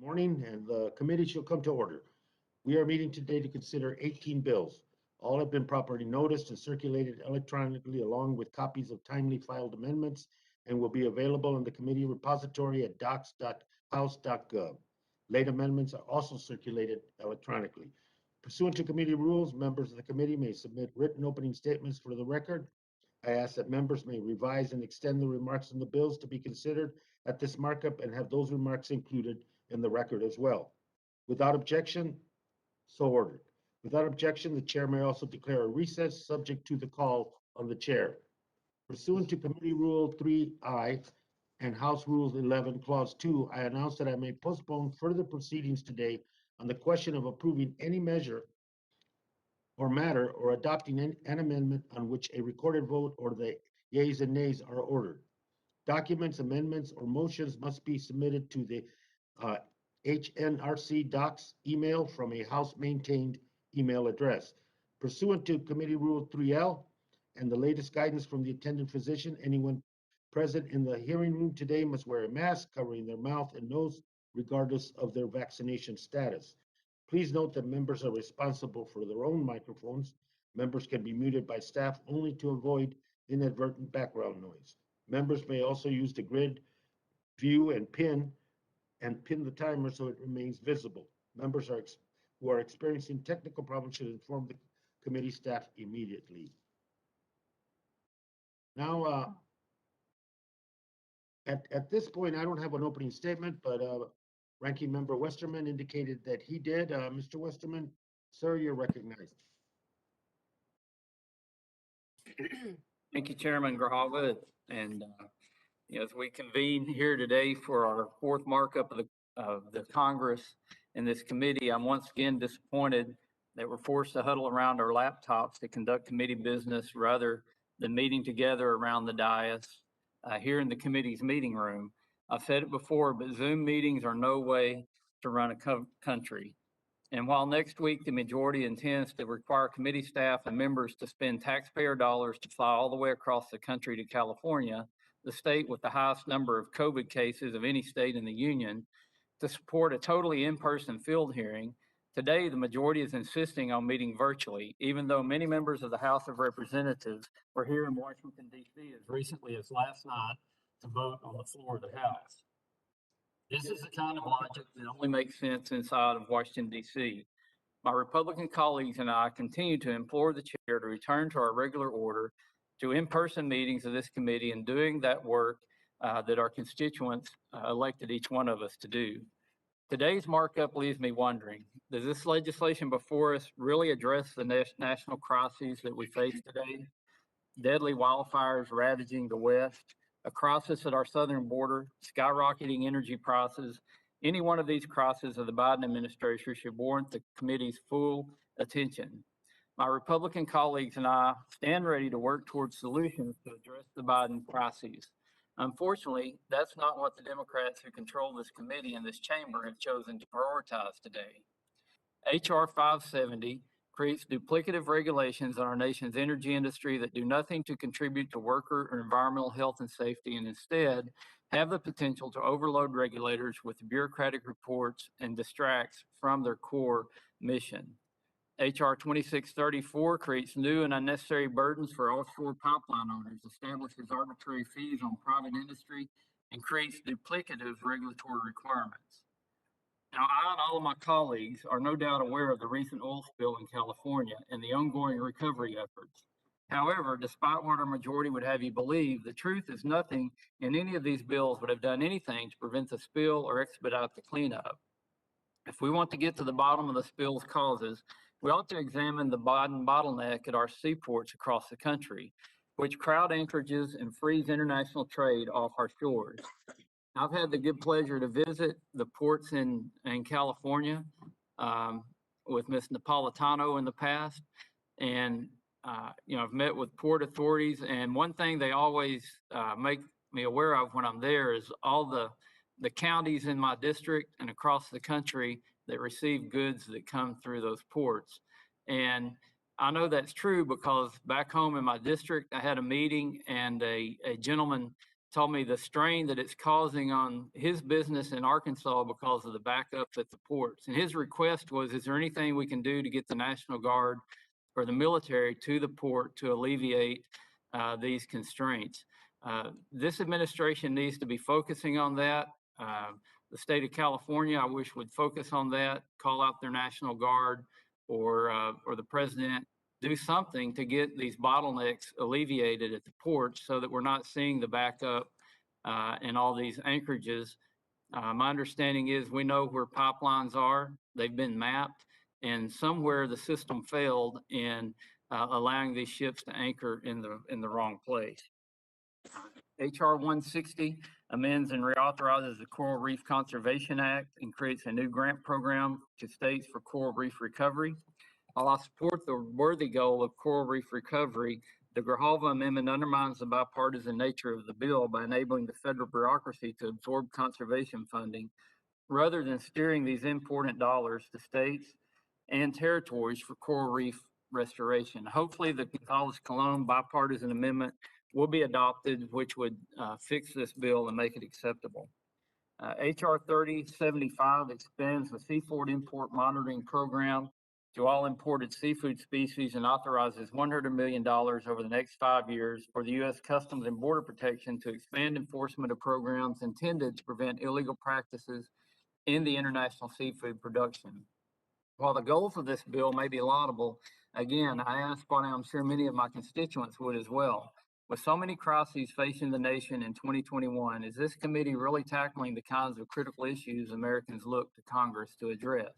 Morning, and the committee shall come to order. We are meeting today to consider 18 bills. All have been properly noticed and circulated electronically along with copies of timely filed amendments and will be available in the committee repository at docs.house.gov. Late amendments are also circulated electronically. Pursuant to committee rules, members of the committee may submit written opening statements for the record. I ask that members may revise and extend the remarks on the bills to be considered at this markup and have those remarks included in the record as well. Without objection, so ordered. Without objection, the chair may also declare a recess subject to the call of the chair. Pursuant to Committee Rule 3I and House Rules 11, Clause 2, I announce that I may postpone further proceedings today on the question of approving any measure or matter or adopting an amendment on which a recorded vote or the yeas and nays are ordered. Documents, amendments, or motions must be submitted to the HNRC docs email from a House-maintained email address. Pursuant to Committee Rule 3L and the latest guidance from the attendant physician, anyone present in the hearing room today must wear a mask covering their mouth and nose, regardless of their vaccination status. Please note that members are responsible for their own microphones. Members can be muted by staff only to avoid inadvertent background noise. Members may also use the grid view and pin the timer so it remains visible. Members who are experiencing technical problems should inform the committee staff immediately. Now, at this point, I don't have an opening statement, but Ranking Member Westerman indicated that he did. Mr. Westerman, sir, you're recognized. Thank you, Chairman Grijalva. And as we convene here today for our fourth markup of the Congress in this committee, I'm once again disappointed that we're forced to huddle around our laptops to conduct committee business rather than meeting together around the dais here in the committee's meeting room. I've said it before, but Zoom meetings are no way to run a country. And while next week the majority intends to require committee staff and members to spend taxpayer dollars to fly all the way across the country to California, the state with the highest number of COVID cases of any state in the union, to support a totally in-person field hearing, today the majority is insisting on meeting virtually, even though many members of the House of Representatives were here in Washington, D.C. as recently as last night to vote on the floor of the House. This is the kind of logic that only makes sense inside of Washington, D.C. My Republican colleagues and I continue to implore the chair to return to our regular order to in-person meetings of this committee and doing that work that our constituents elected each one of us to do. Today's markup leaves me wondering, does this legislation before us really address the national crises that we face today? Deadly wildfires ravaging the West, a crisis at our southern border, skyrocketing energy prices. Any one of these crises of the Biden administration should warrant the committee's full attention. My Republican colleagues and I stand ready to work towards solutions to address the Biden crises. Unfortunately, that's not what the Democrats who control this committee and this chamber have chosen to prioritize today. H.R. 570 creates duplicative regulations on our nation's energy industry that do nothing to contribute to worker or environmental health and safety, and instead have the potential to overload regulators with bureaucratic reports and distracts from their core mission. H.R. 2634 creates new and unnecessary burdens for offshore pipeline owners, establishes arbitrary fees on private industry, and creates duplicative regulatory requirements. Now, I and all of my colleagues are no doubt aware of the recent oil spill in California and the ongoing recovery efforts. However, despite what our majority would have you believe, the truth is nothing in any of these bills would have done anything to prevent the spill or expedite the cleanup. If we want to get to the bottom of the spill's causes, we ought to examine the Biden bottleneck at our seaports across the country, which crowd anchorages and freeze international trade off our shores. I've had the good pleasure to visit the ports in California with Ms. Napolitano in the past. And, I've met with port authorities. And one thing they always make me aware of when I'm there is all the counties in my district and across the country that receive goods that come through those ports. And I know that's true because back home in my district, I had a meeting and a gentleman told me the strain that it's causing on his business in Arkansas because of the backups at the ports. And his request was, is there anything we can do to get the National Guard or the military to the port to alleviate these constraints? This administration needs to be focusing on that. The state of California, I wish, would focus on that, call out their National Guard or the president, do something to get these bottlenecks alleviated at the ports so that we're not seeing the backup in all these anchorages. My understanding is we know where pipelines are. They've been mapped, and somewhere the system failed in allowing these ships to anchor in the wrong place. HR 160 amends and reauthorizes the Coral Reef Conservation Act and creates a new grant program to states for coral reef recovery. While I support the worthy goal of coral reef recovery, the Grijalva amendment undermines the bipartisan nature of the bill by enabling the federal bureaucracy to absorb conservation funding rather than steering these important dollars to states and territories for coral reef restoration. Hopefully, the Gonzalez-Colón bipartisan amendment will be adopted, which would fix this bill and make it acceptable. HR 3075 expands the seafood import monitoring program to all imported seafood species and authorizes $100 million over the next 5 years for the U.S. Customs and Border Protection to expand enforcement of programs intended to prevent illegal practices in the international seafood production. While the goals of this bill may be laudable, again, I ask what I'm sure many of my constituents would as well. With so many crises facing the nation in 2021, is this committee really tackling the kinds of critical issues Americans look to Congress to address?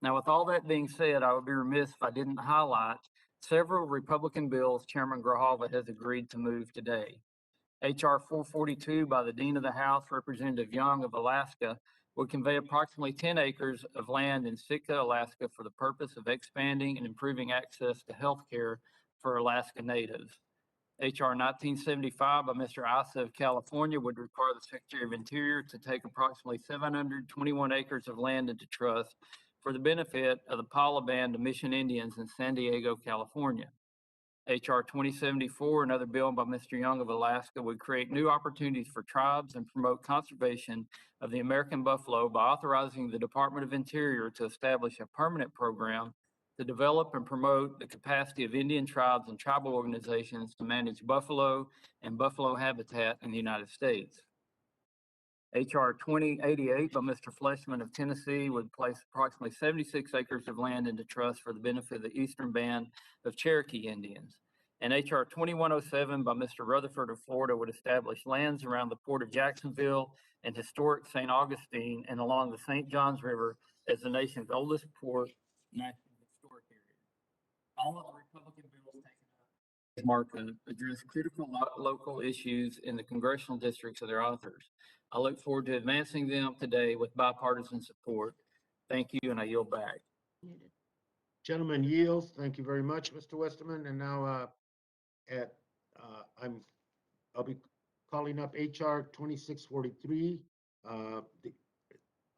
Now, with all that being said, I would be remiss if I didn't highlight several Republican bills Chairman Grijalva has agreed to move today. HR 442 by the Dean of the House, Representative Young of Alaska, would convey approximately 10 acres of land in Sitka, Alaska for the purpose of expanding and improving access to health care for Alaska natives. HR 1975 by Mr. Issa of California would require the Secretary of Interior to take approximately 721 acres of land into trust for the benefit of the Paula Band of Mission Indians in San Diego, California. HR 2074, another bill by Mr. Young of Alaska, would create new opportunities for tribes and promote conservation of the American buffalo by authorizing the Department of Interior to establish a permanent program to develop and promote the capacity of Indian tribes and tribal organizations to manage buffalo and buffalo habitat in the United States. HR 2088 by Mr. Fleshman of Tennessee would place approximately 76 acres of land into trust for the benefit of the Eastern Band of Cherokee Indians. And HR 2107 by Mr. Rutherford of Florida would establish lands around the Port of Jacksonville and historic St. Augustine and along the St. Johns River as the nation's oldest port, national historic area. All of the Republican bills taken up Markup address critical local issues in the congressional districts of their authors. I look forward to advancing them today with bipartisan support. Thank you, and I yield back. Gentleman yields. Thank you very much, Mr. Westerman. And now I'll be calling up HR 2643,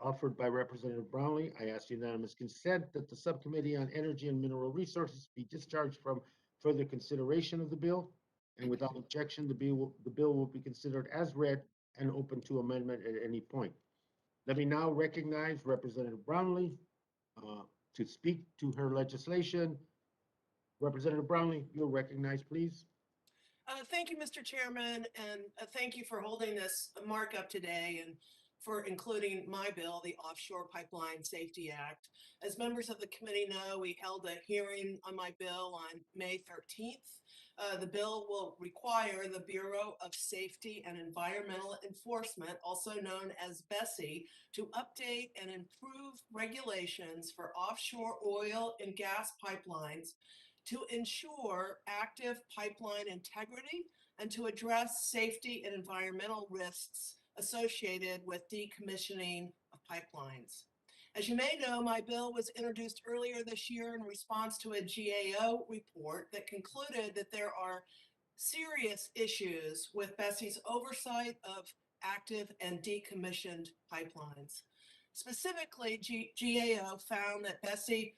offered by Representative Brownlee. I ask unanimous consent that the Subcommittee on Energy and Mineral Resources be discharged from further consideration of the bill. And without objection, the bill will be considered as read and open to amendment at any point. Let me now recognize Representative Brownlee to speak to her legislation. Representative Brownlee, you're recognized, please. Thank you, Mr. Chairman, and thank you for holding this markup today and for including my bill, the Offshore Pipeline Safety Act. As members of the committee know, we held a hearing on my bill on May 13th. The bill will require the Bureau of Safety and Environmental Enforcement, also known as BSEE, to update and improve regulations for offshore oil and gas pipelines to ensure active pipeline integrity and to address safety and environmental risks associated with decommissioning of pipelines. As you may know, my bill was introduced earlier this year in response to a GAO report that concluded that there are serious issues with BSEE's oversight of active and decommissioned pipelines. Specifically, GAO found that BSEE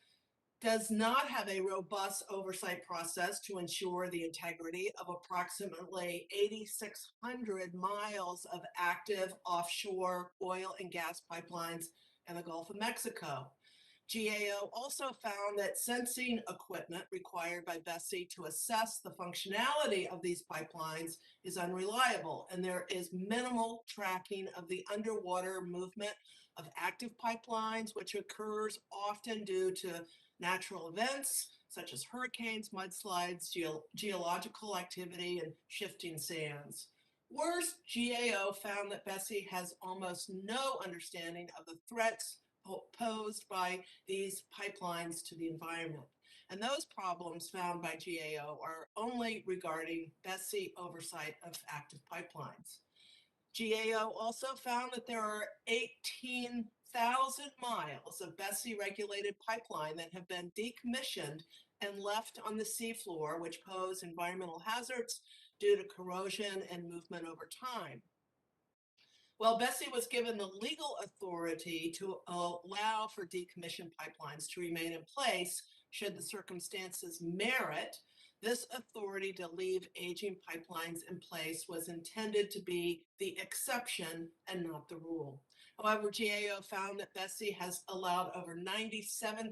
does not have a robust oversight process to ensure the integrity of approximately 8,600 miles of active offshore oil and gas pipelines in the Gulf of Mexico. GAO also found that sensing equipment required by BSEE to assess the functionality of these pipelines is unreliable, and there is minimal tracking of the underwater movement of active pipelines, which occurs often due to natural events such as hurricanes, mudslides, geological activity, and shifting sands. Worse, GAO found that BSEE has almost no understanding of the threats posed by these pipelines to the environment. And those problems found by GAO are only regarding BSEE oversight of active pipelines. GAO also found that there are 18,000 miles of BSEE regulated pipeline that have been decommissioned and left on the seafloor, which pose environmental hazards due to corrosion and movement over time. Well, BSEE was given the legal authority to allow for decommissioned pipelines to remain in place should the circumstances merit. This authority to leave aging pipelines in place was intended to be the exception and not the rule. However, GAO found that BSEE has allowed over 97%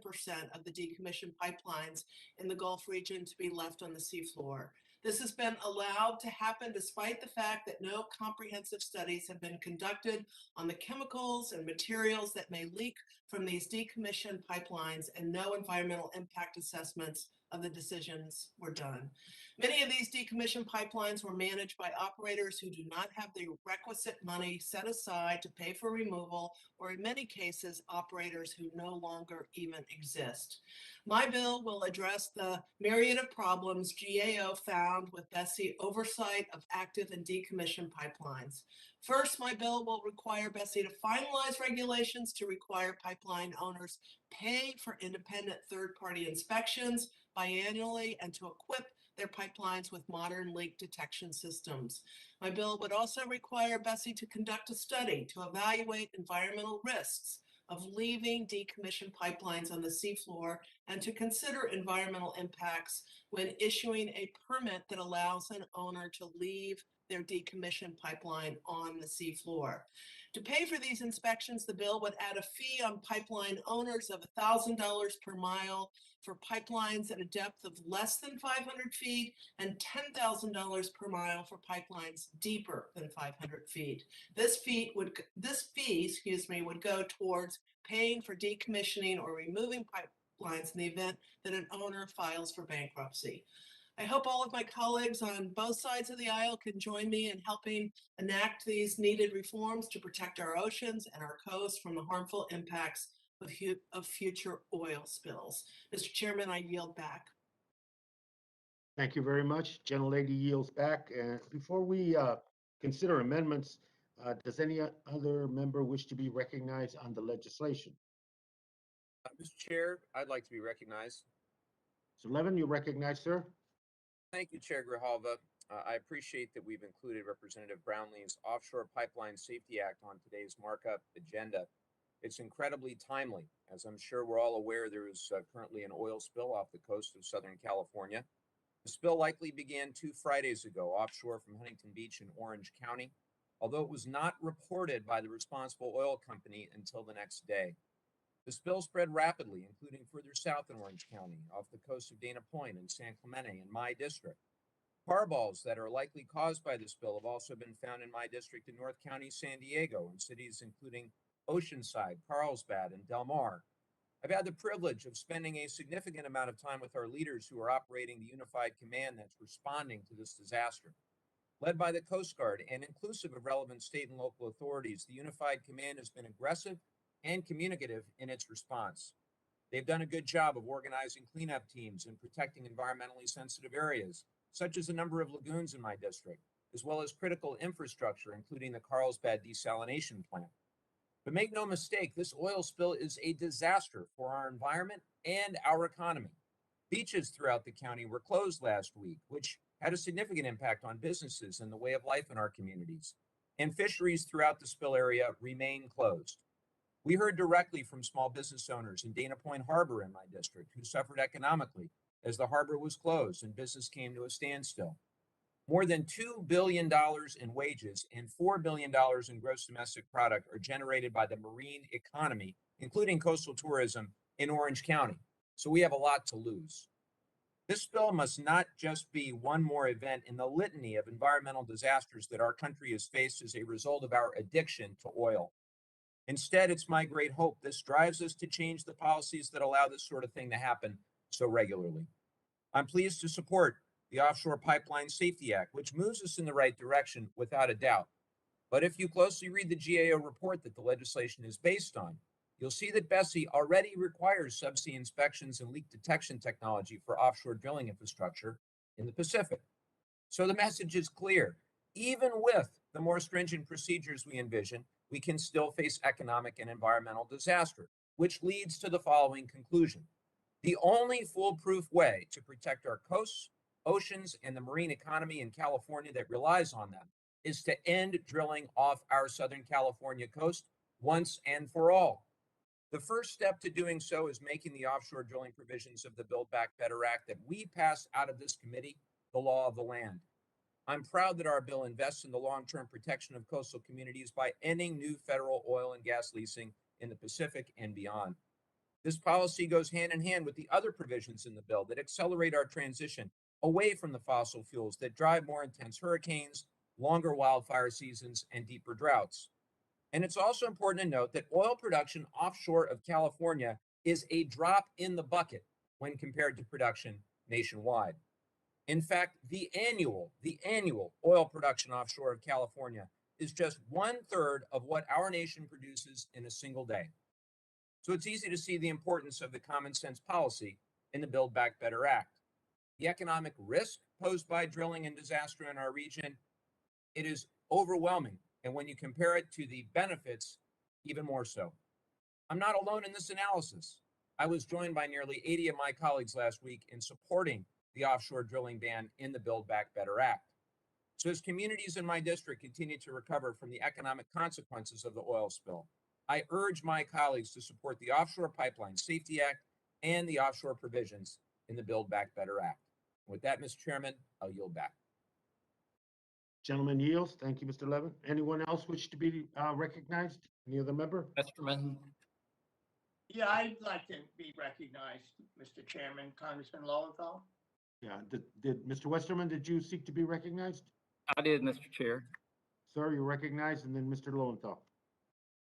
of the decommissioned pipelines in the Gulf region to be left on the seafloor. This has been allowed to happen despite the fact that no comprehensive studies have been conducted on the chemicals and materials that may leak from these decommissioned pipelines, and no environmental impact assessments of the decisions were done. Many of these decommissioned pipelines were managed by operators who do not have the requisite money set aside to pay for removal, or in many cases, operators who no longer even exist. My bill will address the myriad of problems GAO found with BSEE oversight of active and decommissioned pipelines. First, my bill will require BSEE to finalize regulations to require pipeline owners pay for independent third-party inspections biannually and to equip their pipelines with modern leak detection systems. My bill would also require BSEE to conduct a study to evaluate environmental risks of leaving decommissioned pipelines on the seafloor and to consider environmental impacts when issuing a permit that allows an owner to leave their decommissioned pipeline on the seafloor. To pay for these inspections, the bill would add a fee on pipeline owners of $1,000 per mile for pipelines at a depth of less than 500 feet and $10,000 per mile for pipelines deeper than 500 feet. This fee would go towards paying for decommissioning or removing pipelines in the event that an owner files for bankruptcy. I hope all of my colleagues on both sides of the aisle can join me in helping enact these needed reforms to protect our oceans and our coasts from the harmful impacts of future oil spills. Mr. Chairman, I yield back. Thank you very much. Gentlelady yields back. And before we consider amendments, does any other member wish to be recognized on the legislation? Mr. Chair, I'd like to be recognized. So Levin, you recognize, sir? Thank you, Chair Grijalva. I appreciate that we've included Representative Brownlee's Offshore Pipeline Safety Act on today's markup agenda. It's incredibly timely. As I'm sure we're all aware, there is currently an oil spill off the coast of Southern California. The spill likely began 2 Fridays ago offshore from Huntington Beach in Orange County, although it was not reported by the responsible oil company until the next day. The spill spread rapidly, including further south in Orange County, off the coast of Dana Point and San Clemente in my district. Tar balls that are likely caused by the spill have also been found in my district in North County, San Diego, and cities including Oceanside, Carlsbad, and Del Mar. I've had the privilege of spending a significant amount of time with our leaders who are operating the unified command that's responding to this disaster. Led by the Coast Guard and inclusive of relevant state and local authorities, the unified command has been aggressive and communicative in its response. They've done a good job of organizing cleanup teams and protecting environmentally sensitive areas, such as a number of lagoons in my district, as well as critical infrastructure, including the Carlsbad desalination plant. But make no mistake, this oil spill is a disaster for our environment and our economy. Beaches throughout the county were closed last week, which had a significant impact on businesses and the way of life in our communities. And fisheries throughout the spill area remain closed. We heard directly from small business owners in Dana Point Harbor in my district who suffered economically as the harbor was closed and business came to a standstill. More than $2 billion in wages and $4 billion in gross domestic product are generated by the marine economy, including coastal tourism in Orange County. So we have a lot to lose. This spill must not just be one more event in the litany of environmental disasters that our country has faced as a result of our addiction to oil. Instead, it's my great hope this drives us to change the policies that allow this sort of thing to happen so regularly. I'm pleased to support the Offshore Pipeline Safety Act, which moves us in the right direction without a doubt. But if you closely read the GAO report that the legislation is based on, you'll see that BSEE already requires subsea inspections and leak detection technology for offshore drilling infrastructure in the Pacific. So the message is clear. Even with the more stringent procedures we envision, we can still face economic and environmental disaster, which leads to the following conclusion. The only foolproof way to protect our coasts, oceans, and the marine economy in California that relies on them is to end drilling off our Southern California coast once and for all. The first step to doing so is making the offshore drilling provisions of the Build Back Better Act that we passed out of this committee the law of the land. I'm proud that our bill invests in the long-term protection of coastal communities by ending new federal oil and gas leasing in the Pacific and beyond. This policy goes hand in hand with the other provisions in the bill that accelerate our transition away from the fossil fuels that drive more intense hurricanes, longer wildfire seasons, and deeper droughts. And it's also important to note that oil production offshore of California is a drop in the bucket when compared to production nationwide. In fact, the annual oil production offshore of California is just 1/3 of what our nation produces in a single day. So it's easy to see the importance of the common sense policy in the Build Back Better Act. The economic risk posed by drilling and disaster in our region, it is overwhelming. And when you compare it to the benefits, even more so. I'm not alone in this analysis. I was joined by nearly 80 of my colleagues last week in supporting the offshore drilling ban in the Build Back Better Act. So as communities in my district continue to recover from the economic consequences of the oil spill, I urge my colleagues to support the Offshore Pipeline Safety Act and the offshore provisions in the Build Back Better Act. With that, Mr. Chairman, I'll yield back. Gentleman yields. Thank you, Mr. Levin. Anyone else wish to be recognized? Any other member? Westerman. Yeah, I'd like to be recognized, Mr. Chairman, Congressman Lowenthal. Yeah, did Mr. Westerman, did you seek to be recognized? I did, Mr. Chair. Sir, you're recognized, and then Mr. Lowenthal.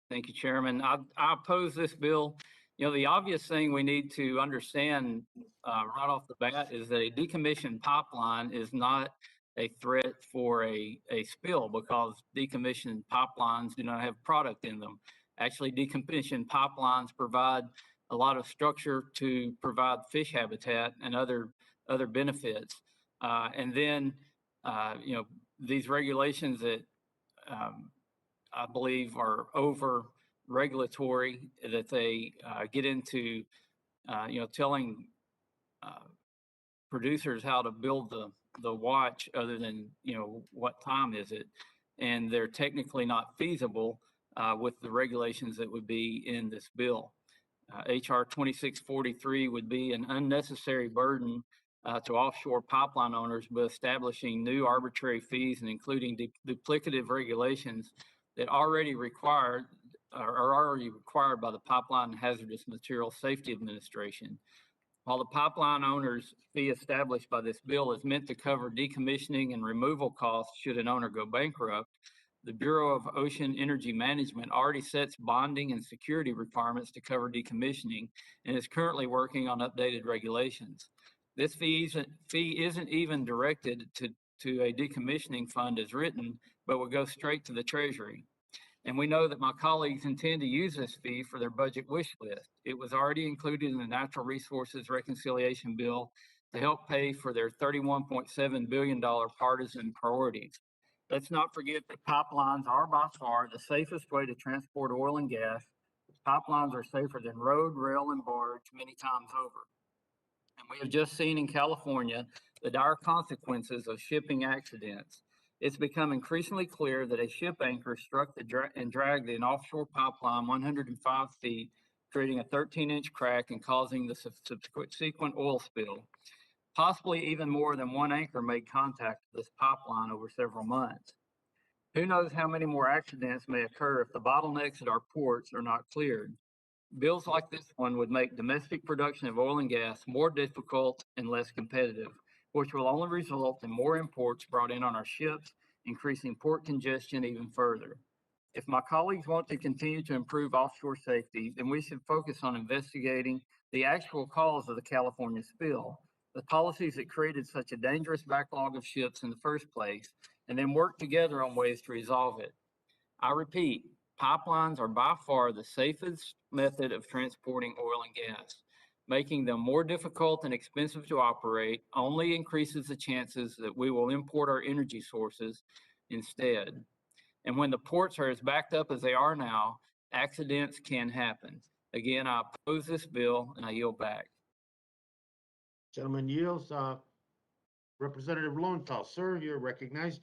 Thank you, Chairman. I oppose this bill. You know, the obvious thing we need to understand right off the bat is that a decommissioned pipeline is not a threat for a spill because decommissioned pipelines do not have product in them. Actually, decommissioned pipelines provide a lot of structure to provide fish habitat and other benefits. And then, you know, these regulations that I believe are over regulatory, that they get into, you know, telling producers how to build the watch other than, you know, what time is it. And they're technically not feasible with the regulations that would be in this bill. HR 2643 would be an unnecessary burden to offshore pipeline owners by establishing new arbitrary fees and including duplicative regulations that already required are already required by the Pipeline and Hazardous Materials Safety Administration. While the pipeline owner's fee established by this bill is meant to cover decommissioning and removal costs should an owner go bankrupt, the Bureau of Ocean Energy Management already sets bonding and security requirements to cover decommissioning and is currently working on updated regulations. This fee isn't even directed to a decommissioning fund as written, but will go straight to the Treasury. And we know that my colleagues intend to use this fee for their budget wish list. It was already included in the Natural Resources Reconciliation Bill to help pay for their $31.7 billion partisan priorities. Let's not forget that pipelines are by far the safest way to transport oil and gas. Pipelines are safer than road, rail, and barge many times over. And we have just seen in California the dire consequences of shipping accidents. It's become increasingly clear that a ship anchor struck and dragged an offshore pipeline 105 feet, creating a 13-inch crack and causing the subsequent oil spill. Possibly even more than one anchor made contact with this pipeline over several months. Who knows how many more accidents may occur if the bottlenecks at our ports are not cleared. Bills like this one would make domestic production of oil and gas more difficult and less competitive, which will only result in more imports brought in on our ships, increasing port congestion even further. If my colleagues want to continue to improve offshore safety, then we should focus on investigating the actual cause of the California spill, the policies that created such a dangerous backlog of ships in the first place, and then work together on ways to resolve it. I repeat, pipelines are by far the safest method of transporting oil and gas. Making them more difficult and expensive to operate only increases the chances that we will import our energy sources instead. And when the ports are as backed up as they are now, accidents can happen. Again, I oppose this bill and I yield back. Gentleman yields. Representative Lowenthal, sir, you're recognized.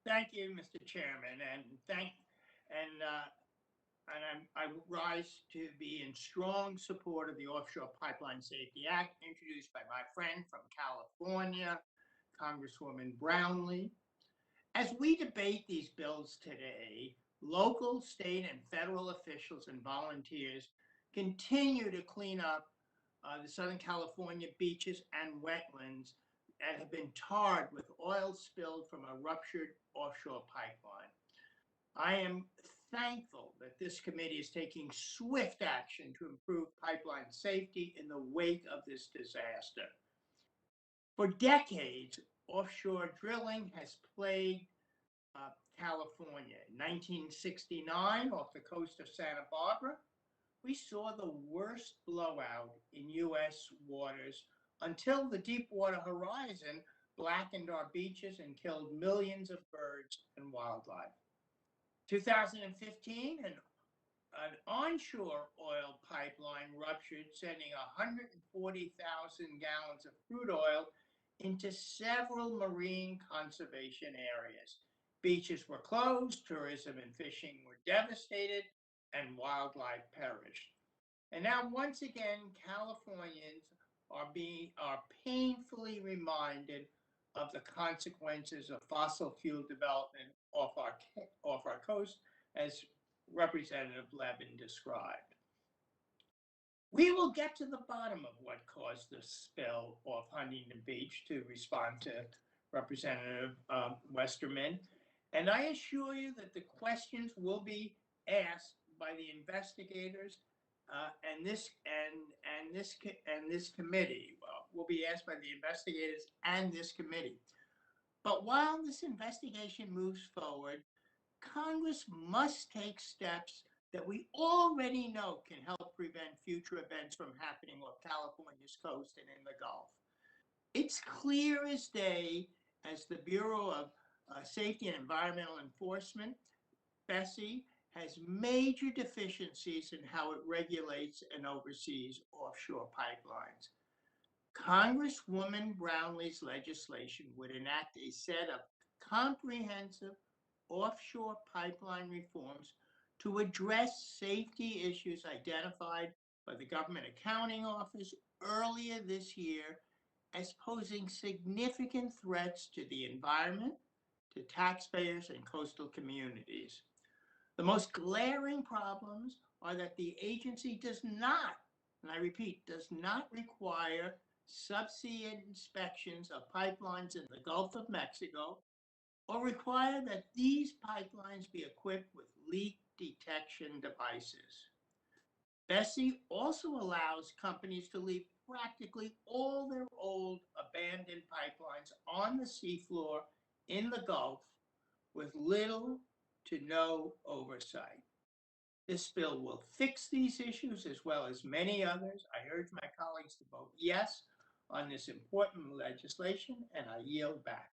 Thank you, Mr. Chairman, I rise to be in strong support of the Offshore Pipeline Safety Act introduced by my friend from California, Congresswoman Brownlee. As we debate these bills today, local, state, and federal officials and volunteers continue to clean up the Southern California beaches and wetlands that have been tarred with oil spilled from a ruptured offshore pipeline. I am thankful that this committee is taking swift action to improve pipeline safety in the wake of this disaster. For decades, offshore drilling has plagued California. In 1969, off the coast of Santa Barbara, we saw the worst blowout in U.S. waters until the Deepwater Horizon blackened our beaches and killed millions of birds and wildlife. 2015, an onshore oil pipeline ruptured, sending 140,000 gallons of crude oil into several marine conservation areas. Beaches were closed, tourism and fishing were devastated, and wildlife perished. And now, once again, Californians are painfully reminded of the consequences of fossil fuel development off our coast, as Representative Levin described. We will get to the bottom of what caused the spill off Huntington Beach, to respond to Representative Westerman. And I assure you that the questions will be asked by the investigators and this committee. Will be asked by the investigators and this committee. But while this investigation moves forward, Congress must take steps that we already know can help prevent future events from happening off California's coast and in the Gulf. It's clear as day as the Bureau of Safety and Environmental Enforcement, BSEE, has major deficiencies in how it regulates and oversees offshore pipelines. Congresswoman Brownlee's legislation would enact a set of comprehensive offshore pipeline reforms to address safety issues identified by the Government Accounting Office earlier this year as posing significant threats to the environment, to taxpayers, and coastal communities. The most glaring problems are that the agency does not, and I repeat, does not require subsea inspections of pipelines in the Gulf of Mexico, or require that these pipelines be equipped with leak detection devices. BSEE also allows companies to leave practically all their old abandoned pipelines on the seafloor in the Gulf with little to no oversight. This bill will fix these issues as well as many others. I urge my colleagues to vote yes on this important legislation, and I yield back.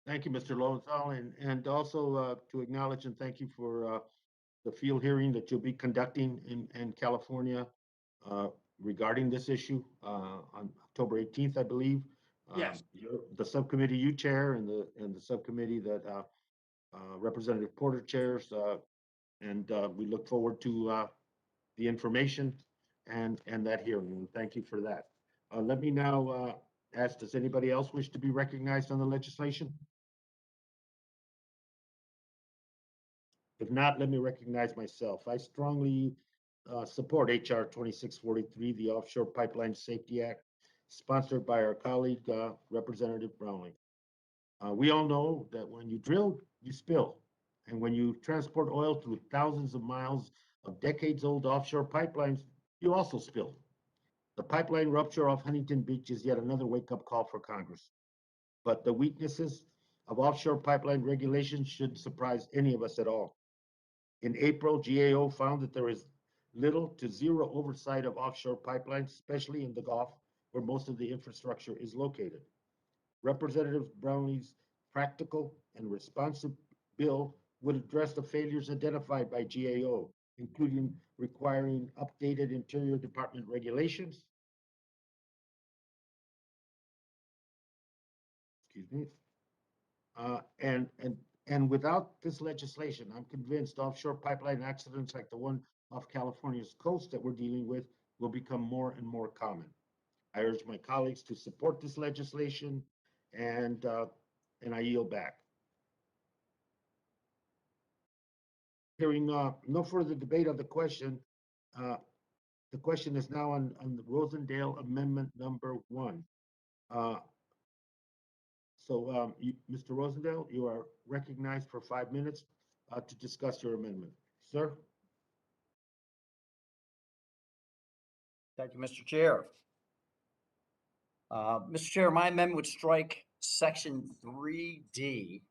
Thank you, Mr. Lowenthal, and also to acknowledge and thank you for the field hearing that you'll be conducting in California regarding this issue on October 18th, I believe. Yes. The subcommittee you chair and the subcommittee that Representative Porter chairs, and we look forward to the information and that hearing. And thank you for that. Let me now ask, does anybody else wish to be recognized on the legislation? If not, let me recognize myself. I strongly support HR 2643, the Offshore Pipeline Safety Act, sponsored by our colleague, Representative Brownlee. We all know that when you drill, you spill. And when you transport oil through thousands of miles of decades-old offshore pipelines, you also spill. The pipeline rupture off Huntington Beach is yet another wake-up call for Congress. But the weaknesses of offshore pipeline regulations shouldn't surprise any of us at all. In April, GAO found that there is little to zero oversight of offshore pipelines, especially in the Gulf, where most of the infrastructure is located. Representative Brownlee's practical and responsive bill would address the failures identified by GAO, including requiring updated Interior Department regulations. Excuse me. And without this legislation, I'm convinced offshore pipeline accidents like the one off California's coast that we're dealing with will become more and more common. I urge my colleagues to support this legislation, and I yield back. Hearing no further debate on the question is now on the Rosendale Amendment number 1. So, Mr. Rosendale, you are recognized for 5 minutes to discuss your amendment. Sir? Thank you, Mr. Chair. Mr. Chair, my amendment would strike Section 3D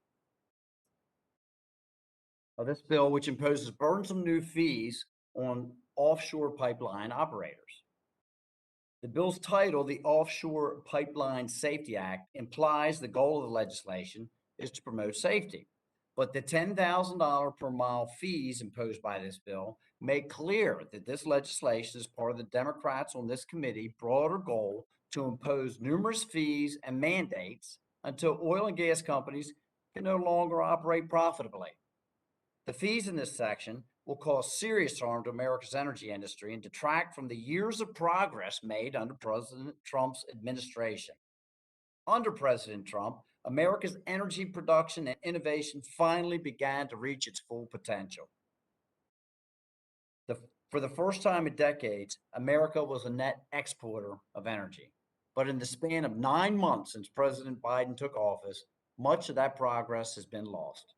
of this bill, which imposes burdensome new fees on offshore pipeline operators. The bill's title, the Offshore Pipeline Safety Act, implies the goal of the legislation is to promote safety. But the $10,000 per mile fees imposed by this bill make clear that this legislation is part of the Democrats on this committee broader goal to impose numerous fees and mandates until oil and gas companies can no longer operate profitably. The fees in this section will cause serious harm to America's energy industry and detract from the years of progress made under President Trump's administration. Under President Trump, America's energy production and innovation finally began to reach its full potential. For the first time in decades, America was a net exporter of energy. But in the span of 9 months since President Biden took office, much of that progress has been lost.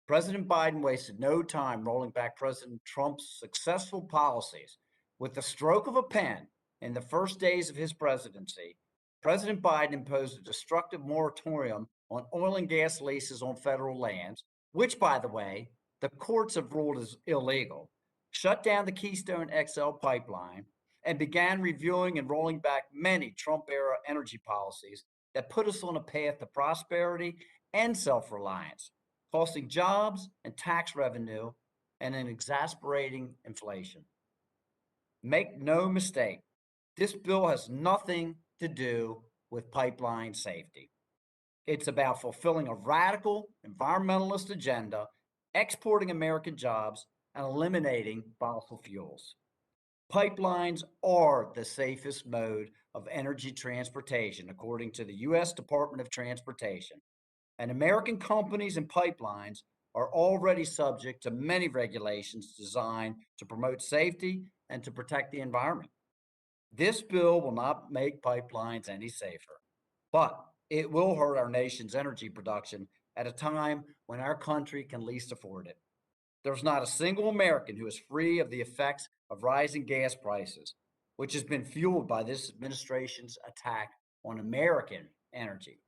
President Biden wasted no time rolling back President Trump's successful policies. With the stroke of a pen, in the first days of his presidency, President Biden imposed a destructive moratorium on oil and gas leases on federal lands, which, by the way, the courts have ruled is illegal, shut down the Keystone XL pipeline, and began reviewing and rolling back many Trump-era energy policies that put us on a path to prosperity and self-reliance, costing jobs and tax revenue and an exasperating inflation. Make no mistake, this bill has nothing to do with pipeline safety. It's about fulfilling a radical environmentalist agenda, exporting American jobs, and eliminating fossil fuels. Pipelines are the safest mode of energy transportation, according to the U.S. Department of Transportation. And American companies and pipelines are already subject to many regulations designed to promote safety and to protect the environment. This bill will not make pipelines any safer, but it will hurt our nation's energy production at a time when our country can least afford it. There's not a single American who is free of the effects of rising gas prices, which has been fueled by this administration's attack on American energy.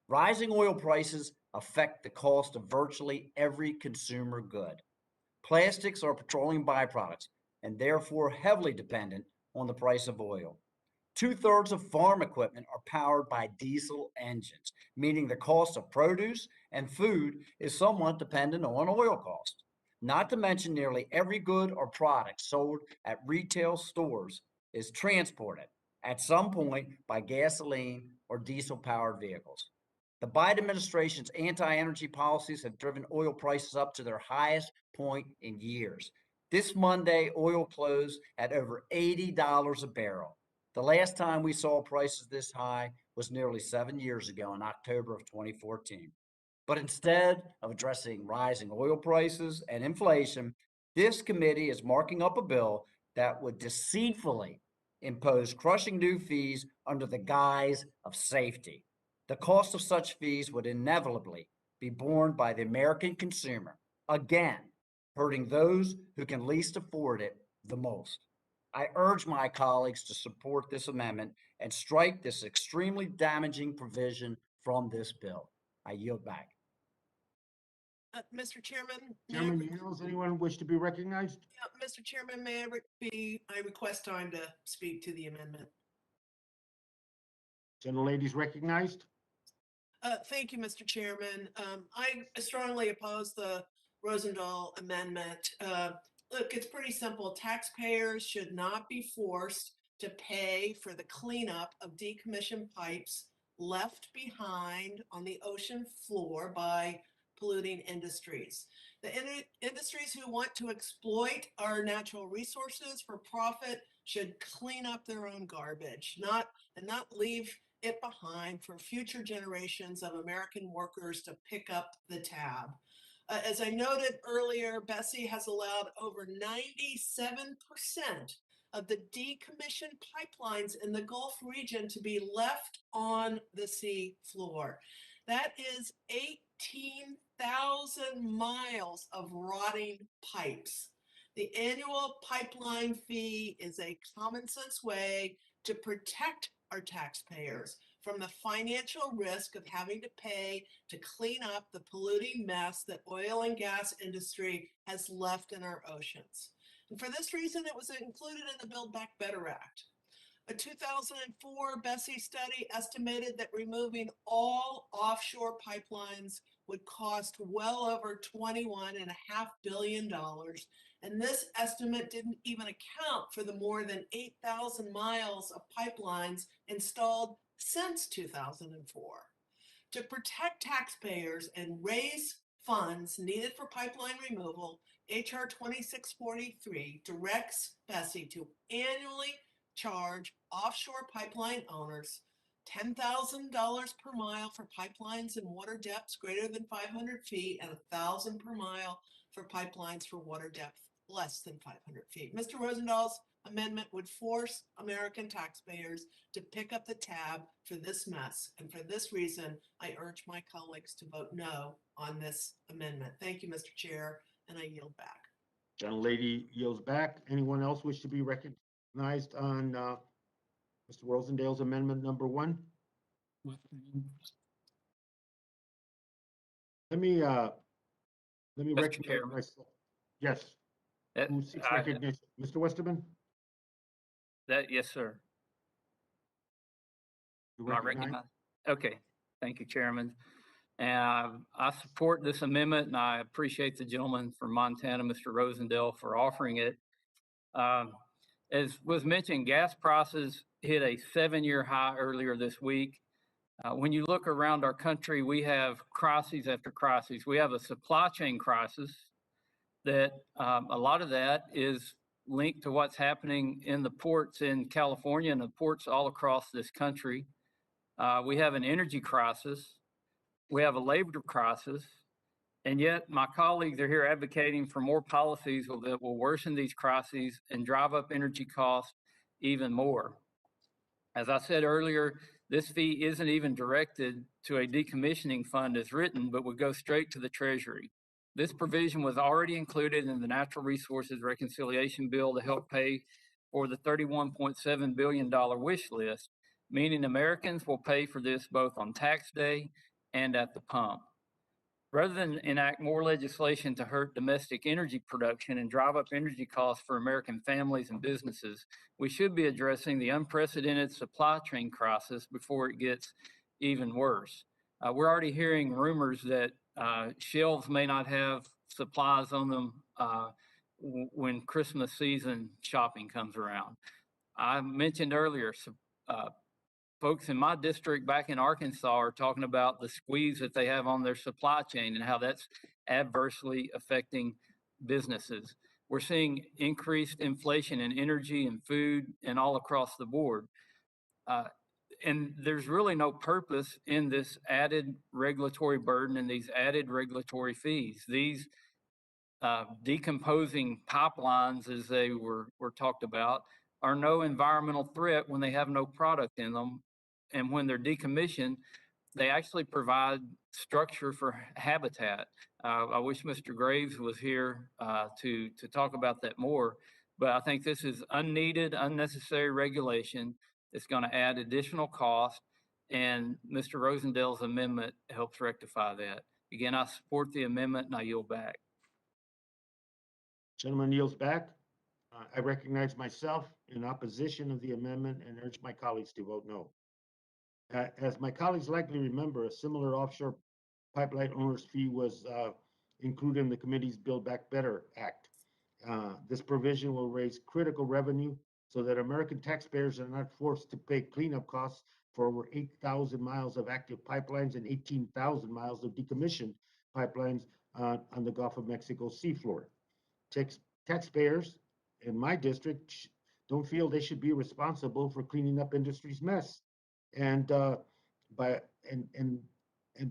Rising oil prices affect the cost of virtually every consumer good. Plastics are petroleum byproducts and therefore heavily dependent on the price of oil. 2/3 of farm equipment are powered by diesel engines, meaning the cost of produce and food is somewhat dependent on oil cost. Not to mention nearly every good or product sold at retail stores is transported at some point by gasoline or diesel-powered vehicles. The Biden administration's anti-energy policies have driven oil prices up to their highest point in years. This Monday, oil closed at over $80 a barrel. The last time we saw prices this high was nearly 7 years ago in October of 2014. But instead of addressing rising oil prices and inflation, this committee is marking up a bill that would deceitfully impose crushing new fees under the guise of safety. The cost of such fees would inevitably be borne by the American consumer, again, hurting those who can least afford it the most. I urge my colleagues to support this amendment and strike this extremely damaging provision from this bill. I yield back. Mr. Chairman, Chairman Yields, anyone wish to be recognized? Mr. Chairman, I request time to speak to the amendment. Gentlelady's recognized. Thank you, Mr. Chairman. I strongly oppose the Rosendale amendment. Look, it's pretty simple. Taxpayers should not be forced to pay for the cleanup of decommissioned pipes left behind on the ocean floor by polluting industries. The industries who want to exploit our natural resources for profit should clean up their own garbage, not leave it behind for future generations of American workers to pick up the tab. As I noted earlier, Bessie has allowed over 97% of the decommissioned pipelines in the Gulf region to be left on the sea floor. That is 18,000 miles of rotting pipes. The annual pipeline fee is a common sense way to protect our taxpayers from the financial risk of having to pay to clean up the polluting mess that oil and gas industry has left in our oceans. And for this reason, it was included in the Build Back Better Act. A 2004 Bessie study estimated that removing all offshore pipelines would cost well over $21.5 billion. And this estimate didn't even account for the more than 8,000 miles of pipelines installed since 2004. To protect taxpayers and raise funds needed for pipeline removal, H.R. 2643 directs Bessie to annually charge offshore pipeline owners $10,000 per mile for pipelines in water depths greater than 500 feet and $1,000 per mile for pipelines for water depth less than 500 feet. Mr. Rosendale's amendment would force American taxpayers to pick up the tab for this mess. And for this reason, I urge my colleagues to vote no on this amendment. Thank you, Mr. Chair, and I yield back. Gentlelady yields back. Anyone else wish to be recognized on Mr. Rosendale's amendment number 1? Let me recognize Chairman. myself. Yes. Who seeks recognition? Mr. Westerman? Yes, sir. You Am I recognize? recognized? Okay, thank you, Chairman. And I support this amendment, and I appreciate the gentleman from Montana, Mr. Rosendale, for offering it. As was mentioned, gas prices hit a 7-year high earlier this week. When you look around our country, we have crises after crises. We have a supply chain crisis that a lot of that is linked to what's happening in the ports in California and the ports all across this country. We have an energy crisis. We have a labor crisis. And yet my colleagues are here advocating for more policies that will worsen these crises and drive up energy costs even more. As I said earlier, this fee isn't even directed to a decommissioning fund as written, but would go straight to the Treasury. This provision was already included in the Natural Resources Reconciliation Bill to help pay for the $31.7 billion wish list, meaning Americans will pay for this both on tax day and at the pump. Rather than enact more legislation to hurt domestic energy production and drive up energy costs for American families and businesses, we should be addressing the unprecedented supply chain crisis before it gets even worse. We're already hearing rumors that shelves may not have supplies on them when Christmas season shopping comes around. I mentioned earlier, folks in my district back in Arkansas are talking about the squeeze that they have on their supply chain and how that's adversely affecting businesses. We're seeing increased inflation in energy and food and all across the board. And there's really no purpose in this added regulatory burden and these added regulatory fees. These decomposing pipelines, as they were talked about, are no environmental threat when they have no product in them. And when they're decommissioned, they actually provide structure for habitat. I wish Mr. Graves was here to talk about that more, but I think this is unneeded, unnecessary regulation. It's going to add additional cost, and Mr. Rosendale's amendment helps rectify that. Again, I support the amendment and I yield back. Gentleman yields back. I recognize myself in opposition of the amendment and urge my colleagues to vote no. As my colleagues likely remember, a similar offshore pipeline owner's fee was included in the committee's Build Back Better Act. This provision will raise critical revenue so that American taxpayers are not forced to pay cleanup costs for over 8,000 miles of active pipelines and 18,000 miles of decommissioned pipelines on the Gulf of Mexico seafloor. Taxpayers in my district don't feel they should be responsible for cleaning up industry's mess. And by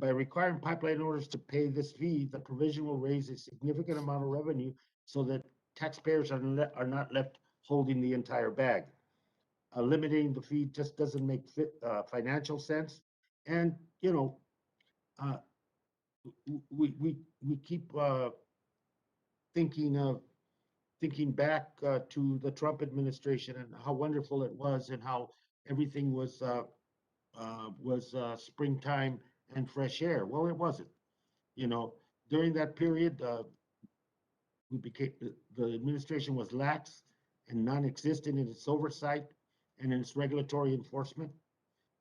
requiring pipeline owners to pay this fee, the provision will raise a significant amount of revenue so that taxpayers are not left holding the entire bag. Limiting the fee just doesn't make financial sense. And, you know, we keep thinking back to the Trump administration and how wonderful it was and how everything was springtime and fresh air. Well, it wasn't. You know, during that period, the administration was lax and non-existent in its oversight and in its regulatory enforcement.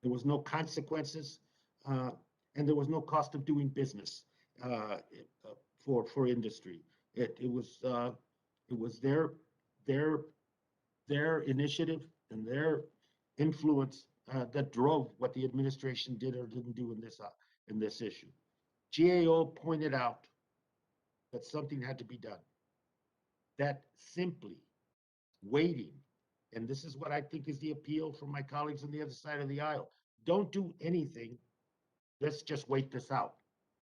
There was no consequences, and there was no cost of doing business for industry. It was their initiative and their influence that drove what the administration did or didn't do in this issue. GAO pointed out that something had to be done. That simply waiting, and this is what I think is the appeal from my colleagues on the other side of the aisle. Don't do anything. Let's just wait this out.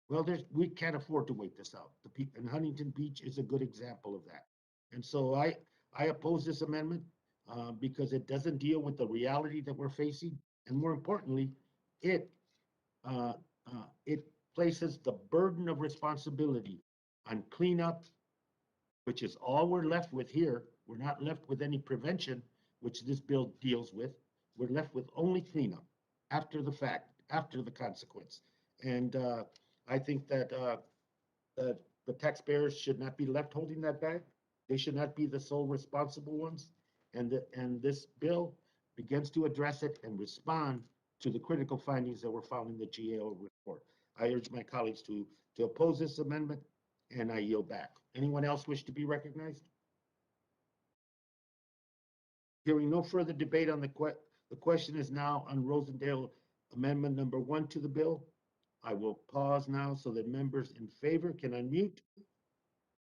Well, we can't afford to wait this out. And Huntington Beach is a good example of that. And so I oppose this amendment because it doesn't deal with the reality that we're facing, and more importantly, it places the burden of responsibility on cleanup, which is all we're left with here. We're not left with any prevention, which this bill deals with. We're left with only cleanup after the fact, after the consequence. And I think that the taxpayers should not be left holding that bag. They should not be the sole responsible ones. And this bill begins to address it and respond to the critical findings that were found in the GAO report. I urge my colleagues to oppose this amendment, and I yield back. Anyone else wish to be recognized? Hearing no further debate on the question is now on Rosendale Amendment number 1 to the bill. I will pause now so that members in favor can unmute.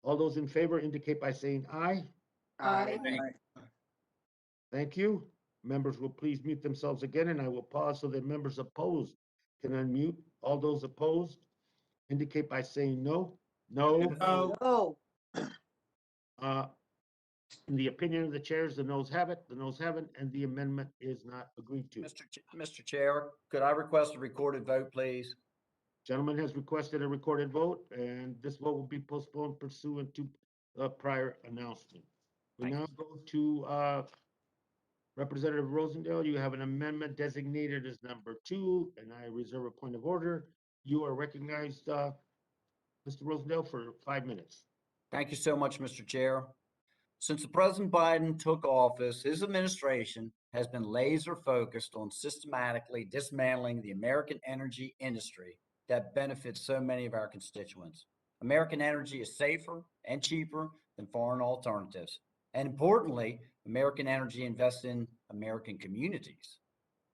All those in favor indicate by saying aye. Aye. Thank you. Members will please mute themselves again, and I will pause so that members opposed can unmute. All those opposed indicate by saying no. No. No. In the opinion of the chairs, the noes have it, the noes haven't, and the amendment is not agreed to. Mr. Chair, could I request a recorded vote, please? Gentleman has requested a recorded vote, and this vote will be postponed pursuant to the prior announcement. We now go to Representative Rosendale. You have an amendment designated as number 2, and I reserve a point of order. You are recognized, Mr. Rosendale, for 5 minutes. Thank you so much, Mr. Chair. Since President Biden took office, his administration has been laser focused on systematically dismantling the American energy industry that benefits so many of our constituents. American energy is safer and cheaper than foreign alternatives. And importantly, American energy invests in American communities.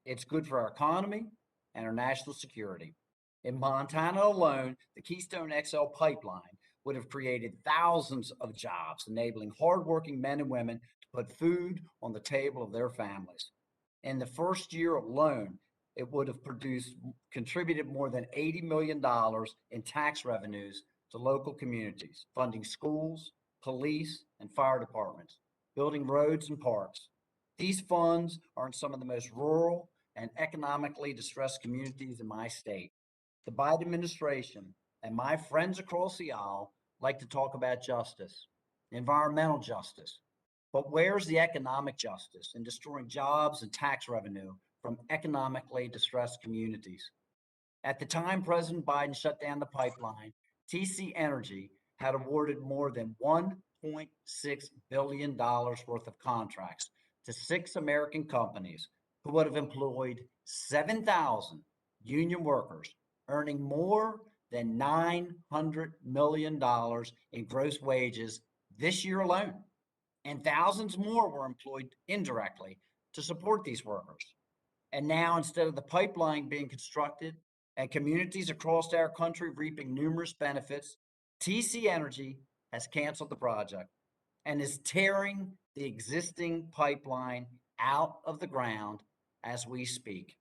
It's good for our economy and our national security. In Montana alone, the Keystone XL pipeline would have created thousands of jobs, enabling hardworking men and women to put food on the table of their families. In the first year alone, it would have contributed more than $80 million in tax revenues to local communities, funding schools, police, and fire departments, building roads and parks. These funds are in some of the most rural and economically distressed communities in my state. The Biden administration and my friends across the aisle like to talk about justice, environmental justice. But where's the economic justice in destroying jobs and tax revenue from economically distressed communities? At the time President Biden shut down the pipeline, TC Energy had awarded more than $1.6 billion worth of contracts to 6 American companies who would have employed 7,000 union workers, earning more than $900 million in gross wages this year alone. And thousands more were employed indirectly to support these workers. And now, instead of the pipeline being constructed and communities across our country reaping numerous benefits, TC Energy has canceled the project and is tearing the existing pipeline out of the ground as we speak.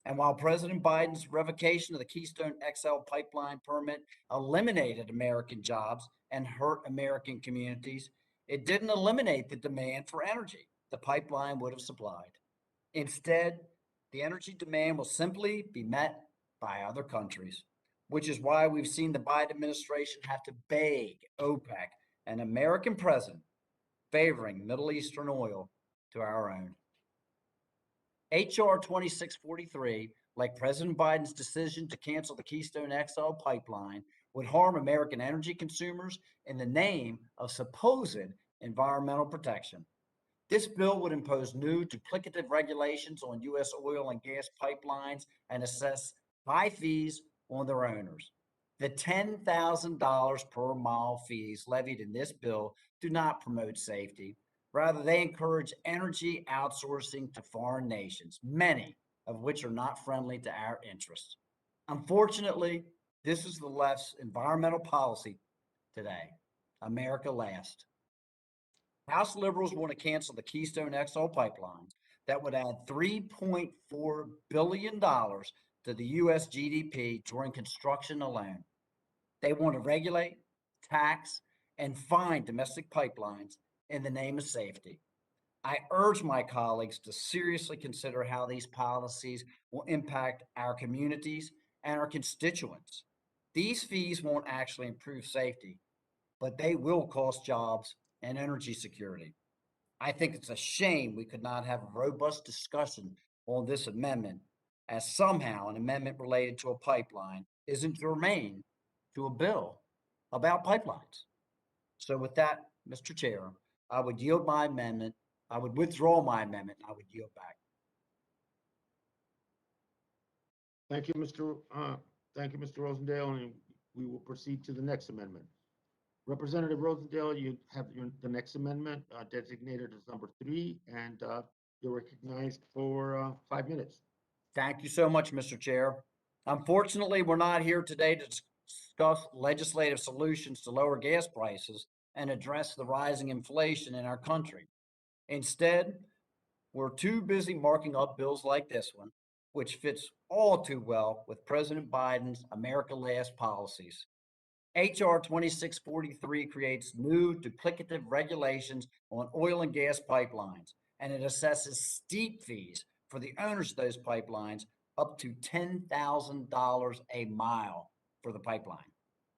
And while President Biden's revocation of the Keystone XL pipeline permit eliminated American jobs and hurt American communities, it didn't eliminate the demand for energy the pipeline would have supplied. Instead, the energy demand will simply be met by other countries, which is why we've seen the Biden administration have to beg OPEC, an American president, favoring Middle Eastern oil to our own. HR 2643, like President Biden's decision to cancel the Keystone XL pipeline, would harm American energy consumers in the name of supposed environmental protection. This bill would impose new duplicative regulations on U.S. oil and gas pipelines and assess high fees on their owners. The $10,000 per mile fees levied in this bill do not promote safety. Rather, they encourage energy outsourcing to foreign nations, many of which are not friendly to our interests. Unfortunately, this is the left's environmental policy today. America last. House liberals want to cancel the Keystone XL pipeline that would add $3.4 billion to the U.S. GDP during construction alone. They want to regulate, tax, and fine domestic pipelines in the name of safety. I urge my colleagues to seriously consider how these policies will impact our communities and our constituents. These fees won't actually improve safety, but they will cost jobs and energy security. I think it's a shame we could not have a robust discussion on this amendment, as somehow an amendment related to a pipeline isn't germane to a bill about pipelines. So with that, Mr. Chair, I would yield my amendment. I would withdraw my amendment. And I would yield back. Thank you, Mr. Rosendale, and we will proceed to the next amendment. Representative Rosendale, you have the next amendment designated as number 3, and you're recognized for 5 minutes. Thank you so much, Mr. Chair. Unfortunately, we're not here today to discuss legislative solutions to lower gas prices and address the rising inflation in our country. Instead, we're too busy marking up bills like this one, which fits all too well with President Biden's America Last policies. HR 2643 creates new duplicative regulations on oil and gas pipelines, and it assesses steep fees for the owners of those pipelines up to $10,000 a mile for the pipeline.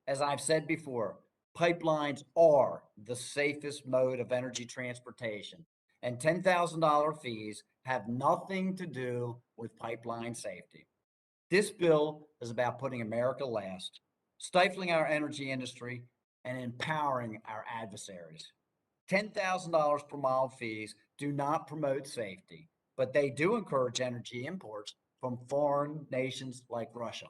As I've said before, pipelines are the safest mode of energy transportation, and $10,000 fees have nothing to do with pipeline safety. This bill is about putting America last, stifling our energy industry, and empowering our adversaries. $10,000 per mile fees do not promote safety, but they do encourage energy imports from foreign nations like Russia.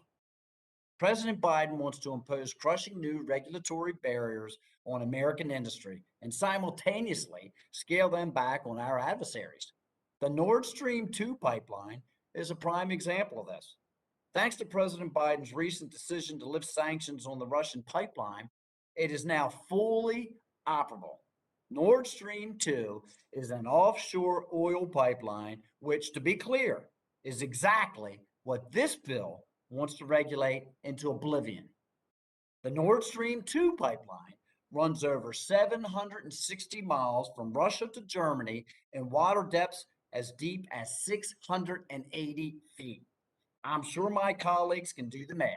President Biden wants to impose crushing new regulatory barriers on American industry and simultaneously scale them back on our adversaries. The Nord Stream 2 pipeline is a prime example of this. Thanks to President Biden's recent decision to lift sanctions on the Russian pipeline, it is now fully operable. Nord Stream 2 is an offshore oil pipeline, which, to be clear, is exactly what this bill wants to regulate into oblivion. The Nord Stream 2 pipeline runs over 760 miles from Russia to Germany in water depths as deep as 680 feet. I'm sure my colleagues can do the math.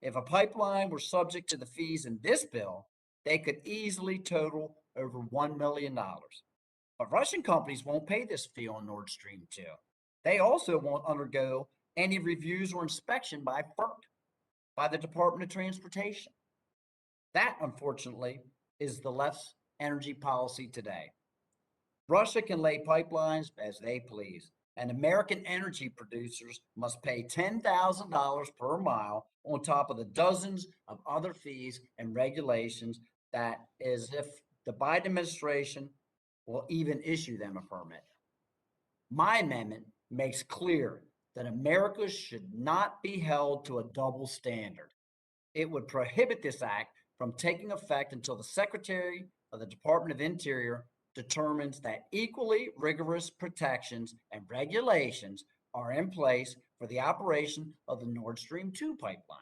If a pipeline were subject to the fees in this bill, they could easily total over $1 million. But Russian companies won't pay this fee on Nord Stream 2. They also won't undergo any reviews or inspection by FERC, by the Department of Transportation. That, unfortunately, is the left's energy policy today. Russia can lay pipelines as they please, and American energy producers must pay $10,000 per mile on top of the dozens of other fees and regulations that is if the Biden administration will even issue them a permit. My amendment makes clear that America should not be held to a double standard. It would prohibit this act from taking effect until the Secretary of the Department of Interior determines that equally rigorous protections and regulations are in place for the operation of the Nord Stream 2 pipeline.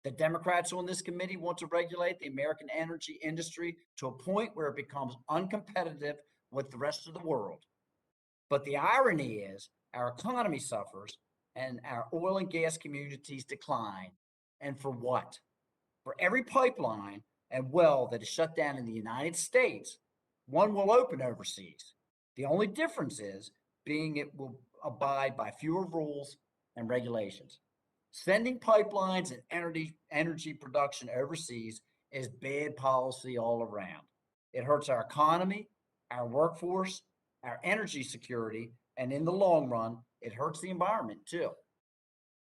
The Democrats on this committee want to regulate the American energy industry to a point where it becomes uncompetitive with the rest of the world. But the irony is our economy suffers and our oil and gas communities decline. And for what? For every pipeline and well that is shut down in the United States, one will open overseas. The only difference is being it will abide by fewer rules and regulations. Sending pipelines and energy production overseas is bad policy all around. It hurts our economy, our workforce, our energy security, and in the long run, it hurts the environment too.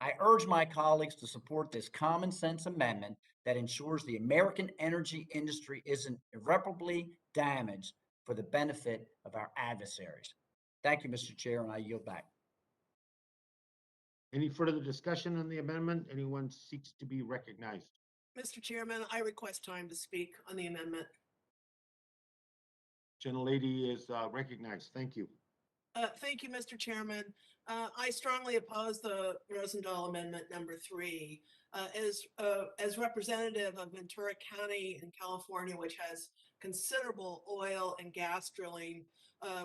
I urge my colleagues to support this common sense amendment that ensures the American energy industry isn't irreparably damaged for the benefit of our adversaries. Thank you, Mr. Chair, and I yield back. Any further discussion on the amendment? Anyone seeks to be recognized? Mr. Chairman, I request time to speak on the amendment. Gentlelady is recognized. Thank you. Thank you, Mr. Chairman. I strongly oppose the Rosendale Amendment number 3. As representative of Ventura County in California, which has considerable oil and gas drilling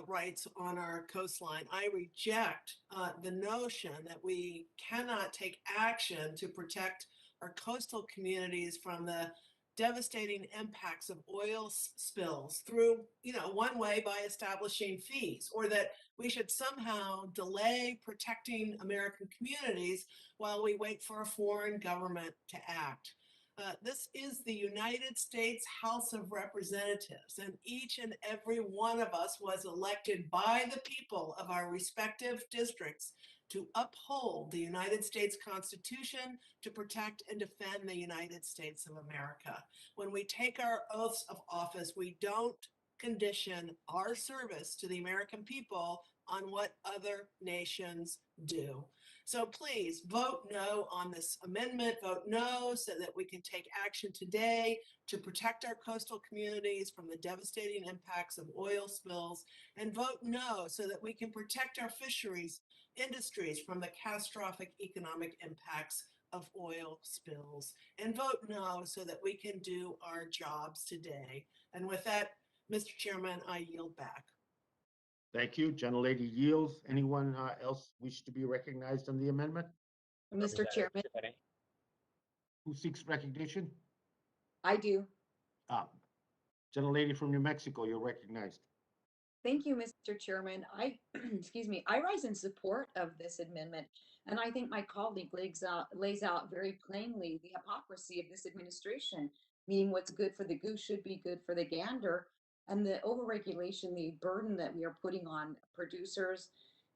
rights on our coastline, I reject the notion that we cannot take action to protect our coastal communities from the devastating impacts of oil spills through, one way by establishing fees, or that we should somehow delay protecting American communities while we wait for a foreign government to act. This is the United States House of Representatives, and each and every one of us was elected by the people of our respective districts to uphold the United States Constitution, to protect and defend the United States of America. When we take our oaths of office, we don't condition our service to the American people on what other nations do. So please vote no on this amendment. Vote no so that we can take action today to protect our coastal communities from the devastating impacts of oil spills, and vote no so that we can protect our fisheries industries from the catastrophic economic impacts of oil spills, and vote no so that we can do our jobs today. And with that, Mr. Chairman, I yield back. Thank you. Gentlelady yields. Anyone else wish to be recognized on the amendment? Mr. Chairman, Who seeks recognition? I do. Gentlelady from New Mexico, you're recognized. Thank you, Mr. Chairman. Excuse me, I rise in support of this amendment, and I think my colleague lays out very plainly the hypocrisy of this administration, meaning what's good for the goose should be good for the gander, and the overregulation, the burden that we are putting on producers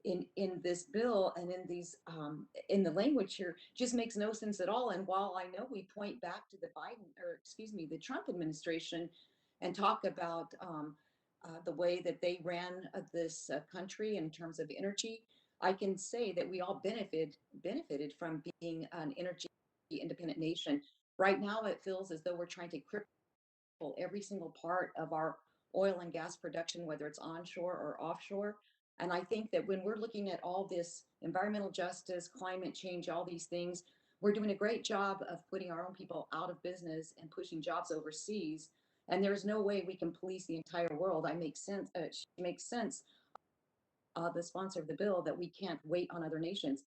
in this bill and in these in the language here just makes no sense at all. And while I know we point back to the Trump administration and talk about the way that they ran this country in terms of energy, I can say that we all benefited from being an energy independent nation. Right now, it feels as though we're trying to cripple every single part of our oil and gas production, whether it's onshore or offshore. And I think that when we're looking at all this environmental justice, climate change, all these things, we're doing a great job of putting our own people out of business and pushing jobs overseas. And there's no way we can police the entire world. She makes sense, the sponsor of the bill, that we can't wait on other nations.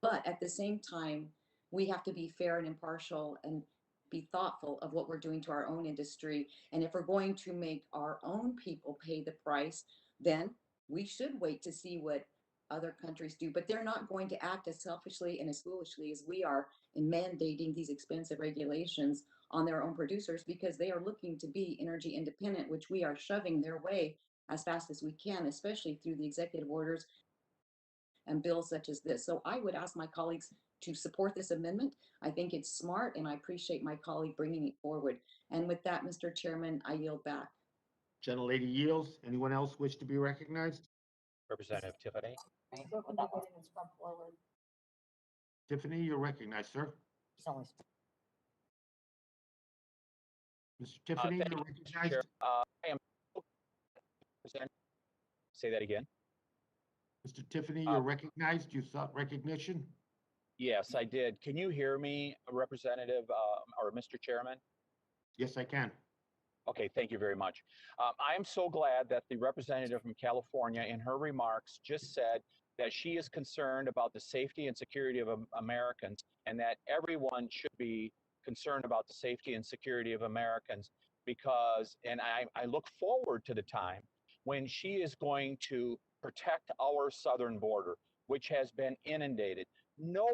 But at the same time, we have to be fair and impartial and be thoughtful of what we're doing to our own industry. And if we're going to make our own people pay the price, then we should wait to see what other countries do. But they're not going to act as selfishly and as foolishly as we are in mandating these expensive regulations on their own producers, because they are looking to be energy independent, which we are shoving their way as fast as we can, especially through the executive orders and bills such as this. So I would ask my colleagues to support this amendment. I think it's smart, and I appreciate my colleague bringing it forward. And with that, Mr. Chairman, I yield back. Gentlelady yields. Anyone else wish to be recognized? Representative Tiffany. Tiffany, you're recognized, sir. Mr. Tiffany, Thank you're you, recognized. Chair. I am. Say that again. Mr. Tiffany, you're recognized. You sought recognition. Yes, I did. Can you hear me, Representative or Mr. Chairman? Yes, I can. Okay, thank you very much. I am so glad that the representative from California in her remarks just said that she is concerned about the safety and security of Americans, and that everyone should be concerned about the safety and security of Americans, because, and I look forward to the time when she is going to protect our southern border, which has been inundated. No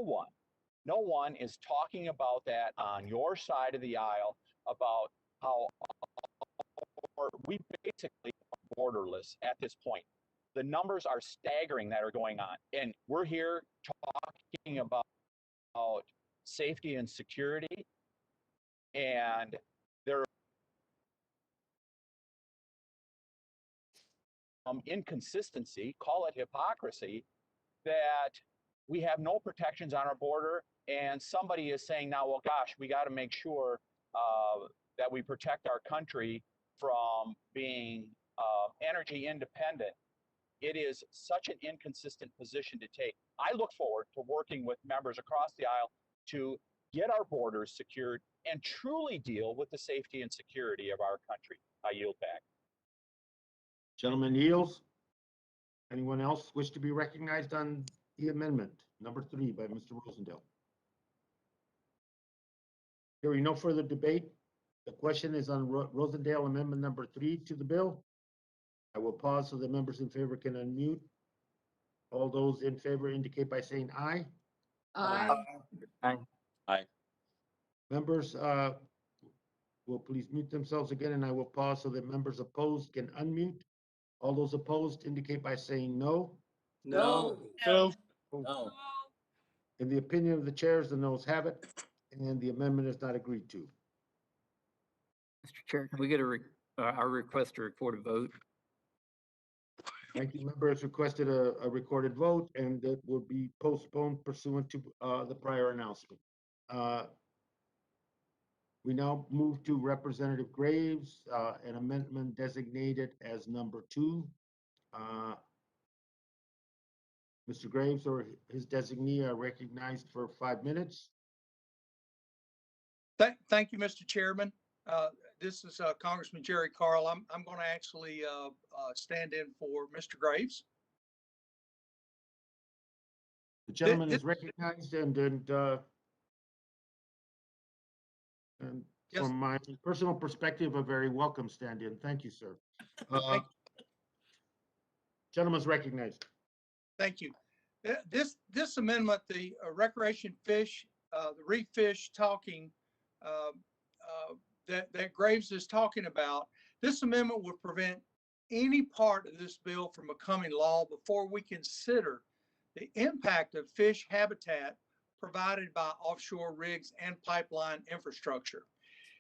one is talking about that on your side of the aisle, about how we basically are borderless at this point. The numbers are staggering that are going on. And we're here talking about safety and security. And there inconsistency, call it hypocrisy, that we have no protections on our border. And somebody is saying now, well, gosh, we got to make sure that we protect our country from being energy independent. It is such an inconsistent position to take. I look forward to working with members across the aisle to get our borders secured and truly deal with the safety and security of our country. I yield back. Gentleman yields. Anyone else wish to be recognized on the amendment? Number 3 by Mr. Rosendale. Hearing no further debate, the question is on Rosendale Amendment number 3 to the bill. I will pause so the members in favor can unmute. All those in favor indicate by saying aye. Aye. Members will please mute themselves again, and I will pause so that members opposed can unmute. All those opposed indicate by saying no. No. No. No. In the opinion of the chairs, the noes have it, and the amendment is not agreed to. Mr. Chair, can we get our request to record a vote? Ranking member has requested a recorded vote, and that will be postponed pursuant to the prior announcement. We now move to Representative Graves, an amendment designated as number 2. Mr. Graves or his designee are recognized for 5 minutes. Thank you, Mr. Chairman. This is Congressman Jerry Carl. I'm going to actually stand in for Mr. Graves. The gentleman is recognized, and Yes. From my personal perspective, a very welcome stand-in. Thank you, sir. Thank you. Gentleman's recognized. Thank you. This amendment, the recreation fish, the reef fish talking that Graves is talking about, this amendment would prevent any part of this bill from becoming law before we consider the impact of fish habitat provided by offshore rigs and pipeline infrastructure.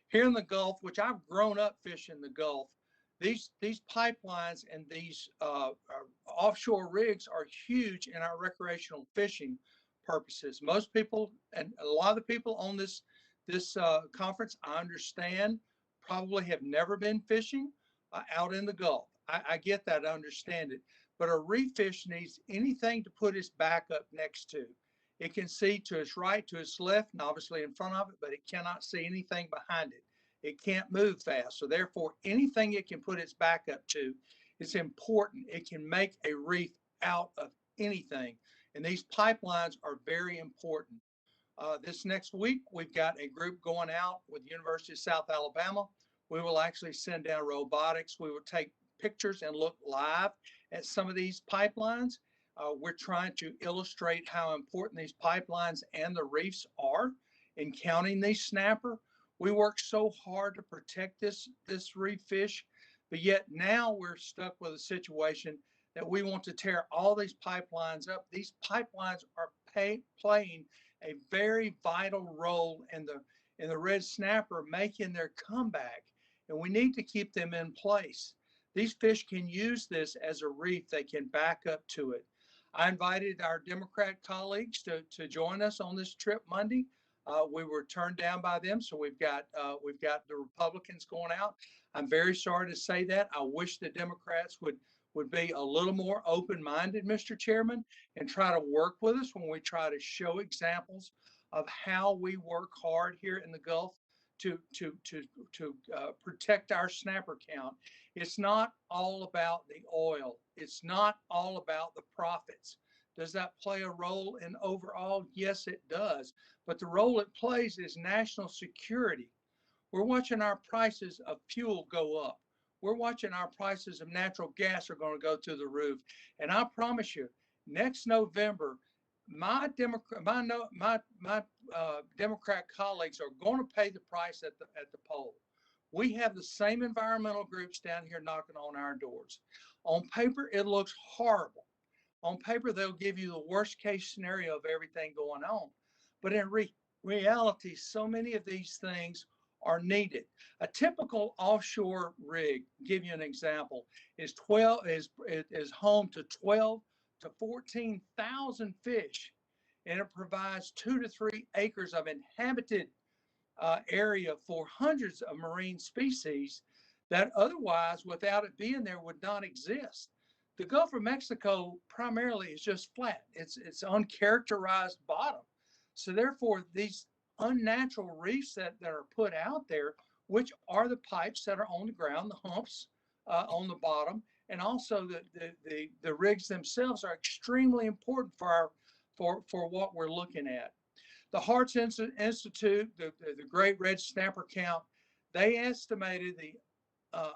Here in the Gulf, which I've grown up fishing the Gulf, these pipelines and these offshore rigs are huge in our recreational fishing purposes. Most people, and a lot of the people on this conference, I understand, probably have never been fishing out in the Gulf. I get that, I understand it. But a reef fish needs anything to put its back up next to. It can see to its right, to its left, and obviously in front of it, but it cannot see anything behind it. It can't move fast. So therefore, anything it can put its back up to, it's important. It can make a reef out of anything. And these pipelines are very important. This next week, we've got a group going out with the University of South Alabama. We will actually send down robotics. We will take pictures and look live at some of these pipelines. We're trying to illustrate how important these pipelines and the reefs are in counting these snapper. We work so hard to protect this reef fish, but yet now we're stuck with a situation that we want to tear all these pipelines up. These pipelines are playing a very vital role in the red snapper making their comeback, and we need to keep them in place. These fish can use this as a reef. They can back up to it. I invited our Democrat colleagues to join us on this trip Monday. We were turned down by them, so we've got the Republicans going out. I'm very sorry to say that. I wish the Democrats would be a little more open-minded, Mr. Chairman, and try to work with us when we try to show examples of how we work hard here in the Gulf to protect our snapper count. It's not all about the oil. It's not all about the profits. Does that play a role in overall? Yes, it does. But the role it plays is national security. We're watching our prices of fuel go up. We're watching our prices of natural gas are going to go through the roof. And I promise you, next November, my Democrat colleagues are going to pay the price at the poll. We have the same environmental groups down here knocking on our doors. On paper, it looks horrible. On paper, they'll give you the worst case scenario of everything going on. But in reality, so many of these things are needed. A typical offshore rig, give you an example, is home to 12 to 14,000 fish, and it provides 2 to 3 acres of inhabited area for hundreds of marine species that otherwise, without it being there, would not exist. The Gulf of Mexico primarily is just flat. It's uncharacterized bottom. So therefore, these unnatural reefs that are put out there, which are the pipes that are on the ground, the humps on the bottom, and also the rigs themselves are extremely important for what we're looking at. The Hearts Institute, the Great Red Snapper Count, they estimated the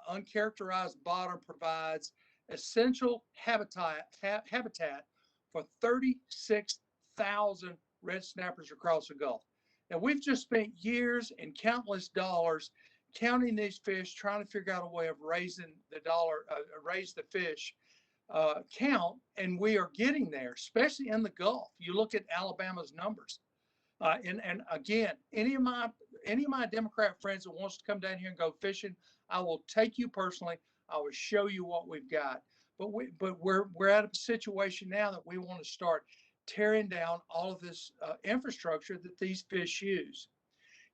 uncharacterized bottom provides essential habitat for 36,000 red snappers across the Gulf. Now, we've just spent years and countless dollars counting these fish, trying to figure out a way of raise the fish count, and we are getting there, especially in the Gulf. You look at Alabama's numbers. And again, any of my Democrat friends that wants to come down here and go fishing, I will take you personally. I will show you what we've got. But we're at a situation now that we want to start tearing down all of this infrastructure that these fish use.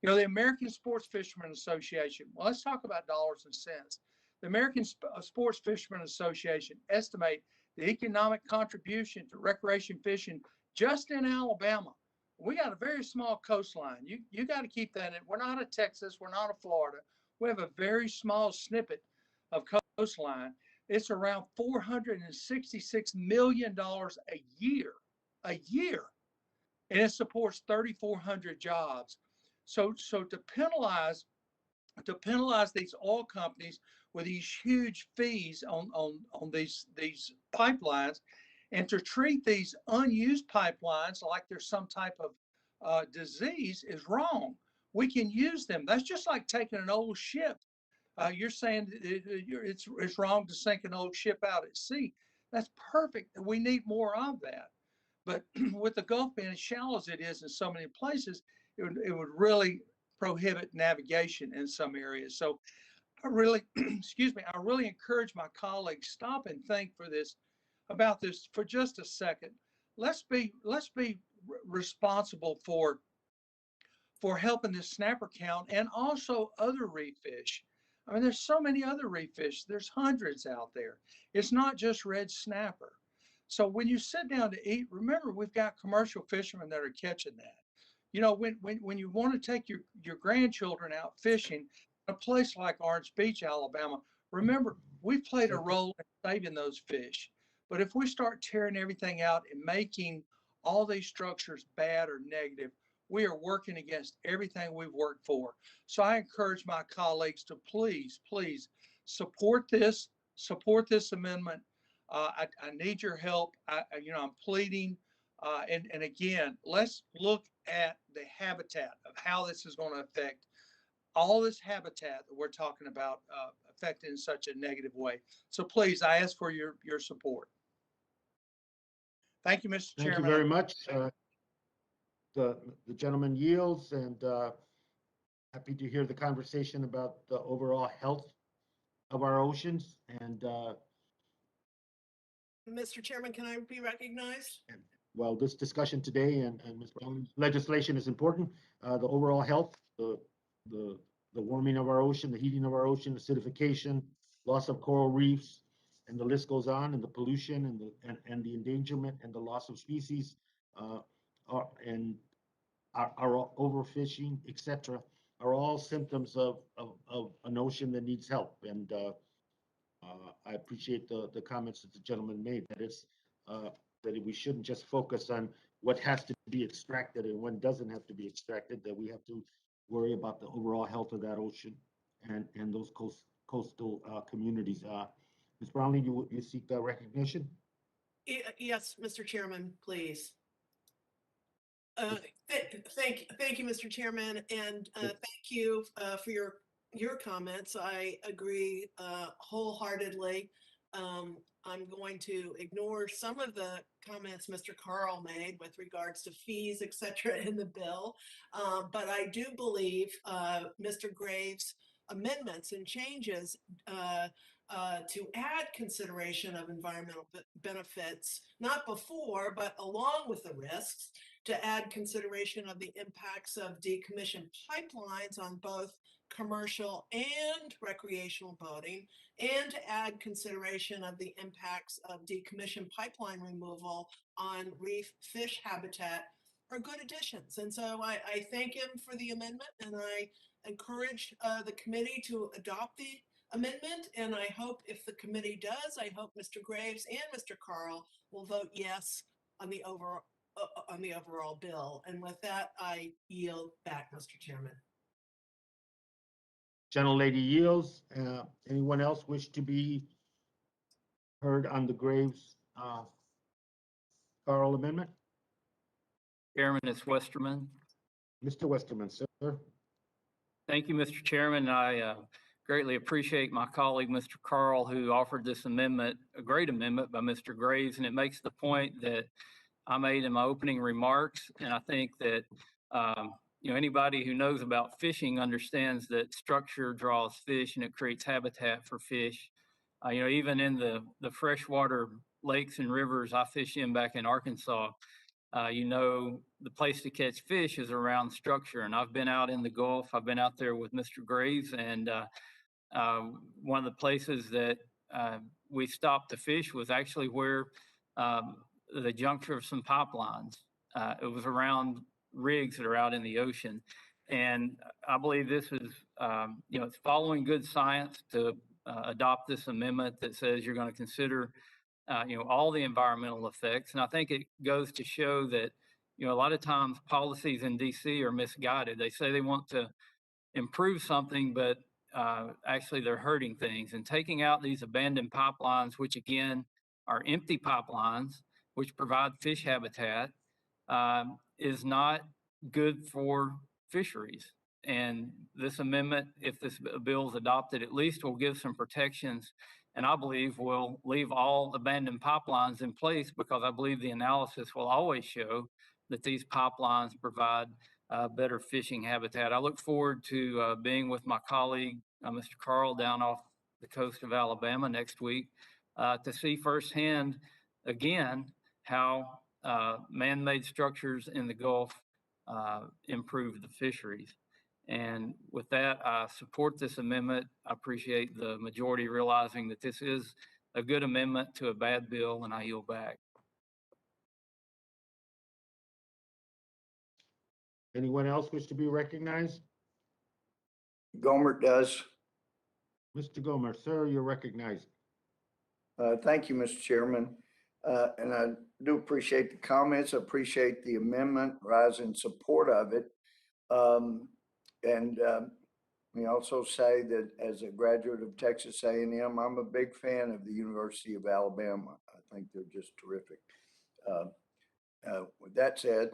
You know, the American Sports Fishermen Association. Well, let's talk about dollars and cents. The American Sports Fishermen Association estimate the economic contribution to recreation fishing just in Alabama. We got a very small coastline. You got to keep that in. We're not a Texas. We're not a Florida. We have a very small snippet of coastline. It's around $466 million a year, and it supports 3,400 jobs. So to penalize these oil companies with these huge fees on these pipelines, and to treat these unused pipelines like there's some type of disease is wrong. We can use them. That's just like taking an old ship. You're saying it's wrong to sink an old ship out at sea. That's perfect. We need more of that. But with the Gulf being as shallow as it is in so many places, it would really prohibit navigation in some areas. So I really, excuse me, I really encourage my colleagues, stop and think for this about this for just a second. Let's be responsible for helping this snapper count and also other reef fish. I mean, there's so many other reef fish. There's hundreds out there. It's not just red snapper. So when you sit down to eat, remember we've got commercial fishermen that are catching that. You know, when you want to take your grandchildren out fishing, a place like Orange Beach, Alabama, remember we've played a role in saving those fish. But if we start tearing everything out and making all these structures bad or negative, we are working against everything we've worked for. So I encourage my colleagues to please support this amendment. I need your help. I'm pleading. And again, let's look at the habitat of how this is going to affect all this habitat that we're talking about affected in such a negative way. So please, I ask for your support. Thank you, Mr. Chairman. Thank you very much. The gentleman yields, and happy to hear the conversation about the overall health of our oceans. And Mr. Chairman, can I be recognized? well, this discussion today and Ms. Brown's legislation is important. The overall health, the warming of our ocean, the heating of our ocean, acidification, loss of coral reefs, and the list goes on, and the pollution and the endangerment and the loss of species, and our overfishing, etc., are all symptoms of an ocean that needs help. And I appreciate the comments that the gentleman made, that it's that we shouldn't just focus on what has to be extracted and what doesn't have to be extracted, that we have to worry about the overall health of that ocean and those coastal communities. Ms. Brownlee, you seek recognition? Yes, Mr. Chairman, please. Thank you, Mr. Chairman, and thank you for your comments. I agree wholeheartedly. I'm going to ignore some of the comments Mr. Carl made with regards to fees, et cetera, in the bill. But I do believe Mr. Graves' amendments and changes to add consideration of environmental benefits, not before, but along with the risks, to add consideration of the impacts of decommissioned pipelines on both commercial and recreational boating, and to add consideration of the impacts of decommissioned pipeline removal on reef fish habitat are good additions. And so I thank him for the amendment, and I encourage the committee to adopt the amendment. And I hope if the committee does, I hope Mr. Graves and Mr. Carl will vote yes on the overall bill. And with that, I yield back, Mr. Chairman. Gentlelady yields. Anyone else wish to be heard on the Graves Carl amendment? Chairman, it's Westerman. Mr. Westerman, sir. Thank you, Mr. Chairman. I greatly appreciate my colleague, Mr. Carl, who offered this amendment, a great amendment by Mr. Graves, and it makes the point that I made in my opening remarks. And I think that anybody who knows about fishing understands that structure draws fish and it creates habitat for fish. Even in the freshwater lakes and rivers I fish in back in Arkansas, the place to catch fish is around structure. And I've been out in the Gulf. I've been out there with Mr. Graves, and one of the places that we stopped to fish was actually where the juncture of some pipelines. It was around rigs that are out in the ocean. And I believe this is, it's following good science to adopt this amendment that says you're going to consider all the environmental effects. And I think it goes to show that, a lot of times policies in DC are misguided. They say they want to improve something, but actually they're hurting things. And taking out these abandoned pipelines, which again are empty pipelines, which provide fish habitat, is not good for fisheries. And this amendment, if this bill is adopted, at least will give some protections, and I believe will leave all abandoned pipelines in place, because I believe the analysis will always show that these pipelines provide better fishing habitat. I look forward to being with my colleague, Mr. Carl, down off the coast of Alabama next week to see firsthand again, how man-made structures in the Gulf improve the fisheries. And with that, I support this amendment. I appreciate the majority realizing that this is a good amendment to a bad bill, and I yield back. Anyone else wish to be recognized? Gomer does. Mr. Gomer, sir, you're recognized. Thank you, Mr. Chairman. And I do appreciate the comments. I appreciate the amendment, rise in support of it. We also say that as a graduate of Texas A&M, I'm a big fan of the University of Alabama. I think they're just terrific. With that said,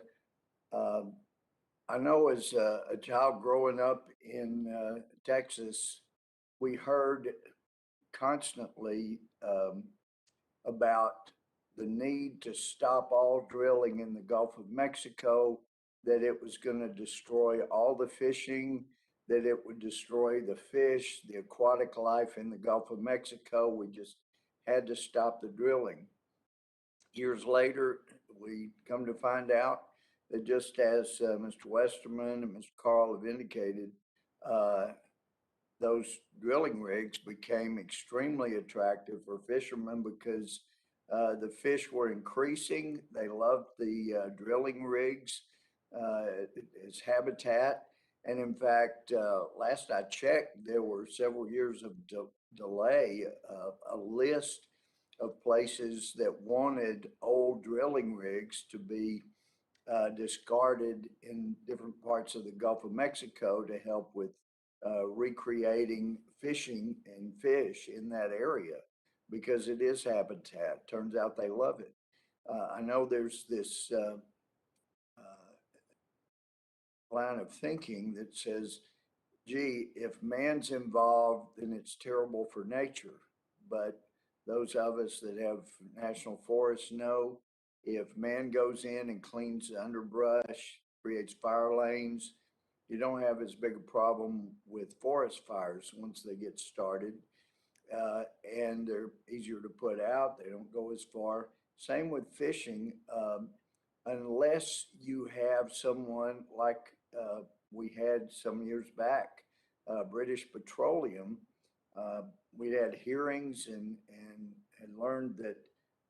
I know as a child growing up in Texas, we heard constantly about the need to stop all drilling in the Gulf of Mexico, that it was going to destroy all the fishing, that it would destroy the fish, the aquatic life in the Gulf of Mexico. We just had to stop the drilling. Years later, we come to find out that just as Mr. Westerman and Mr. Carl have indicated, those drilling rigs became extremely attractive for fishermen because the fish were increasing. They loved the drilling rigs as habitat. And in fact, last I checked, there were several years of delay, a list of places that wanted old drilling rigs to be discarded in different parts of the Gulf of Mexico to help with recreating fishing and fish in that area because it is habitat. Turns out they love it. I know there's this line of thinking that says, gee, if man's involved, then it's terrible for nature. But those of us that have national forests know if man goes in and cleans the underbrush, creates fire lanes, you don't have as big a problem with forest fires once they get started. And they're easier to put out. They don't go as far. Same with fishing. Unless you have someone like we had some years back, British Petroleum, we had hearings and had learned that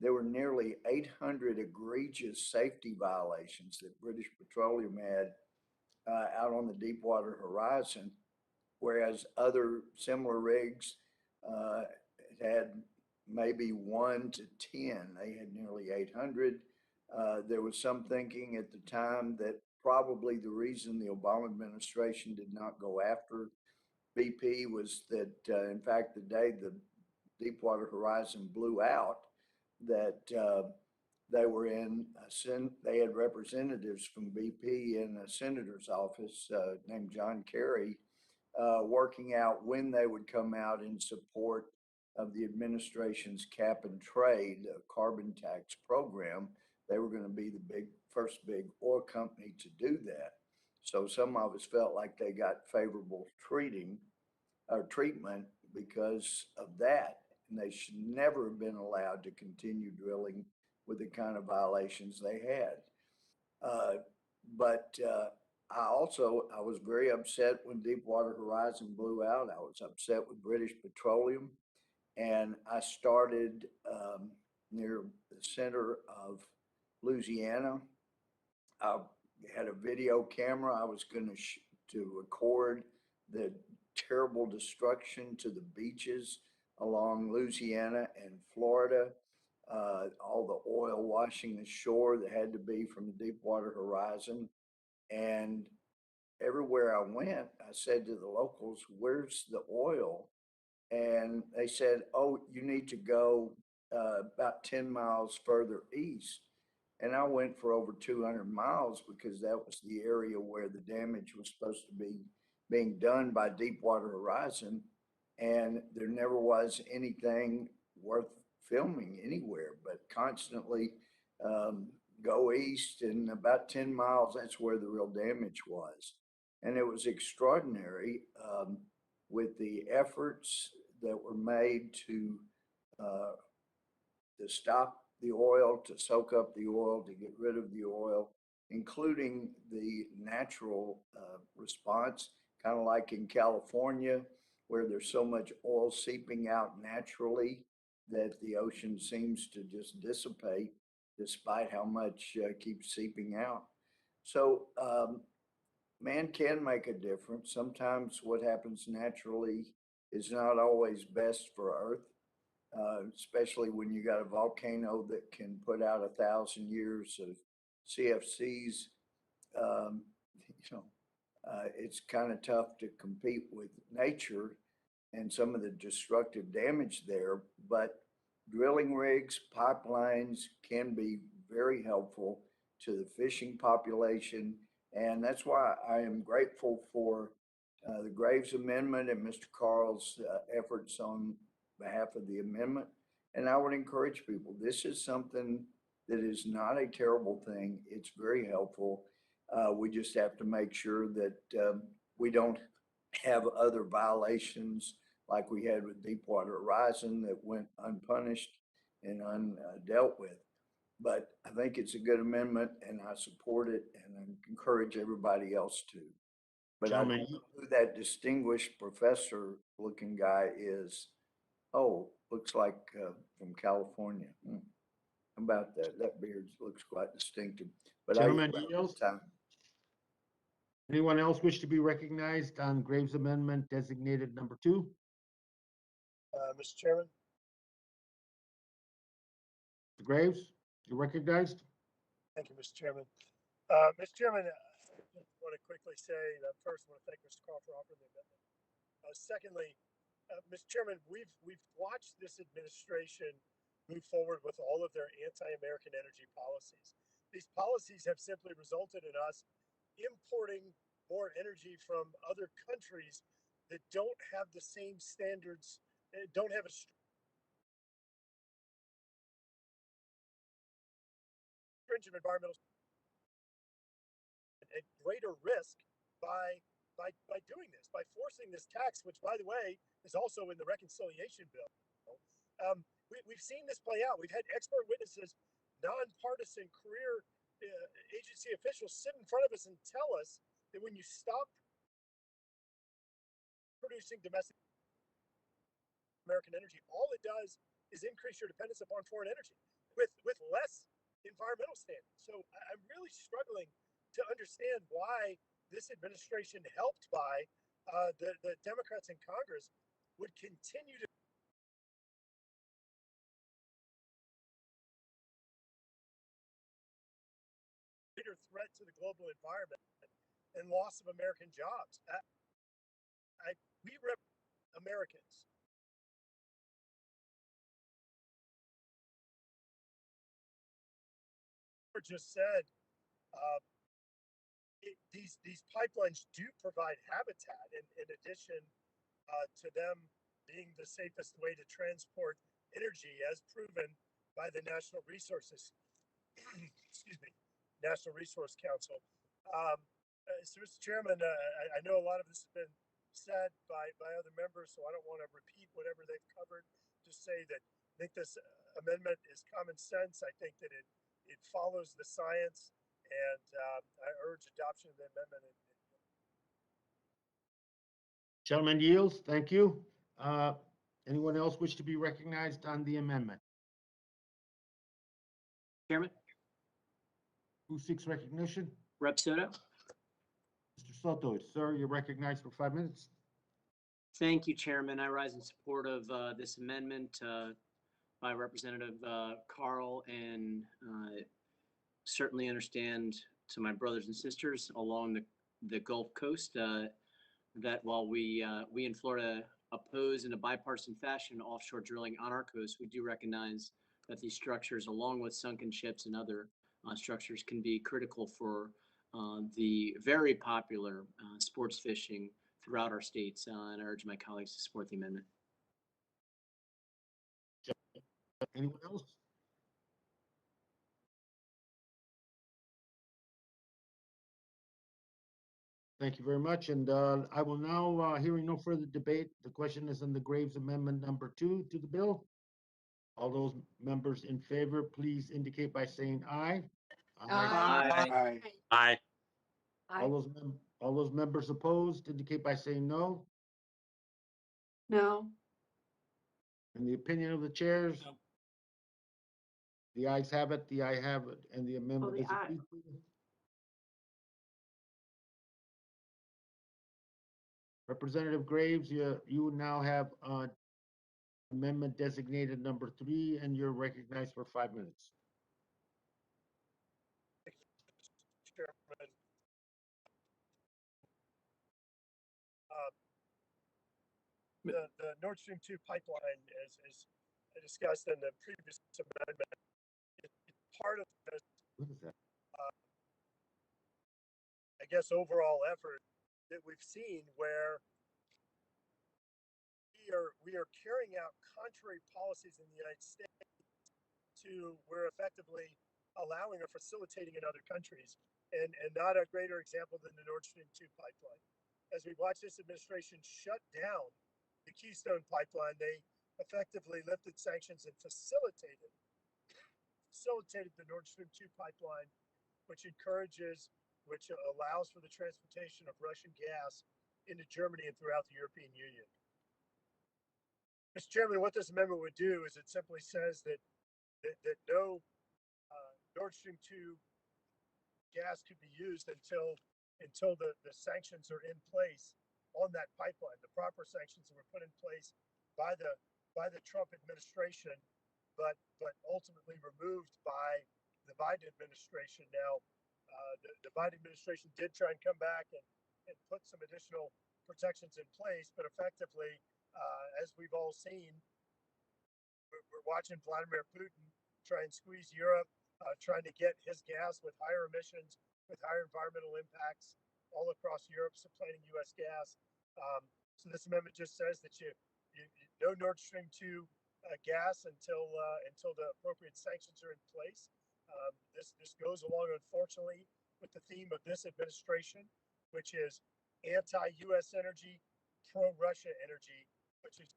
there were nearly 800 egregious safety violations that British Petroleum had out on the Deepwater horizon, whereas other similar rigs had maybe 1 to 10. They had nearly 800. There was some thinking at the time that probably the reason the Obama administration did not go after BP was that, in fact, the day the Deepwater Horizon blew out, that they were in they had representatives from BP in a senator's office named John Kerry working out when they would come out in support of the administration's cap and trade carbon tax program. They were going to be the first big oil company to do that. So some of us felt like they got favorable treatment because of that. And they should never have been allowed to continue drilling with the kind of violations they had. But I was very upset when Deepwater Horizon blew out. I was upset with British Petroleum. And I started near the center of Louisiana. I had a video camera. I was going to record the terrible destruction to the beaches along Louisiana and Florida, all the oil washing the shore that had to be from the Deepwater Horizon. And everywhere I went, I said to the locals, where's the oil? And they said, oh, you need to go about 10 miles further east. And I went for over 200 miles because that was the area where the damage was supposed to be being done by Deepwater Horizon. And there never was anything worth filming anywhere, but constantly go east, and about 10 miles, that's where the real damage was. And it was extraordinary with the efforts that were made to stop the oil, to soak up the oil, to get rid of the oil, including the natural response, kind of like in California, where there's so much oil seeping out naturally that the ocean seems to just dissipate despite how much keeps seeping out. So man can make a difference. Sometimes what happens naturally is not always best for Earth, especially when you got a volcano that can put out 1,000 years of CFCs. Um, you know, it's kind of tough to compete with nature and some of the destructive damage there, but drilling rigs, pipelines can be very helpful to the fishing population. And that's why I am grateful for the Graves Amendment and Mr. Carl's efforts on behalf of the amendment. And I would encourage people, this is something that is not a terrible thing. It's very helpful. We just have to make sure that we don't have other violations like we had with Deepwater Horizon that went unpunished and undealt with. But I think it's a good amendment and I support it and I encourage everybody else to. But I don't know who that distinguished professor looking guy is. Oh, looks like from California. How about that? That beard looks quite distinctive. But Chairman I Yields? time. Anyone else wish to be recognized on Graves Amendment designated number 2? Mr. Chairman, Mr. Graves, you're recognized. thank you, Mr. Chairman. Mr. Chairman, I want to quickly say that first, I want to thank Mr. Carl for offering the amendment. Secondly, Mr. Chairman, we've watched this administration move forward with all of their anti-American energy policies. These policies have simply resulted in us importing more energy from other countries that don't have the same standards, don't have a stringent environmental at greater risk by doing this, by forcing this tax, which, by the way, is also in the reconciliation bill. We've seen this play out. We've had expert witnesses, nonpartisan career agency officials sit in front of us and tell us that when you stop producing domestic American energy, all it does is increase your dependence upon foreign energy with less environmental standards. So I'm really struggling to understand why this administration, helped by the Democrats in Congress, would continue to greater threat to the global environment and loss of American jobs. We represent Americans. Just said, these pipelines do provide habitat in addition to them being the safest way to transport energy, as proven by the National Resources, excuse me, National Resource Council. So, Mr. Chairman, I know a lot of this has been said by other members, so I don't want to repeat whatever they've covered. Just say that I think this amendment is common sense. I think that it follows the science, and I urge adoption of the amendment. Gentleman yields. Thank you. Anyone else wish to be recognized on the amendment? Chairman, Who seeks recognition? Rep. Soto. Mr. Soto, sir, you're recognized for 5 minutes. Thank you, Chairman. I rise in support of this amendment by Representative Carl, and certainly understand to my brothers and sisters along the Gulf Coast that while we in Florida oppose in a bipartisan fashion offshore drilling on our coast, we do recognize that these structures, along with sunken ships and other structures, can be critical for the very popular sports fishing throughout our states. And I urge my colleagues to support the amendment. Anyone else? Thank you very much. And I will now, hearing no further debate, the question is on the Graves Amendment number 2 to the bill. All those members in favor, please indicate by saying aye. Aye. Aye. All those members opposed indicate by saying no. No. In the opinion of the chairs? No. The ayes have it, the ayes have it, and the amendment the is aye. agreed to. Representative Graves, you now have amendment designated number 3, and you're recognized for 5 minutes. Chairman. The Nord Stream 2 pipeline, as discussed in the previous amendment, is part of this, What is that? I guess, overall effort that we've seen where we are carrying out contrary policies in the United States to we're effectively allowing or facilitating in other countries, and not a greater example than the Nord Stream 2 pipeline. As we watch this administration shut down the Keystone pipeline, they effectively lifted sanctions and facilitated the Nord Stream 2 pipeline, which allows for the transportation of Russian gas into Germany and throughout the European Union. Mr. Chairman, what this amendment would do is it simply says that no Nord Stream 2 gas could be used until the sanctions are in place on that pipeline. The proper sanctions were put in place by the Trump administration, but ultimately removed by the Biden administration. Now, the Biden administration did try and come back and put some additional protections in place, but effectively, as we've all seen, we're watching Vladimir Putin try and squeeze Europe, trying to get his gas with higher emissions, with higher environmental impacts all across Europe, supplying U.S. gas. So this amendment just says that you no Nord Stream 2 gas until the appropriate sanctions are in place. This goes along, unfortunately, with the theme of this administration, which is anti-U.S. energy, pro-Russia energy, which is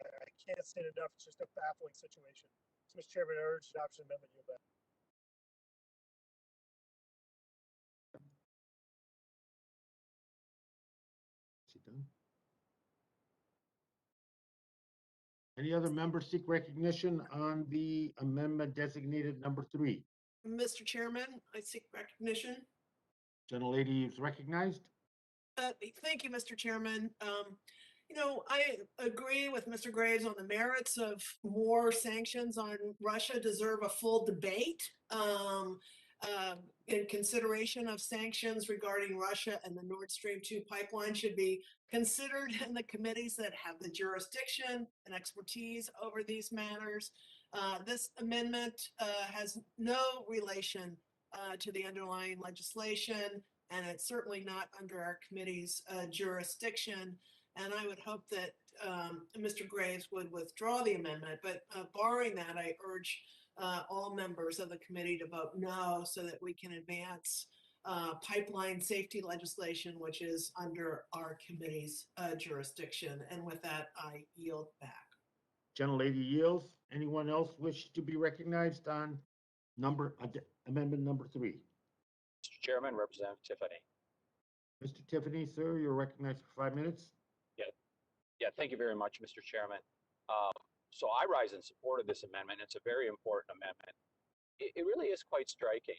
I can't say it enough. It's just a baffling situation. So, Mr. Chairman, I urge adoption amendment. Yield back. Is he done? Any other members seek recognition on the amendment designated number 3? Mr. Chairman, I seek recognition. Gentlelady is recognized. Thank you, Mr. Chairman. I agree with Mr. Graves on the merits of more sanctions on Russia deserve a full debate in consideration of sanctions regarding Russia, and the Nord Stream 2 pipeline should be considered in the committees that have the jurisdiction and expertise over these matters. This amendment has no relation to the underlying legislation, and it's certainly not under our committee's jurisdiction. And I would hope that Mr. Graves would withdraw the amendment, but barring that, I urge all members of the committee to vote no so that we can advance pipeline safety legislation, which is under our committee's jurisdiction. And with that, I yield back. Gentlelady yields. Anyone else wish to be recognized on amendment number 3? Mr. Chairman, Representative Tiffany. Mr. Tiffany, sir, you're recognized for 5 minutes. Yeah, thank you very much, Mr. Chairman. So I rise in support of this amendment. It's a very important amendment. It really is quite striking.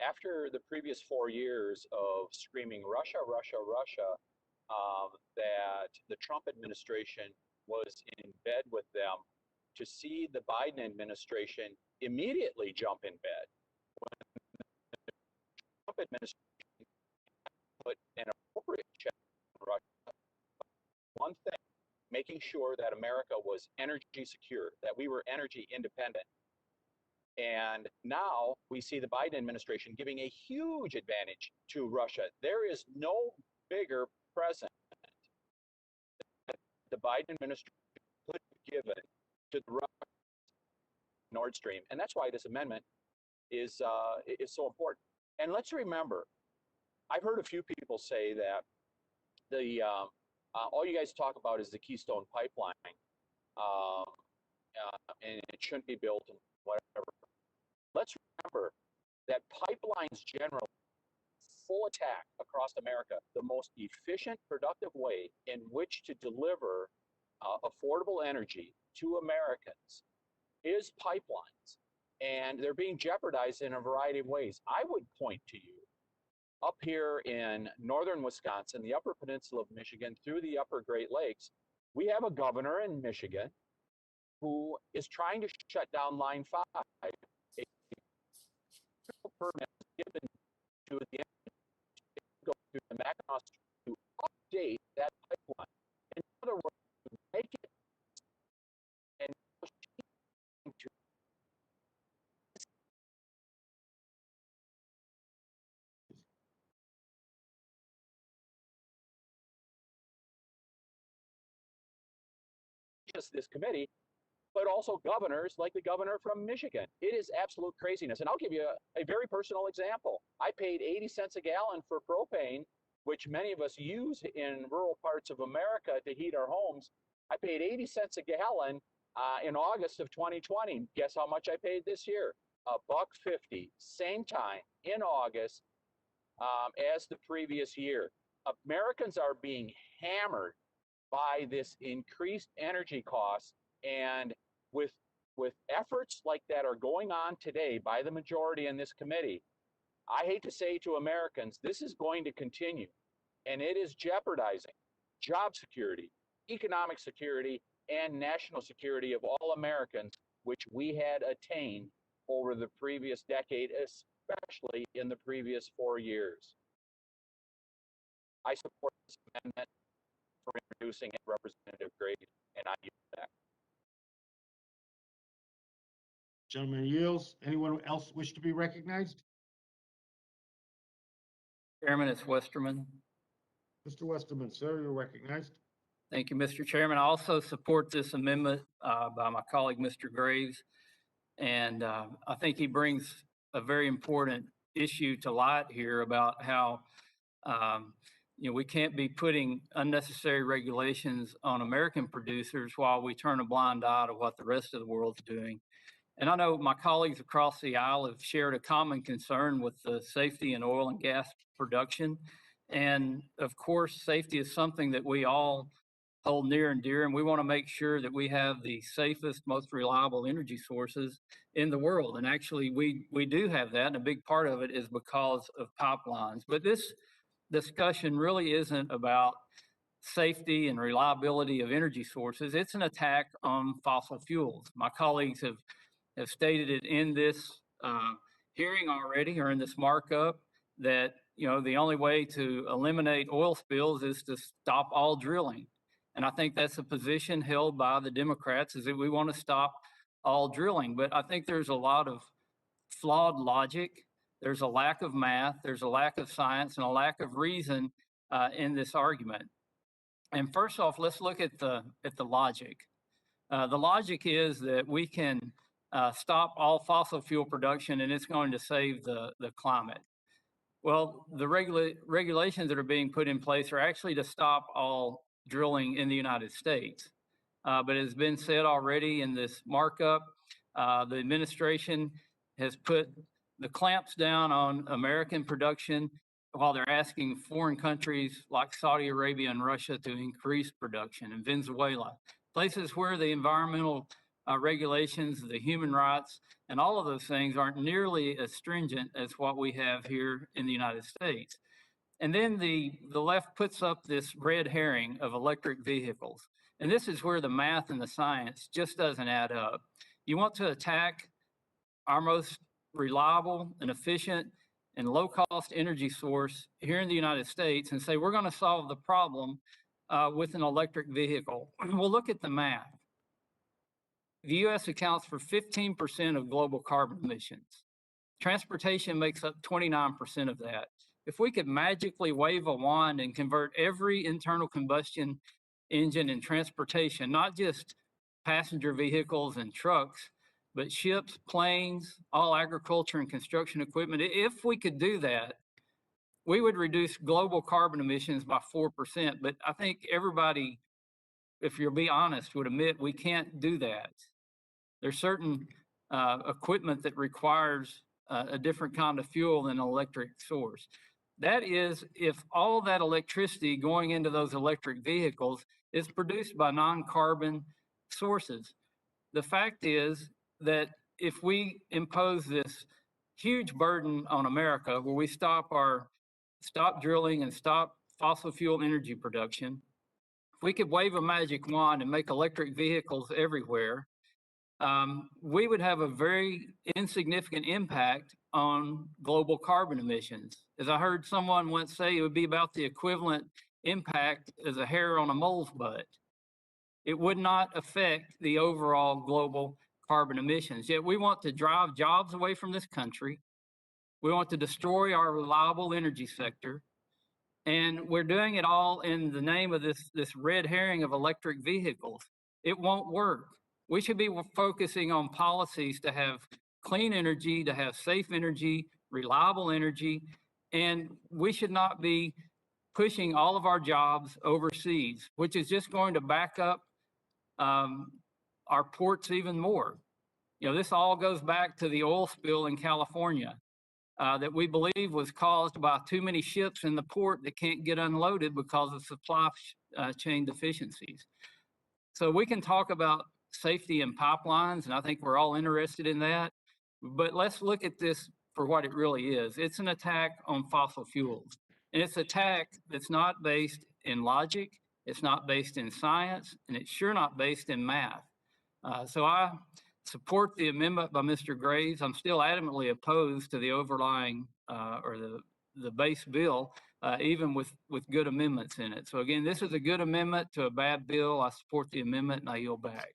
After the previous 4 years of screaming Russia, Russia, Russia, that the Trump administration was in bed with them, to see the Biden administration immediately jump in bed when the Trump administration put an appropriate check on Russia. One thing, making sure that America was energy secure, that we were energy independent. And now we see the Biden administration giving a huge advantage to Russia. There is no bigger present that the Biden administration could have given to the Nord Stream. And that's why this amendment is so important. And let's remember, I've heard a few people say that all you guys talk about is the Keystone Pipeline. and it shouldn't be built and whatever. Let's remember that pipelines generally full attack across America, the most efficient, productive way in which to deliver affordable energy to Americans is pipelines. And they're being jeopardized in a variety of ways. I would point to you up here in northern Wisconsin, the Upper Peninsula of Michigan, through the Upper Great Lakes. We have a governor in Michigan who is trying to shut down Line 5. A permit was given to the go through the Mackinac to update that pipeline. In other words, to make it and to just this committee, but also governors like the governor from Michigan. It is absolute craziness. And I'll give you a very personal example. I paid 80 cents a gallon for propane, which many of us use in rural parts of America to heat our homes. I paid 80 cents a gallon in August of 2020. Guess how much I paid this year? $1.50, same time in August as the previous year. Americans are being hammered by this increased energy costs, and with efforts like that are going on today by the majority in this committee, I hate to say to Americans, this is going to continue, and it is jeopardizing job security, economic security, and national security of all Americans, which we had attained over the previous decade, especially in the previous 4 years. I support this amendment for introducing it, Representative Gray, and I yield back. Gentleman yields. Anyone else wish to be recognized? Chairman, it's Westerman. Mr. Westerman, sir, you're recognized. Thank you, Mr. Chairman. I also support this amendment by my colleague, Mr. Graves. And I think he brings a very important issue to light here about how we can't be putting unnecessary regulations on American producers while we turn a blind eye to what the rest of the world's doing. And I know my colleagues across the aisle have shared a common concern with the safety in oil and gas production. And of course, safety is something that we all hold near and dear, and we want to make sure that we have the safest, most reliable energy sources in the world. And actually, we do have that, and a big part of it is because of pipelines. But this discussion really isn't about safety and reliability of energy sources. It's an attack on fossil fuels. My colleagues have stated it in this hearing already, or in this markup, that the only way to eliminate oil spills is to stop all drilling. And I think that's a position held by the Democrats, is that we want to stop all drilling. But I think there's a lot of flawed logic. There's a lack of math. There's a lack of science and a lack of reason in this argument. And first off, let's look at the logic. The logic is that we can stop all fossil fuel production and it's going to save the climate. Well, the regulations that are being put in place are actually to stop all drilling in the United States. But it has been said already in this markup, the administration has put the clamps down on American production while they're asking foreign countries like Saudi Arabia and Russia to increase production, and Venezuela, places where the environmental regulations, the human rights, and all of those things aren't nearly as stringent as what we have here in the United States. And then the left puts up this red herring of electric vehicles. And this is where the math and the science just doesn't add up. You want to attack our most reliable and efficient and low-cost energy source here in the United States and say we're going to solve the problem with an electric vehicle. Well, look at the math. The U.S. accounts for 15% of global carbon emissions. Transportation makes up 29% of that. If we could magically wave a wand and convert every internal combustion engine in transportation, not just passenger vehicles and trucks, but ships, planes, all agriculture and construction equipment, if we could do that, we would reduce global carbon emissions by 4%. But I think everybody, if you'll be honest, would admit we can't do that. There's certain equipment that requires a different kind of fuel than an electric source. That is, if all that electricity going into those electric vehicles is produced by non-carbon sources. The fact is that if we impose this huge burden on America where we stop drilling and stop fossil fuel energy production, if we could wave a magic wand and make electric vehicles everywhere, we would have a very insignificant impact on global carbon emissions. As I heard someone once say, it would be about the equivalent impact as a hair on a mole's butt. It would not affect the overall global carbon emissions. Yet we want to drive jobs away from this country. We want to destroy our reliable energy sector. And we're doing it all in the name of this red herring of electric vehicles. It won't work. We should be focusing on policies to have clean energy, to have safe energy, reliable energy, and we should not be pushing all of our jobs overseas, which is just going to back up our ports even more. You know, this all goes back to the oil spill in California that we believe was caused by too many ships in the port that can't get unloaded because of supply chain deficiencies. So we can talk about safety in pipelines, and I think we're all interested in that. But let's look at this for what it really is. It's an attack on fossil fuels. And it's an attack that's not based in logic, it's not based in science, and it's sure not based in math. So I support the amendment by Mr. Graves. I'm still adamantly opposed to the overlying or the base bill, even with good amendments in it. So again, this is a good amendment to a bad bill. I support the amendment and I yield back.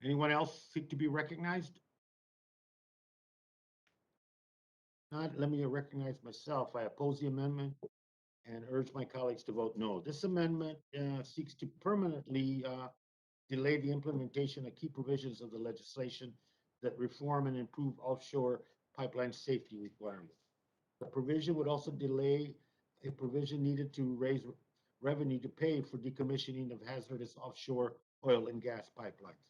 Anyone else seek to be recognized? Not, let me recognize myself. I oppose the amendment and urge my colleagues to vote no. This amendment seeks to permanently delay the implementation of key provisions of the legislation that reform and improve offshore pipeline safety requirements. The provision would also delay a provision needed to raise revenue to pay for decommissioning of hazardous offshore oil and gas pipelines.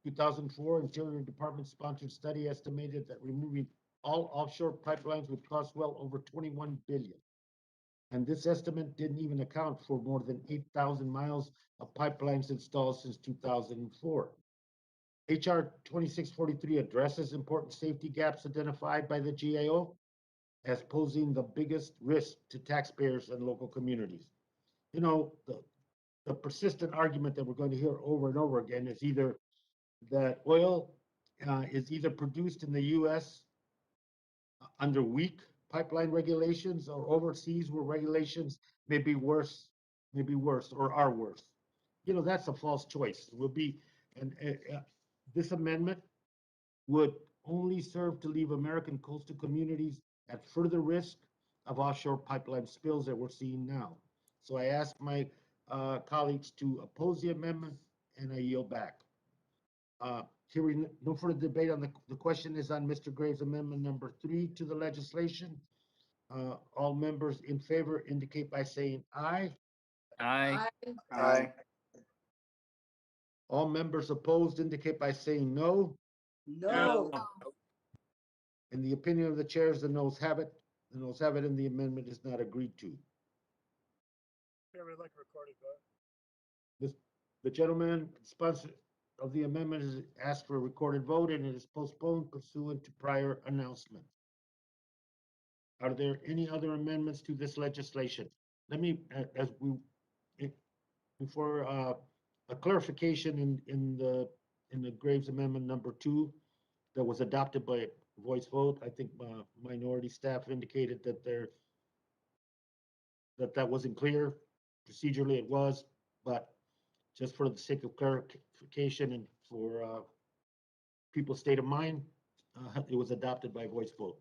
2004 Interior Department sponsored study estimated that removing all offshore pipelines would cost well over $21 billion. And this estimate didn't even account for more than 8,000 miles of pipelines installed since 2004. HR 2643 addresses important safety gaps identified by the GAO as posing the biggest risk to taxpayers and local communities. You know, the persistent argument that we're going to hear over and over again is either that oil is either produced in the U.S. under weak pipeline regulations or overseas where regulations may be worse or are worse. You know, that's a false choice. It will be, and this amendment would only serve to leave American coastal communities at further risk of offshore pipeline spills that we're seeing now. So I ask my colleagues to oppose the amendment and I yield back. Hearing no further debate on the question is on Mr. Graves' amendment number 3 to the legislation. All members in favor indicate by saying aye. Aye. Aye. All members opposed indicate by saying no. No. In the opinion of the chairs, the noes have it. The noes have it and the amendment is not agreed to. Chairman, I'd like a recorded vote. The gentleman sponsor of the amendment is asked for a recorded vote and it is postponed pursuant to prior announcement. Are there any other amendments to this legislation? Let me, before a clarification in the Graves amendment number 2 that was adopted by voice vote. I think minority staff indicated that that wasn't clear. Procedurally it was, but just for the sake of clarification and for people's state of mind, it was adopted by voice vote.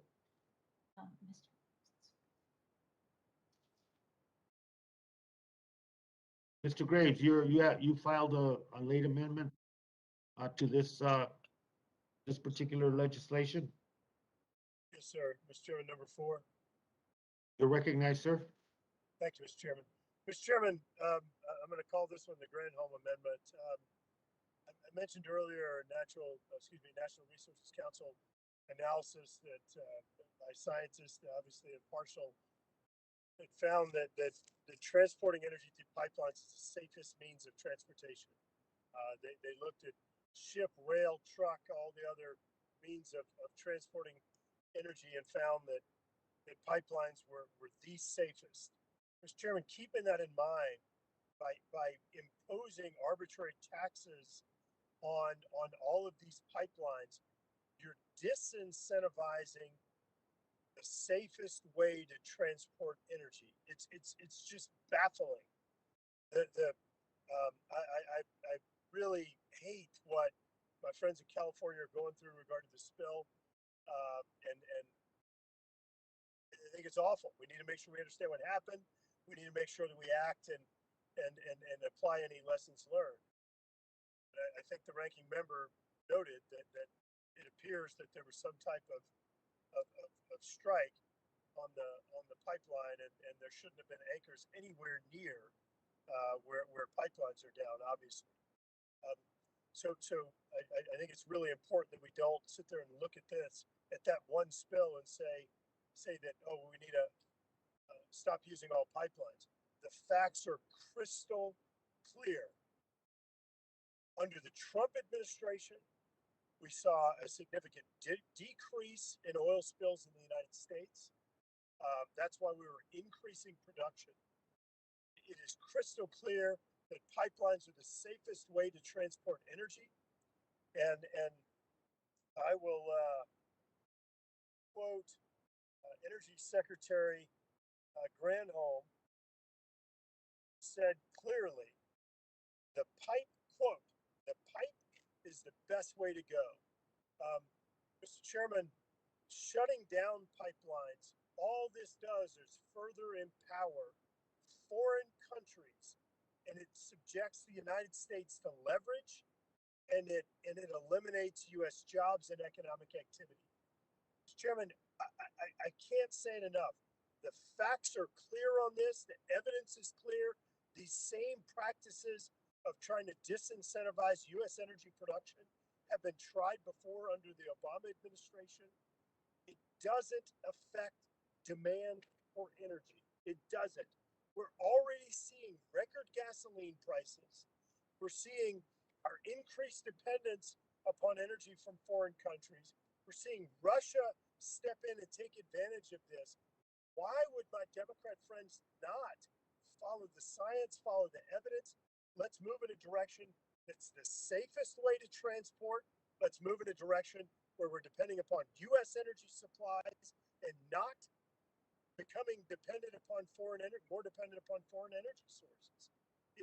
Mr. Graves, you filed a late amendment to this this particular legislation. Yes, sir. Mr. Chairman, number 4. You're recognized, sir. Thank you, Mr. Chairman. Mr. Chairman, I'm going to call this one the Granholm Amendment. I mentioned earlier National Resources Council analysis that by scientists, obviously impartial, that found that transporting energy through pipelines is the safest means of transportation. They looked at ship, rail, truck, all the other means of transporting energy and found that pipelines were the safest. Mr. Chairman, keeping that in mind, by imposing arbitrary taxes on all of these pipelines, you're disincentivizing the safest way to transport energy. It's just baffling. I really hate what my friends in California are going through regarding the spill, and I think it's awful. We need to make sure we understand what happened. We need to make sure that we act and apply any lessons learned. I think the ranking member noted that it appears that there was some type of strike on the pipeline, and there shouldn't have been anchors anywhere near where pipelines are down, obviously. So I think it's really important that we don't sit there and look at that one spill and say that, oh, we need to stop using all pipelines. The facts are crystal clear. Under the Trump administration, we saw a significant decrease in oil spills in the United States. That's why we were increasing production. It is crystal clear that pipelines are the safest way to transport energy. And I will quote Energy Secretary Granholm said clearly, the pipe is the best way to go. Mr. Chairman, shutting down pipelines, all this does is further empower foreign countries, and it subjects the United States to leverage, and it eliminates U.S. jobs and economic activity. Mr. Chairman, I can't say it enough. The facts are clear on this. The evidence is clear. These same practices of trying to disincentivize U.S. energy production have been tried before under the Obama administration. It doesn't affect demand for energy. It doesn't. We're already seeing record gasoline prices. We're seeing our increased dependence upon energy from foreign countries. We're seeing Russia step in and take advantage of this. Why would my Democrat friends not follow the science, follow the evidence? Let's move in a direction that's the safest way to transport. Let's move in a direction where we're depending upon U.S. energy supplies and not becoming more dependent upon foreign energy sources.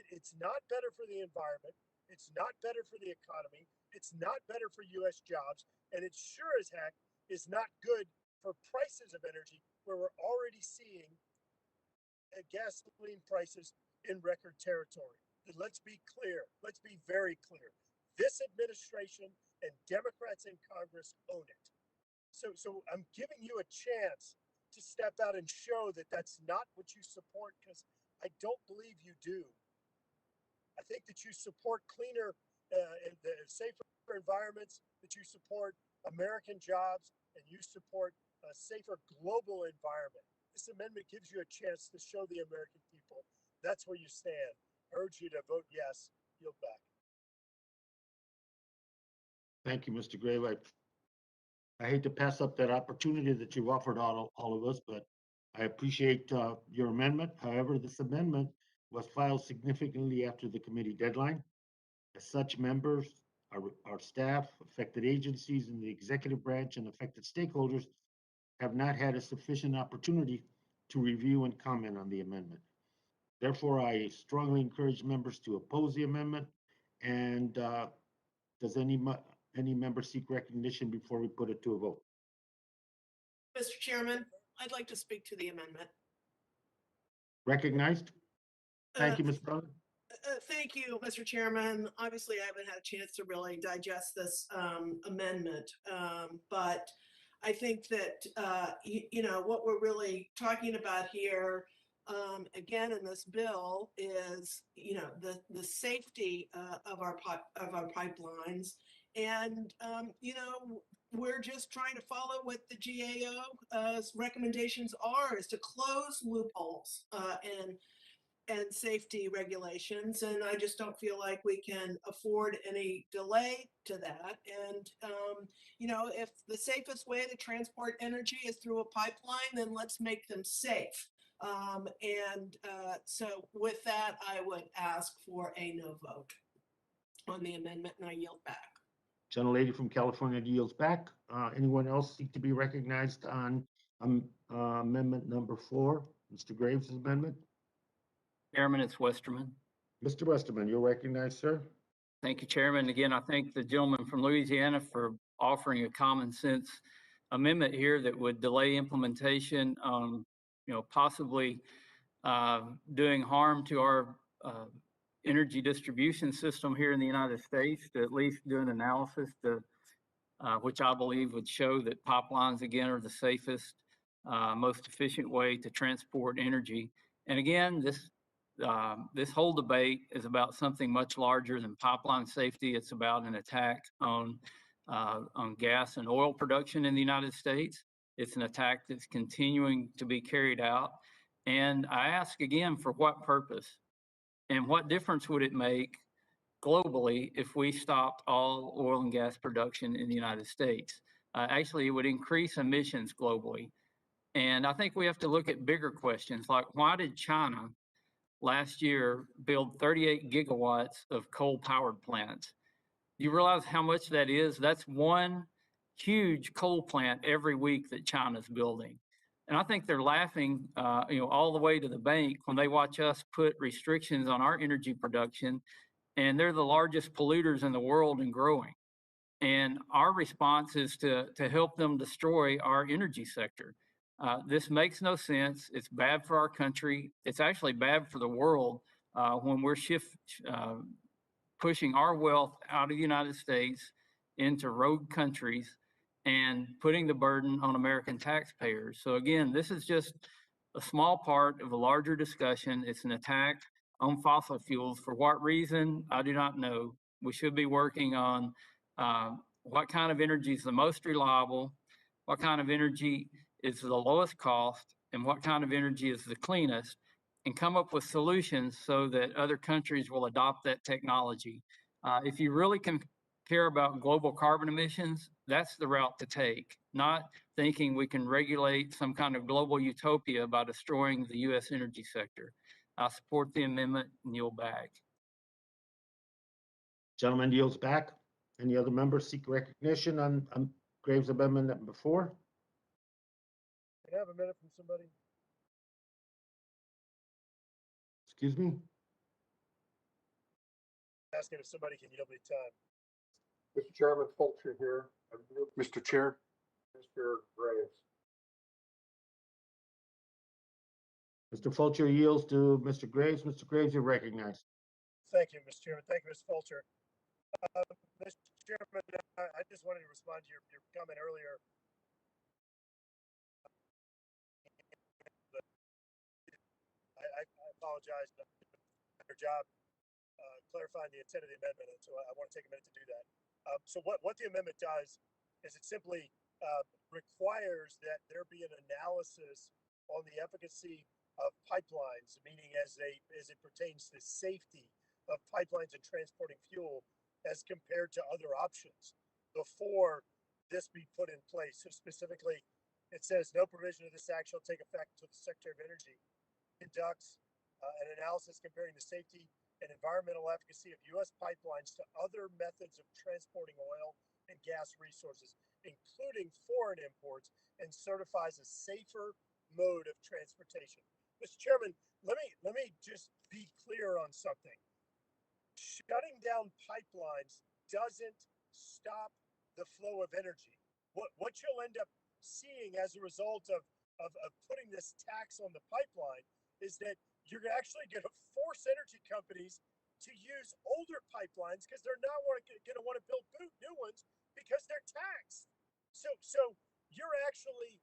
It's not better for the environment. It's not better for the economy. It's not better for U.S. jobs. And it sure as heck is not good for prices of energy, where we're already seeing gasoline prices in record territory. Let's be clear. Let's be very clear. This administration and Democrats in Congress own it. So I'm giving you a chance to step out and show that that's not what you support, because I don't believe you do. I think that you support cleaner and safer environments, that you support American jobs, and you support a safer global environment. This amendment gives you a chance to show the American people that's where you stand. I urge you to vote yes. Yield back. Thank you, Mr. Grave. I hate to pass up that opportunity that you've offered all of us, but I appreciate your amendment. However, this amendment was filed significantly after the committee deadline. As such, members, our staff, affected agencies in the executive branch, and affected stakeholders have not had a sufficient opportunity to review and comment on the amendment. Therefore, I strongly encourage members to oppose the amendment. And does any member seek recognition before we put it to a vote? Mr. Chairman, I'd like to speak to the amendment. Recognized. Thank you, Ms. Brown. Thank you, Mr. Chairman. Obviously, I haven't had a chance to really digest this amendment, but I think that, what we're really talking about here again, in this bill is, you know, the safety of our pipelines. And, you know, we're just trying to follow what the GAO's recommendations are, is to close loopholes and safety regulations. And I just don't feel like we can afford any delay to that. And, you know, if the safest way to transport energy is through a pipeline, then let's make them safe. So with that, I would ask for a no vote on the amendment, and I yield back. Gentlelady from California yields back. Anyone else seek to be recognized on amendment number 4, Mr. Graves' amendment? Chairman, it's Westerman. Mr. Westerman, you're recognized, sir. Thank you, Chairman. Again, I thank the gentleman from Louisiana for offering a common sense amendment here that would delay implementation, you know, possibly doing harm to our energy distribution system here in the United States, to at least do an analysis to, which I believe would show that pipelines, again, are the safest, most efficient way to transport energy. And again, this whole debate is about something much larger than pipeline safety. It's about an attack on gas and oil production in the United States. It's an attack that's continuing to be carried out. And I ask again, for what purpose? And what difference would it make globally if we stopped all oil and gas production in the United States? Actually, it would increase emissions globally. And I think we have to look at bigger questions, like why did China last year build 38 gigawatts of coal-powered plants? You realize how much that is? That's one huge coal plant every week that China's building. And I think they're laughing, you know, all the way to the bank when they watch us put restrictions on our energy production, and they're the largest polluters in the world and growing. And our response is to help them destroy our energy sector. This makes no sense. It's bad for our country. It's actually bad for the world when we're pushing our wealth out of the United States into rogue countries and putting the burden on American taxpayers. So again, this is just a small part of a larger discussion. It's an attack on fossil fuels. For what reason, I do not know. We should be working on what kind of energy is the most reliable, what kind of energy is the lowest cost, and what kind of energy is the cleanest, and come up with solutions so that other countries will adopt that technology. If you really can care about global carbon emissions, that's the route to take, not thinking we can regulate some kind of global utopia by destroying the U.S. energy sector. I support the amendment and yield back. Gentleman yields back. Any other members seek recognition on Graves' amendment number 4? Can I have a minute from somebody? Excuse me? Asking if somebody can yield me time. Mr. Chairman, Fulcher here. Mr. Chair. Mr. Graves. Mr. Fulcher yields to Mr. Graves. Mr. Graves, you're recognized. Thank you, Mr. Chairman. Thank you, Mr. Fulcher. Mr. Chairman, I just wanted to respond to your comment earlier. I apologize. I did a better job clarifying the intent of the amendment, and so I want to take a minute to do that. So what the amendment does is it simply requires that there be an analysis on the efficacy of pipelines, meaning as it pertains to safety of pipelines and transporting fuel as compared to other options before this be put in place. So specifically, it says no provision of this act shall take effect until the Secretary of Energy conducts an analysis comparing the safety and environmental efficacy of U.S. pipelines to other methods of transporting oil and gas resources, including foreign imports, and certifies a safer mode of transportation. Mr. Chairman, let me just be clear on something. Shutting down pipelines doesn't stop the flow of energy. What you'll end up seeing as a result of putting this tax on the pipeline is that you're actually going to force energy companies to use older pipelines because they're not going to want to build new ones because they're taxed. So you're actually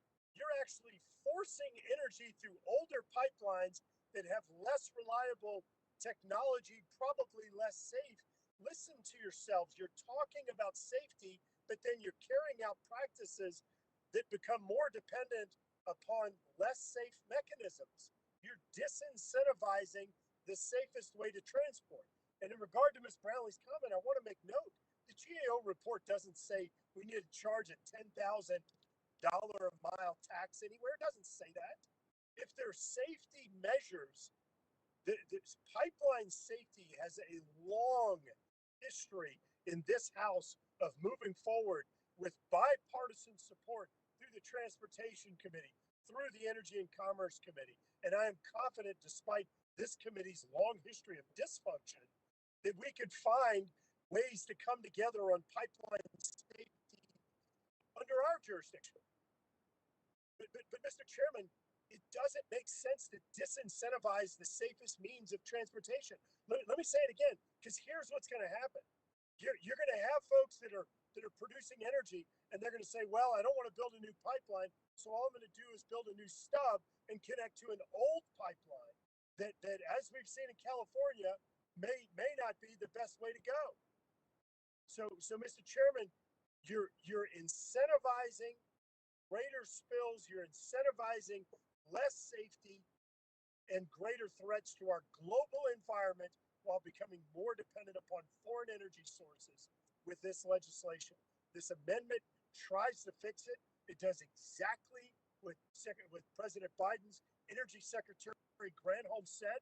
forcing energy through older pipelines that have less reliable technology, probably less safe. Listen to yourselves. You're talking about safety, but then you're carrying out practices that become more dependent upon less safe mechanisms. You're disincentivizing the safest way to transport. And in regard to Ms. Brownlee's comment, I want to make note, the GAO report doesn't say we need to charge a $10,000 a mile tax anywhere. It doesn't say that. If there's safety measures, this pipeline safety has a long history in this House of moving forward with bipartisan support through the Transportation Committee, through the Energy and Commerce Committee. And I am confident, despite this committee's long history of dysfunction, that we could find ways to come together on pipeline safety under our jurisdiction. But Mr. Chairman, it doesn't make sense to disincentivize the safest means of transportation. Let me say it again, because here's what's going to happen. You're going to have folks that are producing energy, and they're going to say, well, I don't want to build a new pipeline, so all I'm going to do is build a new stub and connect to an old pipeline that as we've seen in California, may not be the best way to go. So Mr. Chairman, you're incentivizing greater spills, you're incentivizing less safety and greater threats to our global environment while becoming more dependent upon foreign energy sources with this legislation. This amendment tries to fix it. It does exactly what President Biden's Energy Secretary Granholm said.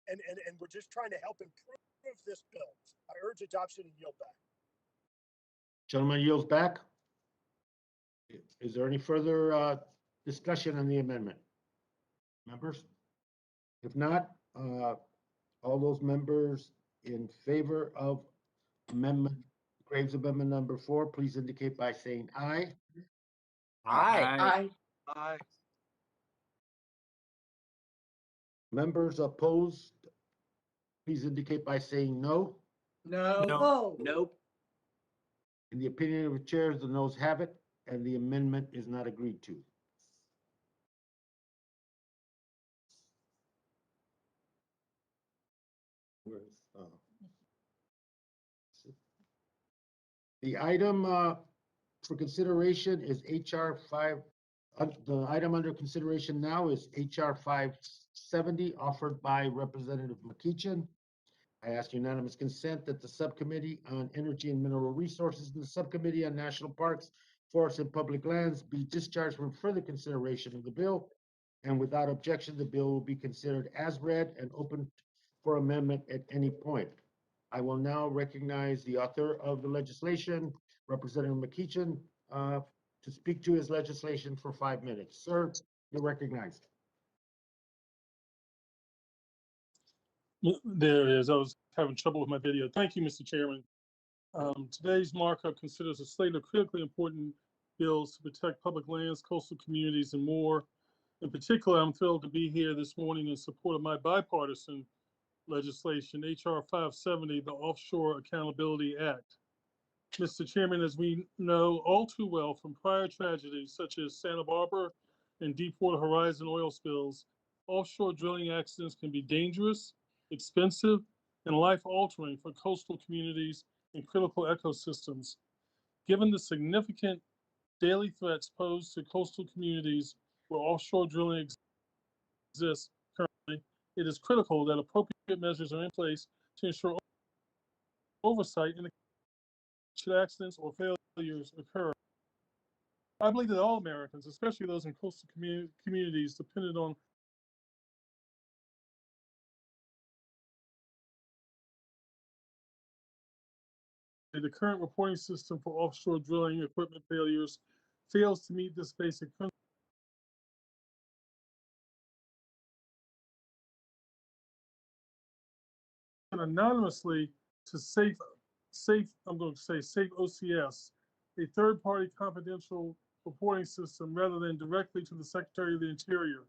And we're just trying to help improve this bill. I urge adoption and yield back. Gentleman yields back. Is there any further discussion on the amendment? Members? If not, all those members in favor of Graves Amendment number 4, please indicate by saying aye. Aye. Aye. Members opposed, please indicate by saying no. No. Nope. In the opinion of the chairs, the noes have it, and the amendment is not agreed to. The item for consideration is HR 5. The item under consideration now is HR 570, offered by Representative McEachin. I ask unanimous consent that the Subcommittee on Energy and Mineral Resources and the Subcommittee on National Parks, Forests, and Public Lands be discharged from further consideration of the bill. And without objection, the bill will be considered as read and open for amendment at any point. I will now recognize the author of the legislation, Representative McEachin, to speak to his legislation for 5 minutes. Sir, you're recognized. There it is. I was having trouble with my video. Thank you, Mr. Chairman. Today's markup considers a slate of critically important bills to protect public lands, coastal communities, and more. In particular, I'm thrilled to be here this morning in support of my bipartisan legislation, HR 570, the Offshore Accountability Act. Mr. Chairman, as we know all too well from prior tragedies such as Santa Barbara and Deepwater Horizon oil spills, offshore drilling accidents can be dangerous, expensive, and life-altering for coastal communities and critical ecosystems. Given the significant daily threats posed to coastal communities where offshore drilling exists currently, it is critical that appropriate measures are in place to ensure oversight in should accidents or failures occur. I believe that all Americans, especially those in coastal communities dependent on the current reporting system for offshore drilling equipment failures fails to meet this basic principle. Anonymously to Safe OCS, a third-party confidential reporting system, rather than directly to the Secretary of the Interior.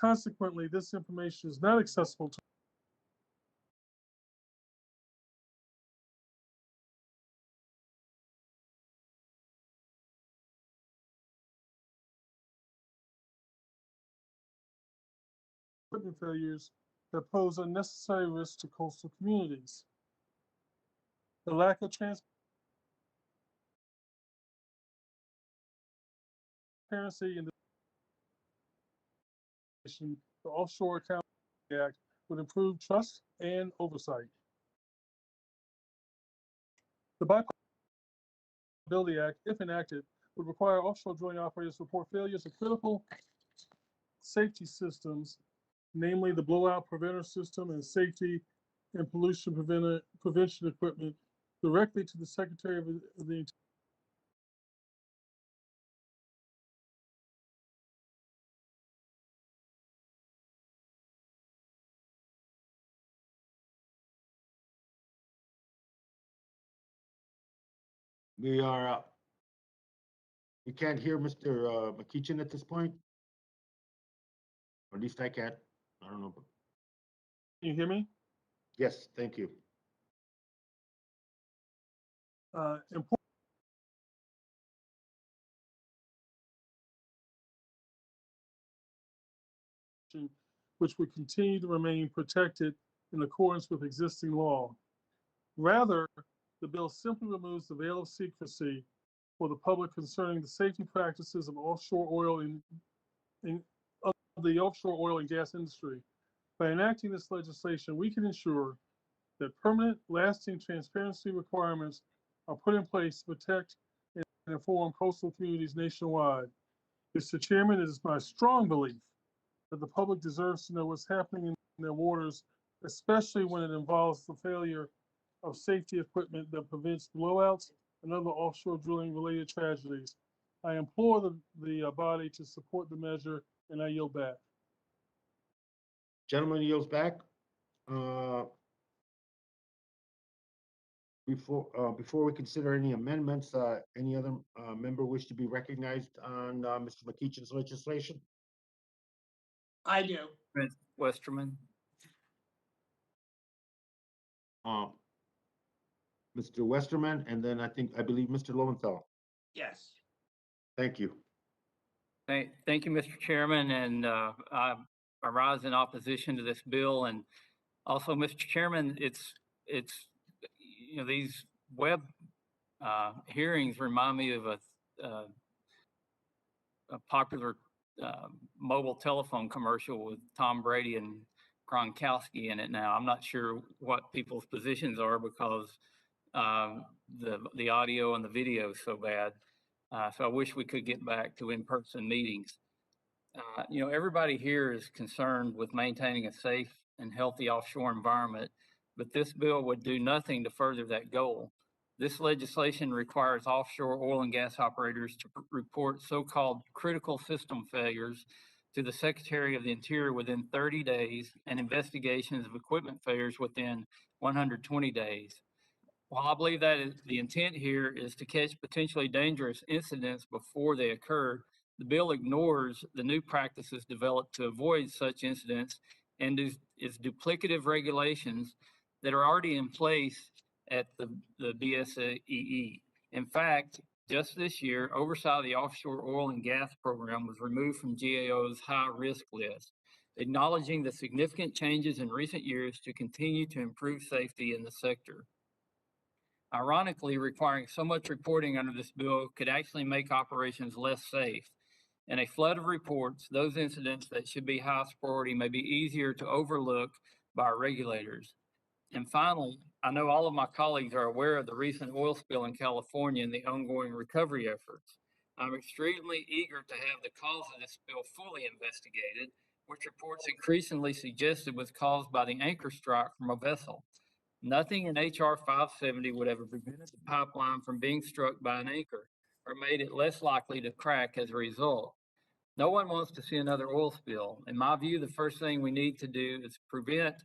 Consequently, this information is not accessible to equipment failures that pose unnecessary risks to coastal communities. The lack of transparency in the Offshore Accountability Act would improve trust and oversight. The Bipartisan Act, if enacted, would require offshore drilling operators to report failures of critical safety systems, namely the blowout preventer system and safety and pollution prevention equipment, directly to the Secretary of the Interior. We can't hear Mr. McEachin at this point. Or at least I can't. I don't know. Can you hear me? Yes, thank you. Important which would continue to remain protected in accordance with existing law. Rather, the bill simply removes the veil of secrecy for the public concerning the safety practices of offshore oil of the offshore oil and gas industry. By enacting this legislation, we can ensure that permanent, lasting transparency requirements are put in place to protect and inform coastal communities nationwide. Mr. Chairman, it is my strong belief that the public deserves to know what's happening in their waters, especially when it involves the failure of safety equipment that prevents blowouts and other offshore drilling related tragedies. I implore the body to support the measure, and I yield back. Gentleman yields back. Before we consider any amendments, any other member wish to be recognized on Mr. McEachin's legislation? I do. Westerman. Mr. Westerman, and then I believe Mr. Lowenthal. Yes. Thank you. Thank you, Mr. Chairman, and I rise in opposition to this bill. And also, Mr. Chairman, it's these web hearings remind me of a popular mobile telephone commercial with Tom Brady and Gronkowski in it. Now, I'm not sure what people's positions are because the audio and the video is so bad. So I wish we could get back to in-person meetings. Everybody here is concerned with maintaining a safe and healthy offshore environment, but this bill would do nothing to further that goal. This legislation requires offshore oil and gas operators to report so-called critical system failures to the Secretary of the Interior within 30 days and investigations of equipment failures within 120 days. While I believe that the intent here is to catch potentially dangerous incidents before they occur, the bill ignores the new practices developed to avoid such incidents and is duplicative regulations that are already in place at the BSEE. In fact, just this year, oversight of the offshore oil and gas program was removed from GAO's high risk list, acknowledging the significant changes in recent years to continue to improve safety in the sector. Ironically, requiring so much reporting under this bill could actually make operations less safe. In a flood of reports, those incidents that should be highest priority may be easier to overlook by our regulators. And finally, I know all of my colleagues are aware of the recent oil spill in California and the ongoing recovery efforts. I'm extremely eager to have the cause of this spill fully investigated, which reports increasingly suggested was caused by the anchor strike from a vessel. Nothing in HR 570 would have prevented the pipeline from being struck by an anchor or made it less likely to crack as a result. No one wants to see another oil spill. In my view, the first thing we need to do is prevent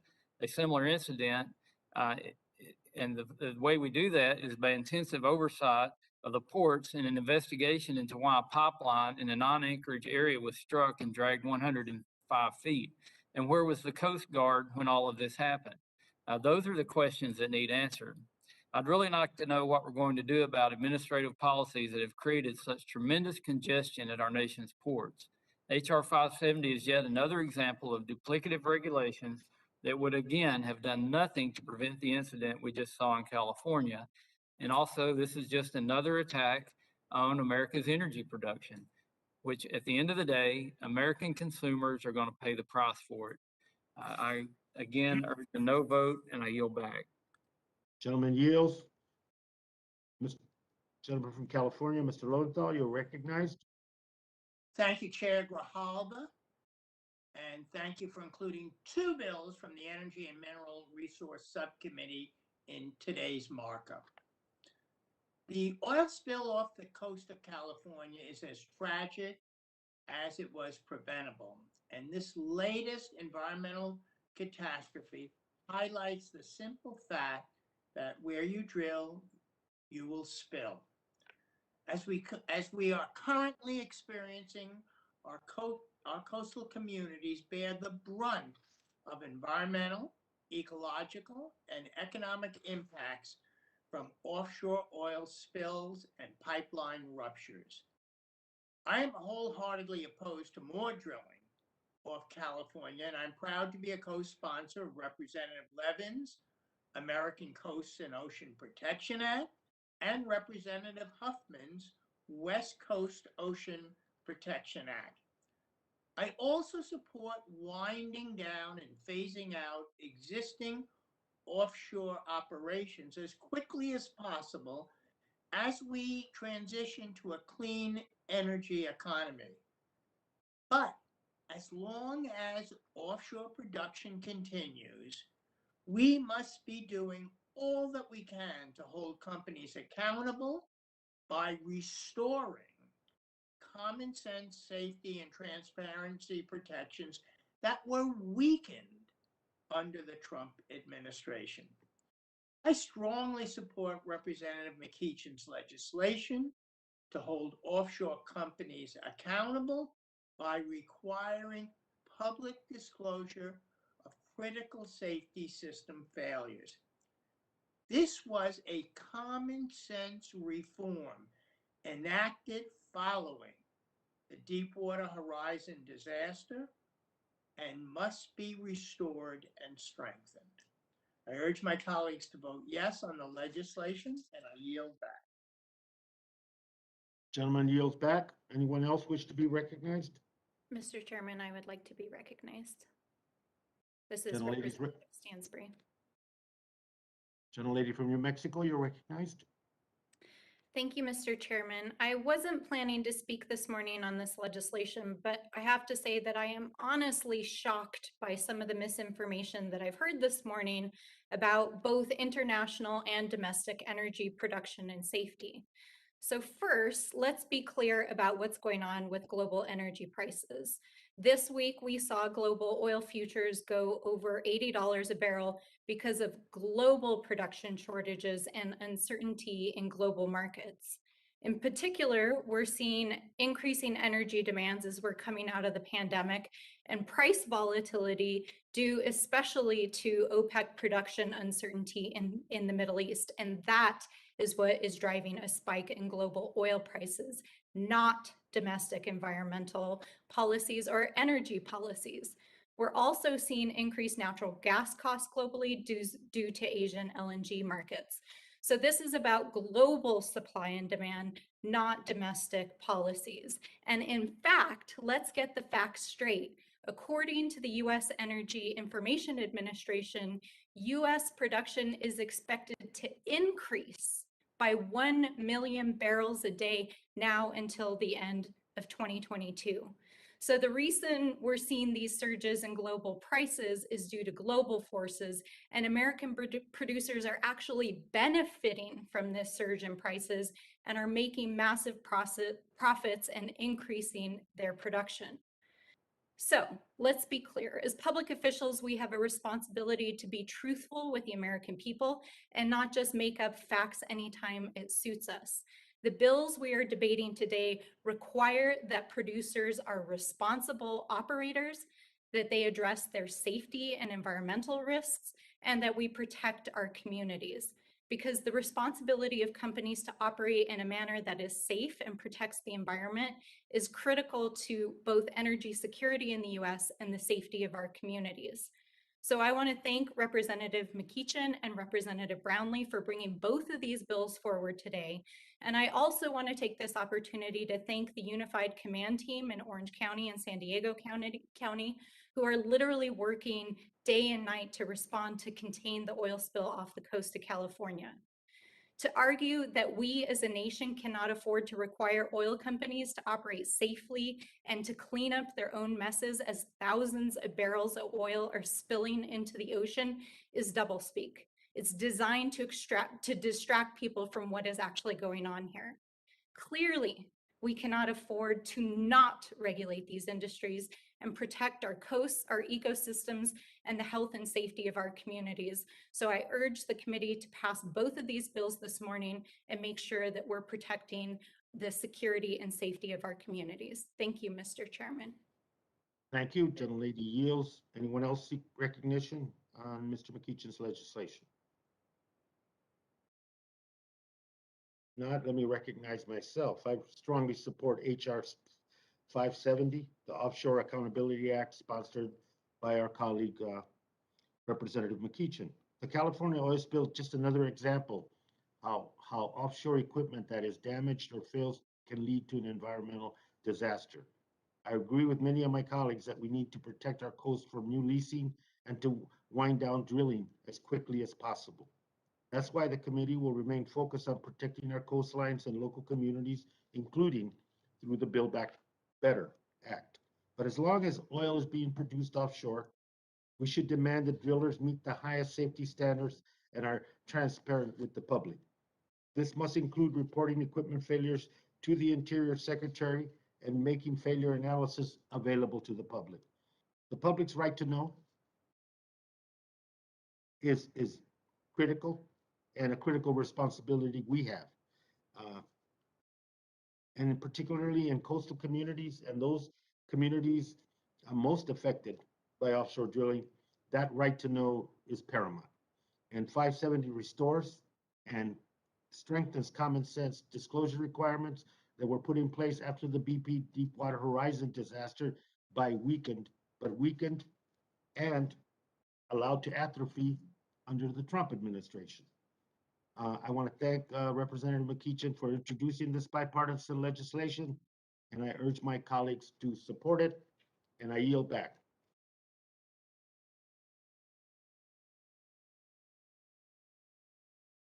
a similar incident. And the way we do that is by intensive oversight of the ports and an investigation into why a pipeline in a non-anchorage area was struck and dragged 105 feet. And where was the Coast Guard when all of this happened? Those are the questions that need answered. I'd really like to know what we're going to do about administrative policies that have created such tremendous congestion at our nation's ports. HR 570 is yet another example of duplicative regulations that would again have done nothing to prevent the incident we just saw in California. And also, this is just another attack on America's energy production, which at the end of the day, American consumers are going to pay the price for it. I again urge a no vote, and I yield back. Gentleman yields. Gentleman from California, Mr. Rosendale, you're recognized. Thank you, Chair Grijalva. And thank you for including two bills from the Energy and Mineral Resource Subcommittee in today's markup. The oil spill off the coast of California is as tragic as it was preventable. And this latest environmental catastrophe highlights the simple fact that where you drill, you will spill. As we are currently experiencing, our coastal communities bear the brunt of environmental, ecological, and economic impacts from offshore oil spills and pipeline ruptures. I am wholeheartedly opposed to more drilling off California, and I'm proud to be a co-sponsor of Representative Levin's American Coast and Ocean Protection Act and Representative Huffman's West Coast Ocean Protection Act. I also support winding down and phasing out existing offshore operations as quickly as possible as we transition to a clean energy economy. But as long as offshore production continues, we must be doing all that we can to hold companies accountable by restoring common sense safety and transparency protections that were weakened under the Trump administration. I strongly support Representative McEachin's legislation to hold offshore companies accountable by requiring public disclosure of critical safety system failures. This was a common sense reform enacted following the Deepwater Horizon disaster and must be restored and strengthened. I urge my colleagues to vote yes on the legislation, and I yield back. Gentleman yields back. Anyone else wish to be recognized? Mr. Chairman, I would like to be recognized. This is Gentlelady's Representative Stansbury. Gentlelady from New Mexico, you're recognized. Thank you, Mr. Chairman. I wasn't planning to speak this morning on this legislation, but I have to say that I am honestly shocked by some of the misinformation that I've heard this morning about both international and domestic energy production and safety. So first, let's be clear about what's going on with global energy prices. This week, we saw global oil futures go over $80 a barrel because of global production shortages and uncertainty in global markets. In particular, we're seeing increasing energy demands as we're coming out of the pandemic and price volatility due especially to OPEC production uncertainty in the Middle East. And that is what is driving a spike in global oil prices, not domestic environmental policies or energy policies. We're also seeing increased natural gas costs globally due to Asian LNG markets. So this is about global supply and demand, not domestic policies. And in fact, let's get the facts straight. According to the U.S. Energy Information Administration, U.S. production is expected to increase by 1 million barrels a day now until the end of 2022. So the reason we're seeing these surges in global prices is due to global forces, and American producers are actually benefiting from this surge in prices and are making massive profits and increasing their production. So let's be clear. As public officials, we have a responsibility to be truthful with the American people and not just make up facts anytime it suits us. The bills we are debating today require that producers are responsible operators, that they address their safety and environmental risks, and that we protect our communities. because the responsibility of companies to operate in a manner that is safe and protects the environment is critical to both energy security in the US and the safety of our communities. So I want to thank Representative McEachin and Representative Brownlee for bringing both of these bills forward today. And I also want to take this opportunity to thank the Unified Command Team in Orange County and San Diego County, who are literally working day and night to respond to contain the oil spill off the coast of California. To argue that we as a nation cannot afford to require oil companies to operate safely and to clean up their own messes as thousands of barrels of oil are spilling into the ocean is doublespeak. It's designed to distract people from what is actually going on here. Clearly, we cannot afford to not regulate these industries and protect our coasts, our ecosystems, and the health and safety of our communities. So I urge the committee to pass both of these bills this morning and make sure that we're protecting the security and safety of our communities. Thank you, Mr. Chairman. Thank you. Gentlelady yields. Anyone else seek recognition on Mr. McEachin's legislation? Not, let me recognize myself. I strongly support HR 570, the Offshore Accountability Act, sponsored by our colleague, Representative McEachin. The California oil spill is just another example how offshore equipment that is damaged or fails can lead to an environmental disaster. I agree with many of my colleagues that we need to protect our coast from new leasing and to wind down drilling as quickly as possible. That's why the committee will remain focused on protecting our coastlines and local communities, including through the Build Back Better Act. But as long as oil is being produced offshore, we should demand that drillers meet the highest safety standards and are transparent with the public. This must include reporting equipment failures to the Interior Secretary and making failure analysis available to the public. The public's right to know is critical and a critical responsibility we have. And particularly in coastal communities and those communities most affected by offshore drilling, that right to know is paramount. And 570 restores and strengthens common sense disclosure requirements that were put in place after the BP Deepwater Horizon disaster but weakened and allowed to atrophy under the Trump administration. I want to thank Representative McEachin for introducing this bipartisan legislation, and I urge my colleagues to support it, and I yield back.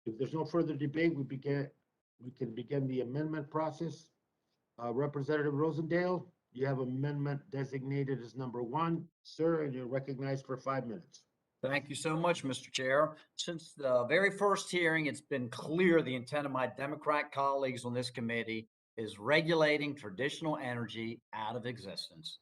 If there's no further debate, we can begin the amendment process. Representative Rosendale, you have amendment designated as number 1, sir, and you're recognized for 5 minutes. Thank you so much, Mr. Chair. Since the very first hearing, it's been clear the intent of my Democrat colleagues on this committee is regulating traditional energy out of existence.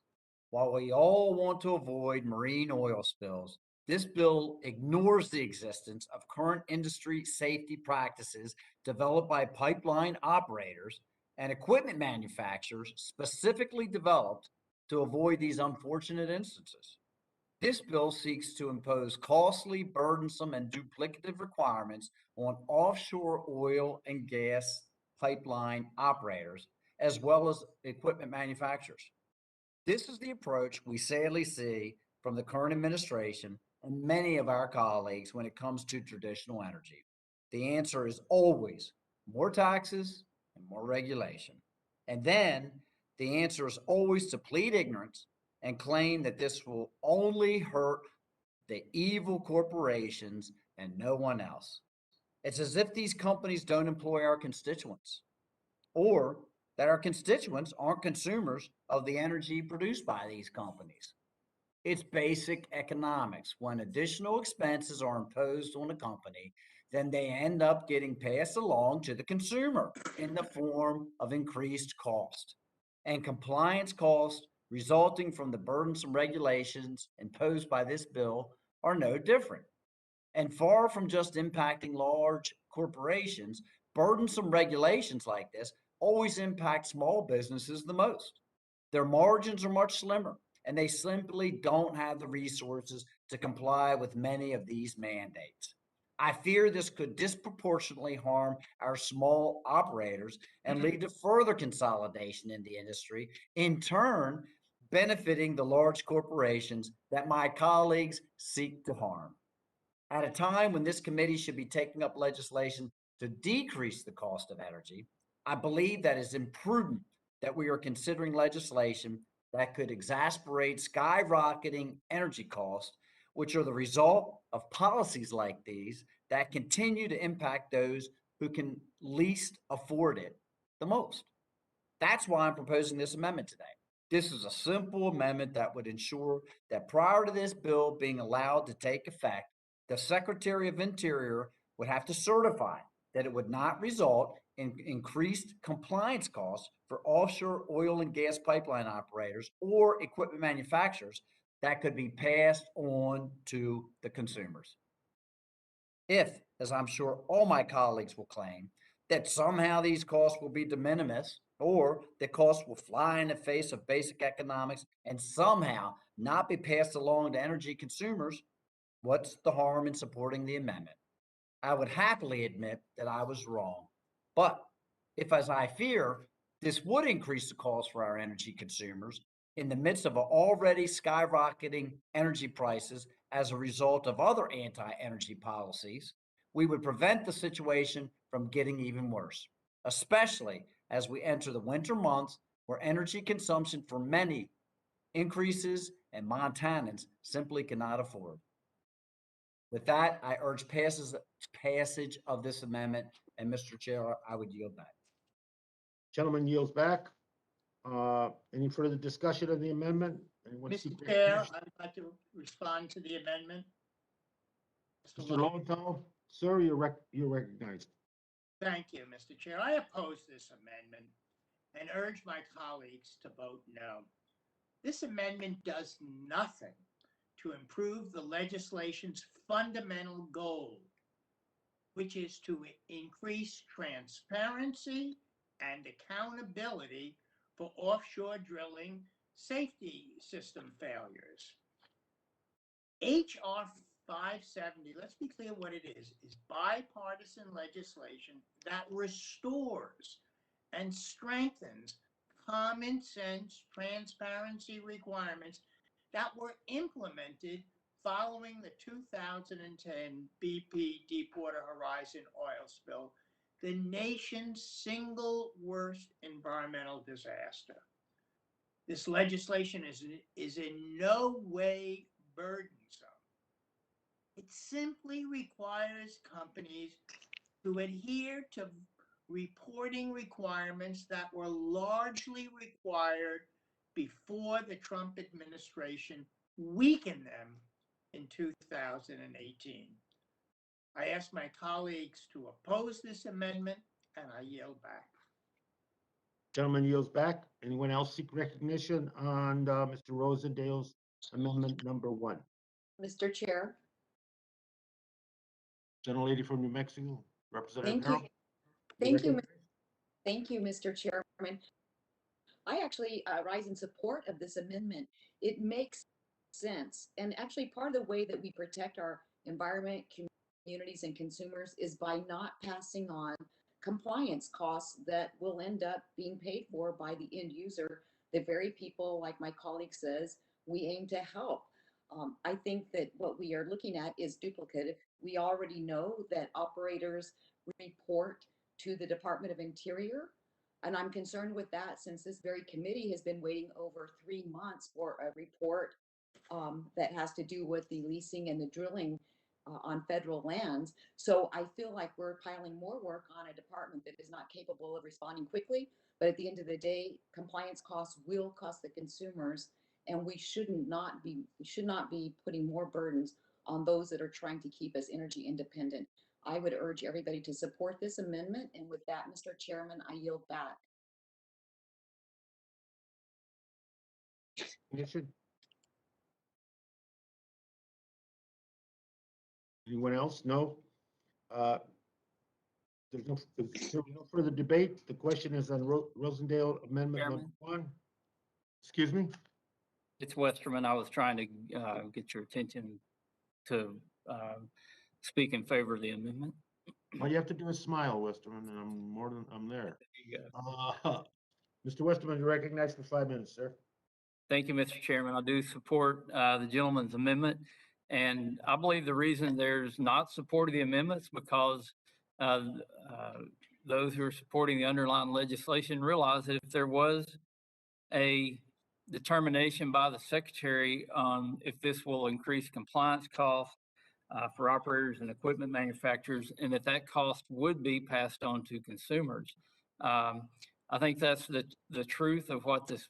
While we all want to avoid marine oil spills, this bill ignores the existence of current industry safety practices developed by pipeline operators and equipment manufacturers specifically developed to avoid these unfortunate instances. This bill seeks to impose costly, burdensome, and duplicative requirements on offshore oil and gas pipeline operators, as well as equipment manufacturers. This is the approach we sadly see from the current administration and many of our colleagues when it comes to traditional energy. The answer is always more taxes and more regulation. And then the answer is always to plead ignorance and claim that this will only hurt the evil corporations and no one else. It's as if these companies don't employ our constituents, or that our constituents aren't consumers of the energy produced by these companies. It's basic economics. When additional expenses are imposed on a company, then they end up getting passed along to the consumer in the form of increased cost. And compliance costs resulting from the burdensome regulations imposed by this bill are no different. And far from just impacting large corporations, burdensome regulations like this always impact small businesses the most. Their margins are much slimmer, and they simply don't have the resources to comply with many of these mandates. I fear this could disproportionately harm our small operators and lead to further consolidation in the industry, in turn benefiting the large corporations that my colleagues seek to harm. At a time when this committee should be taking up legislation to decrease the cost of energy, I believe that it's imprudent that we are considering legislation that could exacerbate skyrocketing energy costs, which are the result of policies like these that continue to impact those who can least afford it the most. That's why I'm proposing this amendment today. This is a simple amendment that would ensure that prior to this bill being allowed to take effect, the Secretary of Interior would have to certify that it would not result in increased compliance costs for offshore oil and gas pipeline operators or equipment manufacturers that could be passed on to the consumers. If, as I'm sure all my colleagues will claim, that somehow these costs will be de minimis or the costs will fly in the face of basic economics and somehow not be passed along to energy consumers, what's the harm in supporting the amendment? I would happily admit that I was wrong. But if, as I fear, this would increase the cost for our energy consumers in the midst of already skyrocketing energy prices as a result of other anti-energy policies, we would prevent the situation from getting even worse, especially as we enter the winter months where energy consumption for many increases and Montanans simply cannot afford. With that, I urge passage of this amendment, and Mr. Chair, I would yield back. Gentleman yields back. Any further discussion of the amendment? Anyone Mr. seek Chair, recognition? I'd like to respond to the amendment. Mr. Lowenthal, sir, you're recognized. Thank you, Mr. Chair. I oppose this amendment and urge my colleagues to vote no. This amendment does nothing to improve the legislation's fundamental goal, which is to increase transparency and accountability for offshore drilling safety system failures. HR 570, let's be clear what it is bipartisan legislation that restores and strengthens common sense transparency requirements that were implemented following the 2010 BP Deepwater Horizon oil spill, the nation's single worst environmental disaster. This legislation is in no way burdensome. It simply requires companies to adhere to reporting requirements that were largely required before the Trump administration weakened them in 2018. I ask my colleagues to oppose this amendment, and I yield back. Gentleman yields back. Anyone else seek recognition on Mr. Rosendale's amendment number 1? Mr. Chair, Gentlelady from New Mexico, Representative thank you. Harold. Thank you. Thank you, Mr. Chairman. I actually rise in support of this amendment. It makes sense. And actually part of the way that we protect our environment, communities, and consumers is by not passing on compliance costs that will end up being paid for by the end user, the very people, like my colleague says, we aim to help. I think that what we are looking at is duplicative. We already know that operators report to the Department of Interior, and I'm concerned with that since this very committee has been waiting over 3 months for a report that has to do with the leasing and the drilling on federal lands. So I feel like we're piling more work on a department that is not capable of responding quickly. But at the end of the day, compliance costs will cost the consumers, and we should not be putting more burdens on those that are trying to keep us energy independent. I would urge everybody to support this amendment. And with that, Mr. Chairman, I yield back. Recognition? Anyone else? No? There's no further debate. The question is on Rosendale Amendment number Chairman? 1. Excuse me? It's Westerman. I was trying to get your attention to speak in favor of the amendment. All you have to do is smile, Westerman, and I'm there. There you go. Mr. Westerman, you're recognized for 5 minutes, sir. Thank you, Mr. Chairman. I do support the gentleman's amendment. And I believe the reason there's not support of the amendments because those who are supporting the underlying legislation realize that if there was a determination by the secretary on if this will increase compliance costs for operators and equipment manufacturers, and that cost would be passed on to consumers. I think that's the truth of what this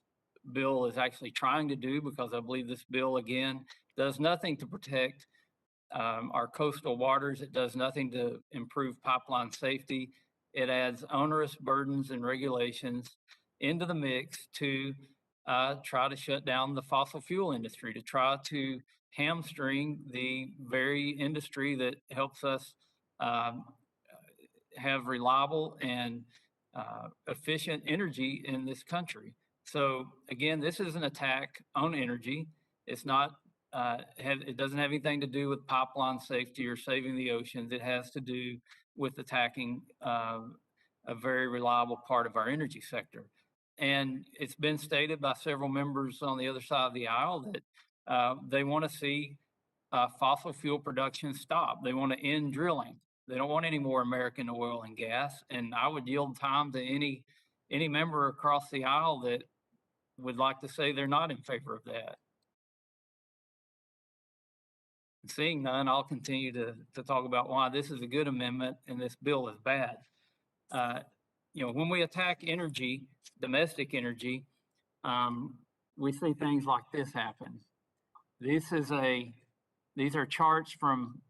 bill is actually trying to do, because I believe this bill, again, does nothing to protect our coastal waters. It does nothing to improve pipeline safety. It adds onerous burdens and regulations into the mix to try to shut down the fossil fuel industry, to try to hamstring the very industry that helps us have reliable and efficient energy in this country. So again, this is an attack on energy. It's not, it doesn't have anything to do with pipeline safety or saving the oceans. It has to do with attacking a very reliable part of our energy sector. And it's been stated by several members on the other side of the aisle that they want to see fossil fuel production stop. They want to end drilling. They don't want any more American oil and gas. And I would yield time to any member across the aisle that would like to say they're not in favor of that. Seeing none, I'll continue to talk about why this is a good amendment and this bill is bad. When we attack energy, domestic energy, we see things like this happen. These are charts from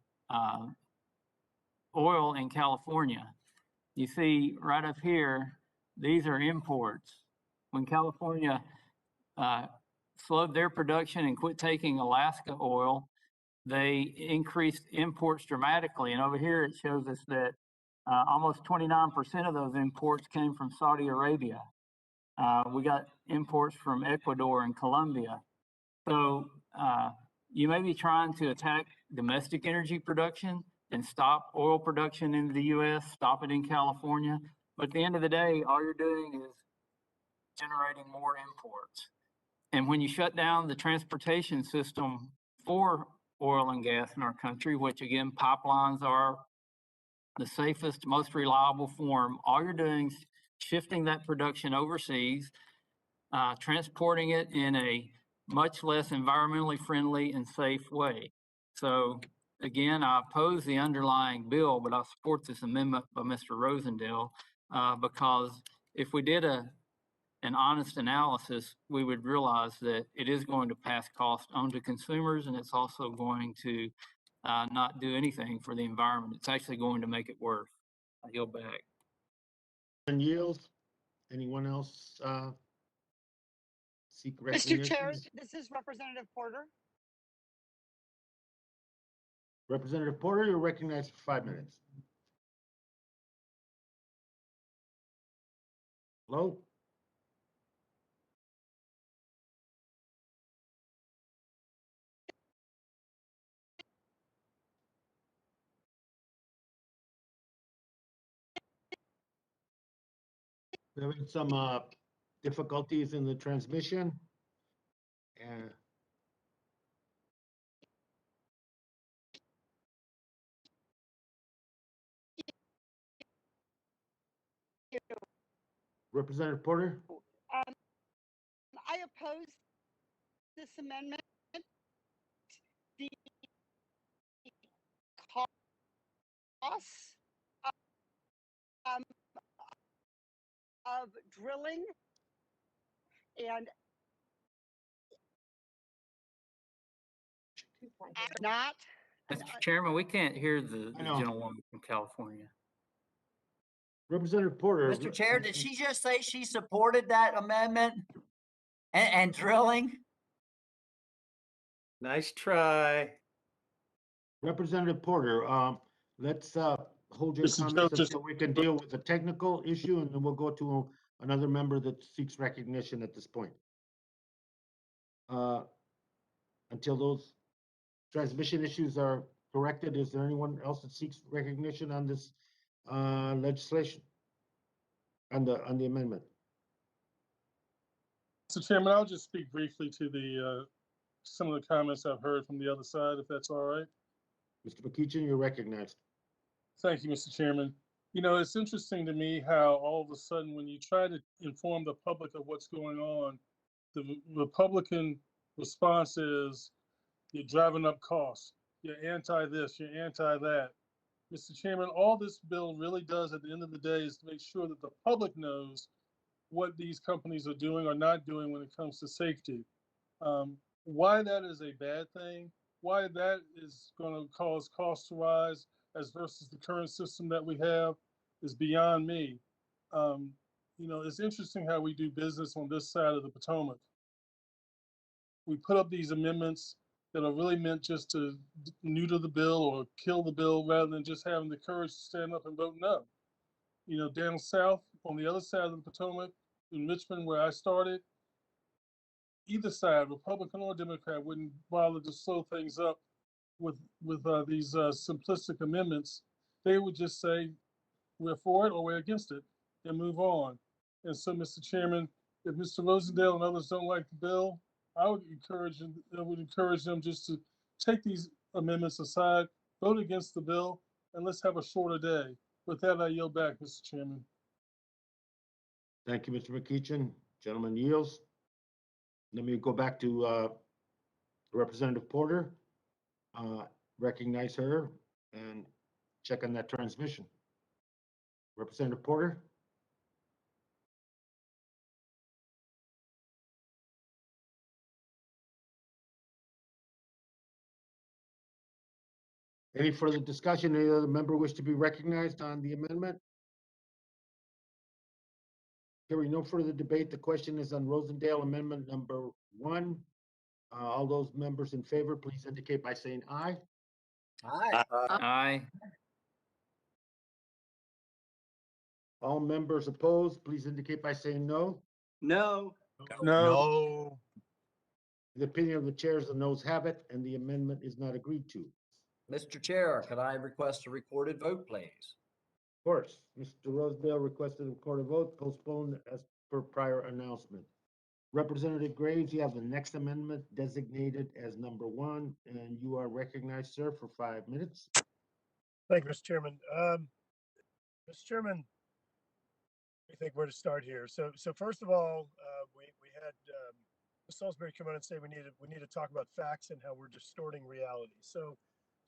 oil in California. You see right up here, these are imports. When California slowed their production and quit taking Alaska oil, they increased imports dramatically. And over here, it shows us that almost 29% of those imports came from Saudi Arabia. We got imports from Ecuador and Colombia. So you may be trying to attack domestic energy production and stop oil production in the U.S., stop it in California. But at the end of the day, all you're doing is generating more imports. And when you shut down the transportation system for oil and gas in our country, which again, pipelines are the safest, most reliable form, all you're doing is shifting that production overseas, transporting it in a much less environmentally friendly and safe way. So again, I oppose the underlying bill, but I support this amendment by Mr. Rosendale because if we did an honest analysis, we would realize that it is going to pass cost on to consumers, and it's also going to not do anything for the environment. It's actually going to make it worse. I yield back. And yields. Anyone else seek recognition? Mr. Chair, this is Representative Porter. Representative Porter, you're recognized for 5 minutes. Hello? We're having some difficulties in the transmission. And Representative Porter? I oppose this amendment. The costs of drilling and not. Mr. Chairman, we can't hear the gentlewoman from California. Representative Porter. Mr. Chair, did she just say she supported that amendment and drilling? Nice try. Representative Porter, let's hold your comments until we can deal with the technical issue, and then we'll go to another member that seeks recognition at this point. Until those transmission issues are corrected. Is there anyone else that seeks recognition on this legislation? On the amendment? Mr. Chairman, I'll just speak briefly to the some of the comments I've heard from the other side, if that's all right. Mr. McEachin, you're recognized. Thank you, Mr. Chairman. You know, it's interesting to me how all of a sudden, when you try to inform the public of what's going on, the Republican response is you're driving up costs. You're anti this, you're anti that. Mr. Chairman, all this bill really does at the end of the day is to make sure that the public knows what these companies are doing or not doing when it comes to safety. Why that is a bad thing, why that is going to cause costs to rise as versus the current system that we have is beyond me. You know, it's interesting how we do business on this side of the Potomac. We put up these amendments that are really meant just to neuter the bill or kill the bill rather than just having the courage to stand up and vote no. You know, down south on the other side of the Potomac, in Richmond, where I started, either side, Republican or Democrat, wouldn't bother to slow things up with these simplistic amendments. They would just say we're for it or we're against it and move on. And so, Mr. Chairman, if Mr. Rosendale and others don't like the bill, I would encourage them just to take these amendments aside, vote against the bill, and let's have a shorter day. With that, I yield back, Mr. Chairman. Thank you, Mr. McEachin. Gentleman yields. Let me go back to Representative Porter. Recognize her and check on that transmission. Representative Porter. Any further discussion? Any other member wish to be recognized on the amendment? Hearing no further debate, the question is on Rosendale Amendment number 1. All those members in favor, please indicate by saying aye. Aye. Aye. All members opposed, please indicate by saying no. No. No. The opinion of the chair is the noes have it, and the amendment is not agreed to. Mr. Chair, could I request a recorded vote, please? Of course, Mr. Rosedale requested a recorded vote postponed as per prior announcement. Representative Graves, you have the next amendment designated as number 1, and you are recognized, sir, for 5 minutes. Thank you, Mr. Chairman. Mr. Chairman, I think where to start here. So first of all, we had Ms. Salisbury come on and say we need to talk about facts and how we're distorting reality. So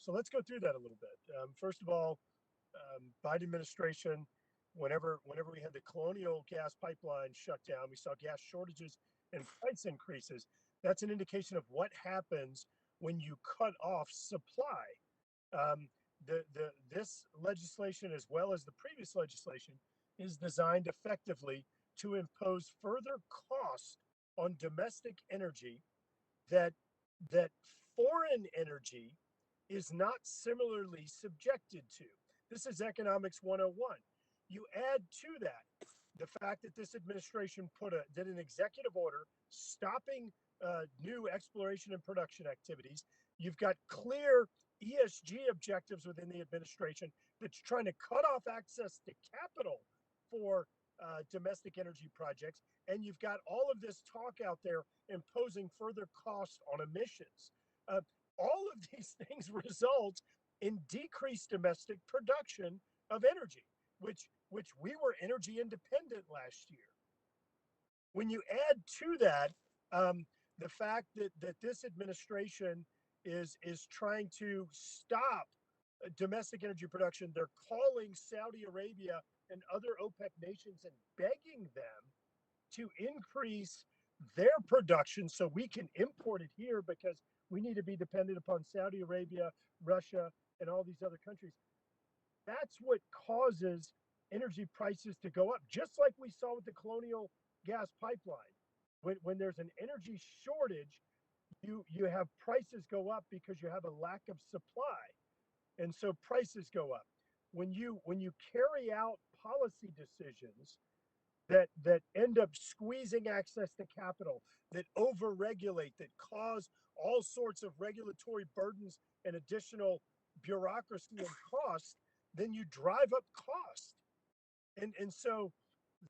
let's go through that a little bit. First of all, Biden administration, whenever we had the Colonial gas pipeline shut down, we saw gas shortages and price increases. That's an indication of what happens when you cut off supply. This legislation, as well as the previous legislation, is designed effectively to impose further costs on domestic energy that foreign energy is not similarly subjected to. This is economics 101. You add to that the fact that this administration did an executive order stopping new exploration and production activities. You've got clear ESG objectives within the administration that's trying to cut off access to capital for domestic energy projects. And you've got all of this talk out there imposing further costs on emissions. All of these things result in decreased domestic production of energy, which we were energy independent last year. When you add to that the fact that this administration is trying to stop domestic energy production, they're calling Saudi Arabia and other OPEC nations and begging them to increase their production so we can import it here because we need to be dependent upon Saudi Arabia, Russia, and all these other countries. That's what causes energy prices to go up, just like we saw with the Colonial gas pipeline. When there's an energy shortage, you have prices go up because you have a lack of supply. And so prices go up. When you carry out policy decisions that end up squeezing access to capital, that overregulate, that cause all sorts of regulatory burdens and additional bureaucracy and cost, then you drive up cost. And so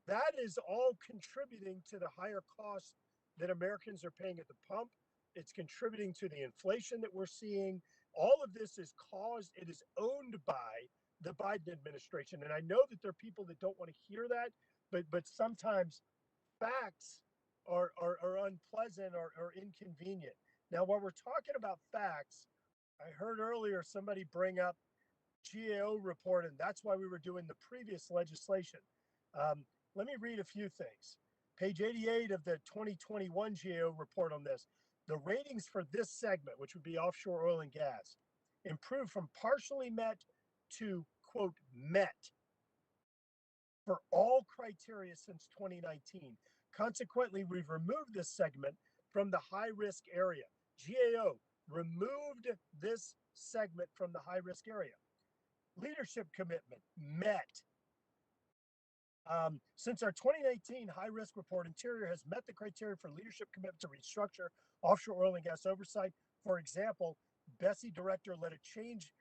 that is all contributing to the higher costs that Americans are paying at the pump. It's contributing to the inflation that we're seeing. All of this is caused, it is owned by the Biden administration. And I know that there are people that don't want to hear that, but sometimes facts are unpleasant or inconvenient. Now, while we're talking about facts, I heard earlier somebody bring up GAO report, and that's why we were doing the previous legislation. Let me read a few things. Page 88 of the 2021 GAO report on this. The ratings for this segment, which would be offshore oil and gas, improved from partially met to, quote, met for all criteria since 2019. Consequently, we've removed this segment from the high risk area. GAO removed this segment from the high risk area. Leadership commitment met. Since our 2018 high risk report, Interior has met the criteria for leadership commitment to restructure offshore oil and gas oversight. For example, Bessie Director led a change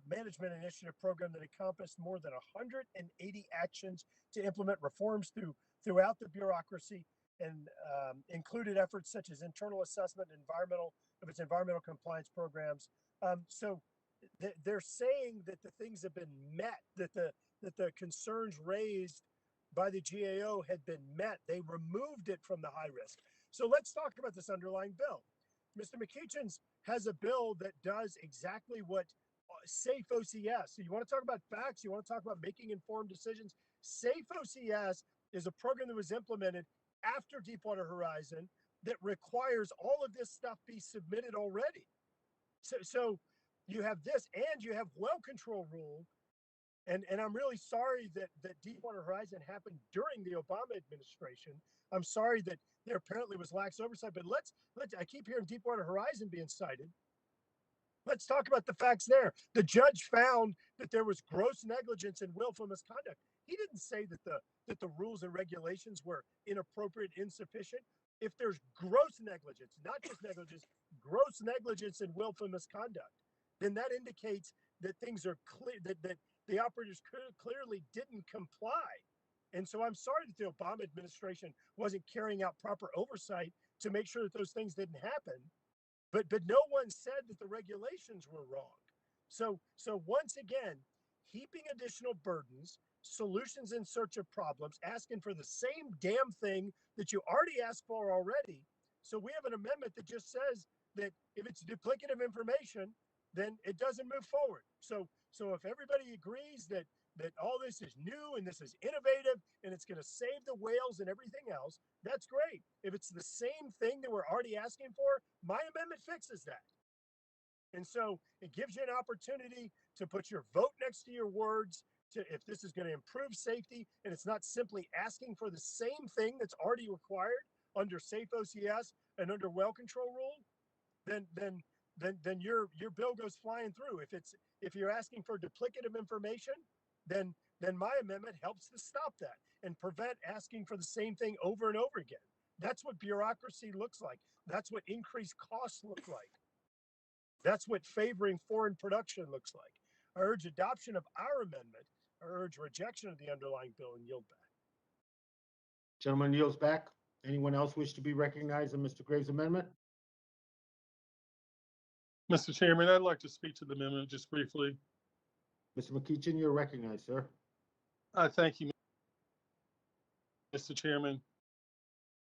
management initiative program that encompassed more than 180 actions to implement reforms throughout the bureaucracy, and included efforts such as internal assessment of its environmental compliance programs. So they're saying that the things have been met, that the concerns raised by the GAO had been met. They removed it from the high risk. So let's talk about this underlying bill. Mr. McEachin's has a bill that does exactly what Safe OCS. So you want to talk about facts, you want to talk about making informed decisions. Safe OCS is a program that was implemented after Deepwater Horizon that requires all of this stuff be submitted already. So you have this, and you have well control rule. And I'm really sorry that Deepwater Horizon happened during the Obama administration. I'm sorry that there apparently was lax oversight, but let's I keep hearing Deepwater Horizon being cited. Let's talk about the facts there. The judge found that there was gross negligence and willful misconduct. He didn't say that the rules and regulations were inappropriate, insufficient. If there's gross negligence, not just negligence, gross negligence and willful misconduct, then that indicates that things are clear, that the operators clearly didn't comply. And so I'm sorry that the Obama administration wasn't carrying out proper oversight to make sure that those things didn't happen. But no one said that the regulations were wrong. So once again, heaping additional burdens, solutions in search of problems, asking for the same damn thing that you already asked for already. So we have an amendment that just says that if it's duplicative information, then it doesn't move forward. So if everybody agrees that all this is new and this is innovative and it's going to save the whales and everything else, that's great. If it's the same thing that we're already asking for, my amendment fixes that. And so it gives you an opportunity to put your vote next to your words, to if this is going to improve safety, and it's not simply asking for the same thing that's already required under Safe OCS and under well control rule, then your bill goes flying through. If you're asking for duplicative information, then my amendment helps to stop that and prevent asking for the same thing over and over again. That's what bureaucracy looks like. That's what increased costs look like. That's what favoring foreign production looks like. I urge adoption of our amendment. I urge rejection of the underlying bill and yield back. Gentleman yields back. Anyone else wish to be recognized on Mr. Graves' amendment? Mr. Chairman, I'd like to speak to the amendment just briefly. Mr. McEachin, you're recognized, sir. Thank you, Mr. Chairman.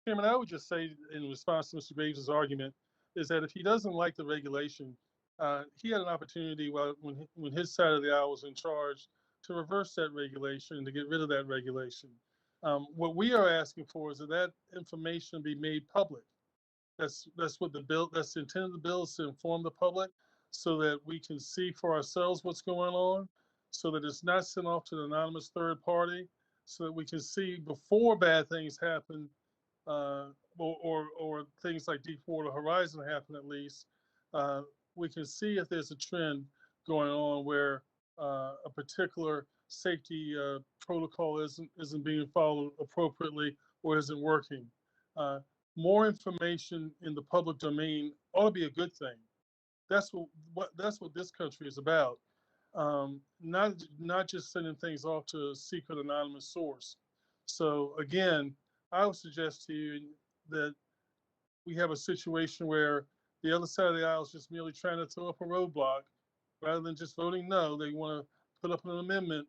Chairman, I would just say in response to Mr. Graves' argument is that if he doesn't like the regulation, he had an opportunity when his side of the aisle was in charge to reverse that regulation and to get rid of that regulation. What we are asking for is that information be made public. That's what the bill, that's the intent of the bill, is to inform the public so that we can see for ourselves what's going on, so that it's not sent off to an anonymous third party, so that we can see before bad things happen, or things like Deepwater Horizon happen at least. We can see if there's a trend going on where a particular safety protocol isn't being followed appropriately or isn't working. More information in the public domain ought to be a good thing. That's what this country is about. not just sending things off to a secret anonymous source. So again, I would suggest to you that we have a situation where the other side of the aisle is just merely trying to throw up a roadblock rather than just voting no. They want to put up an amendment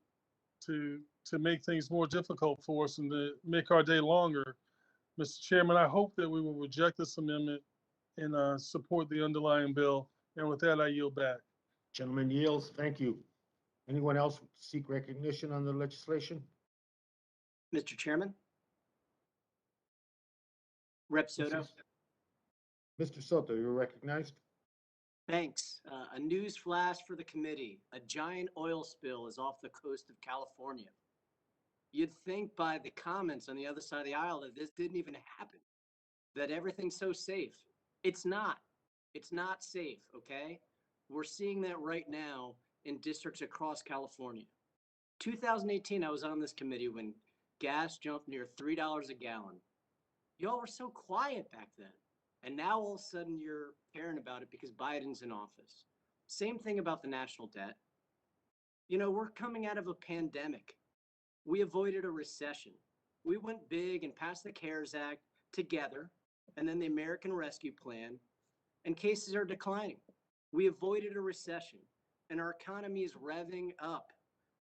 to make things more difficult for us and to make our day longer. Mr. Chairman, I hope that we will reject this amendment and support the underlying bill. And with that, I yield back. Gentleman yields. Thank you. Anyone else seek recognition on the legislation? Mr. Chairman? Rep. Soto? Mr. Soto, you're recognized. Thanks. A news flash for the committee. A giant oil spill is off the coast of California. You'd think by the comments on the other side of the aisle that this didn't even happen, that everything's so safe. It's not. It's not safe, okay? We're seeing that right now in districts across California. 2018, I was on this committee when gas jumped near $3 a gallon. Y'all were so quiet back then. And now all of a sudden you're caring about it because Biden's in office. Same thing about the national debt. You know, we're coming out of a pandemic. We avoided a recession. We went big and passed the CARES Act together, and then the American Rescue Plan, and cases are declining. We avoided a recession, and our economy is revving up,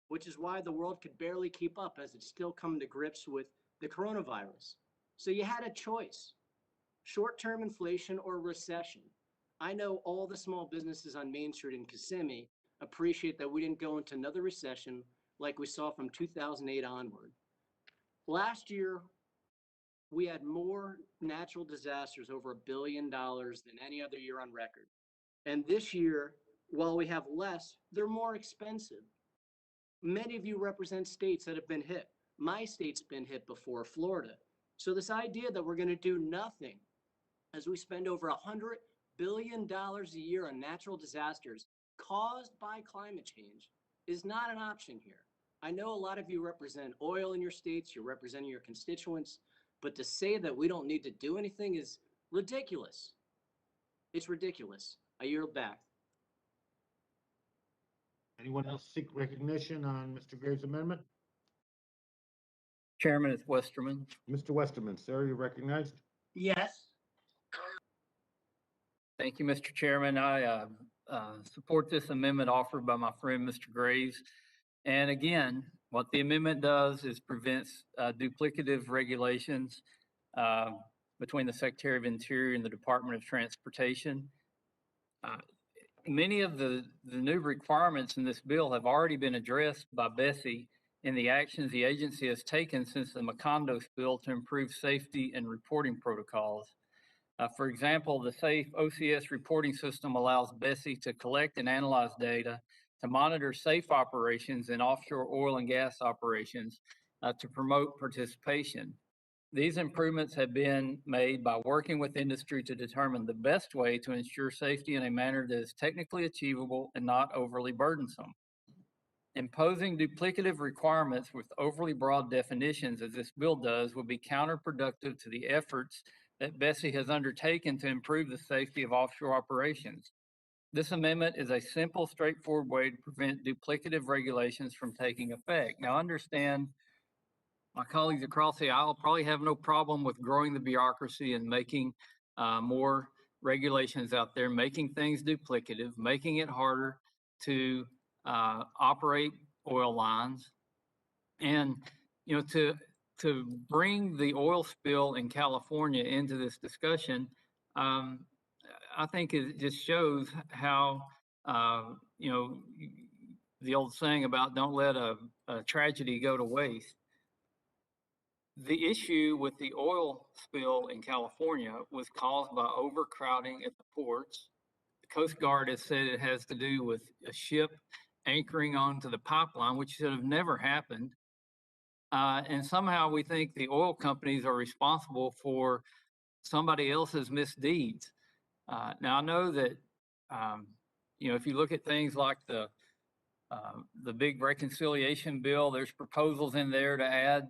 which is why the world could barely keep up as it's still coming to grips with the coronavirus. So you had a choice. Short-term inflation or recession. I know all the small businesses on Main Street in Kissimmee appreciate that we didn't go into another recession like we saw from 2008 onward. Last year, we had more natural disasters, over $1 billion than any other year on record. And this year, while we have less, they're more expensive. Many of you represent states that have been hit. My state's been hit before, Florida. So this idea that we're going to do nothing as we spend over $100 billion a year on natural disasters caused by climate change is not an option here. I know a lot of you represent oil in your states, you're representing your constituents, but to say that we don't need to do anything is ridiculous. It's ridiculous. I yield back. Anyone else seek recognition on Mr. Graves' amendment? Chairman, it's Westerman. Mr. Westerman, sir, you're recognized. Yes. Thank you, Mr. Chairman. I support this amendment offered by my friend, Mr. Graves. And again, what the amendment does is prevents duplicative regulations between the Secretary of Interior and the Department of Transportation. Many of the new requirements in this bill have already been addressed by Bessie in the actions the agency has taken since the Macondo spill to improve safety and reporting protocols. For example, the SAFE OCS reporting system allows Bessie to collect and analyze data to monitor safe operations in offshore oil and gas operations to promote participation. These improvements have been made by working with industry to determine the best way to ensure safety in a manner that is technically achievable and not overly burdensome. Imposing duplicative requirements with overly broad definitions, as this bill does, would be counterproductive to the efforts that Bessie has undertaken to improve the safety of offshore operations. This amendment is a simple, straightforward way to prevent duplicative regulations from taking effect. Now, understand, my colleagues across the aisle probably have no problem with growing the bureaucracy and making more regulations out there, making things duplicative, making it harder to operate oil lines. And, you know, to bring the oil spill in California into this discussion, I think it just shows how, you know, the old saying about don't let a tragedy go to waste. The issue with the oil spill in California was caused by overcrowding at the ports. The Coast Guard has said it has to do with a ship anchoring onto the pipeline, which should have never happened. And somehow we think the oil companies are responsible for somebody else's misdeeds. Now I know that, you know, if you look at things like the big reconciliation bill, there's proposals in there to add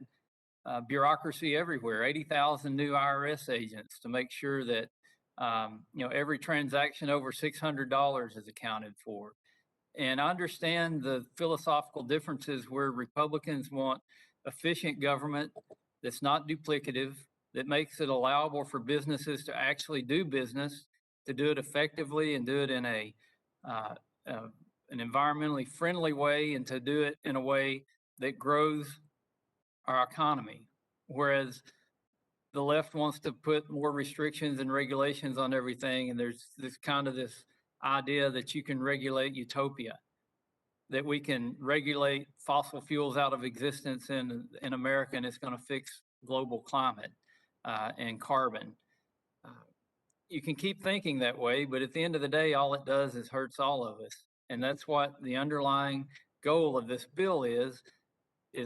bureaucracy everywhere, 80,000 new IRS agents to make sure that, you know, every transaction over $600 is accounted for. And I understand the philosophical differences where Republicans want efficient government that's not duplicative, that makes it allowable for businesses to actually do business, to do it effectively and do it in uh, an environmentally friendly way, and to do it in a way that grows our economy. Whereas the left wants to put more restrictions and regulations on everything, and there's this kind of this idea that you can regulate utopia, that we can regulate fossil fuels out of existence in America, and it's going to fix global climate and carbon. You can keep thinking that way, but at the end of the day, all it does is hurts all of us. And that's what the underlying goal of this bill is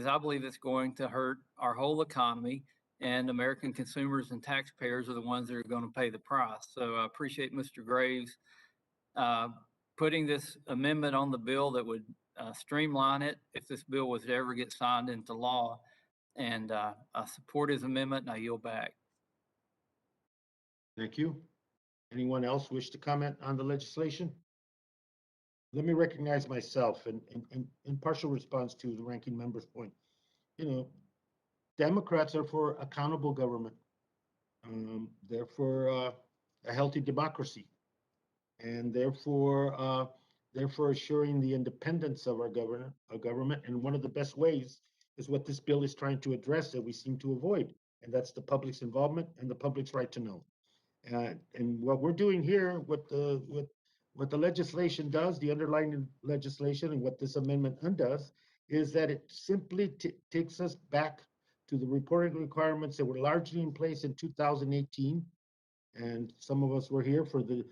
I believe it's going to hurt our whole economy, and American consumers and taxpayers are the ones that are going to pay the price. So I appreciate Mr. Graves putting this amendment on the bill that would streamline it if this bill was to ever get signed into law. And I support his amendment, and I yield back. Thank you. Anyone else wish to comment on the legislation? Let me recognize myself in partial response to the ranking member's point. You know, Democrats are for accountable government. They're for a healthy democracy, and therefore assuring the independence of our government. And one of the best ways is what this bill is trying to address that we seem to avoid, and that's the public's involvement and the public's right to know. And what we're doing here, what the legislation does, the underlying legislation, and what this amendment undoes, is that it simply takes us back to the reporting requirements that were largely in place in 2018. And some of us were here for the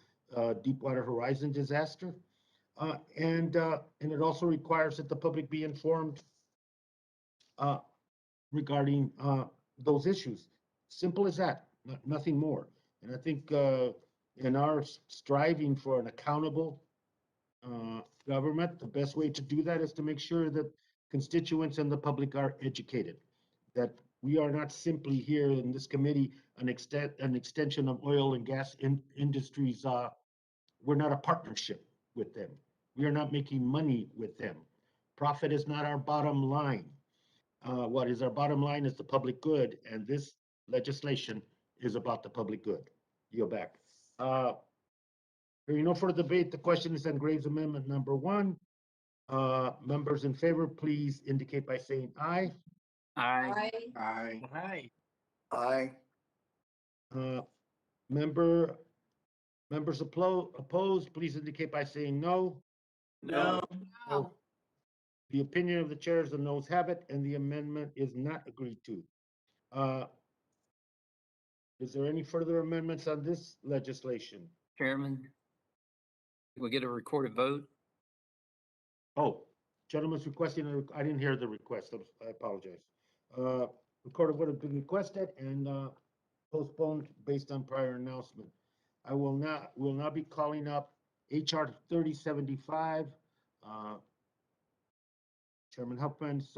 Deepwater Horizon disaster. And it also requires that the public be informed regarding those issues. Simple as that, nothing more. And I think in our striving for an accountable government, the best way to do that is to make sure that constituents and the public are educated, that we are not simply here in this committee an extension of oil and gas industries. We're not a partnership with them. We are not making money with them. Profit is not our bottom line. What is our bottom line is the public good, and this legislation is about the public good. Yield back. Hearing no further debate, the question is on Graves Amendment number 1. Members in favor, please indicate by saying aye. Aye. Aye. Aye. Aye. Members opposed, please indicate by saying no. No. No. The opinion of the chair is the noes have it, and the amendment is not agreed to. Is there any further amendments on this legislation? Chairman, we get a recorded vote? Oh, gentleman's requesting, I didn't hear the request, I apologize. Recorded vote has been requested and postponed based on prior announcement. I will not be calling up HR 3075, Chairman Huffman's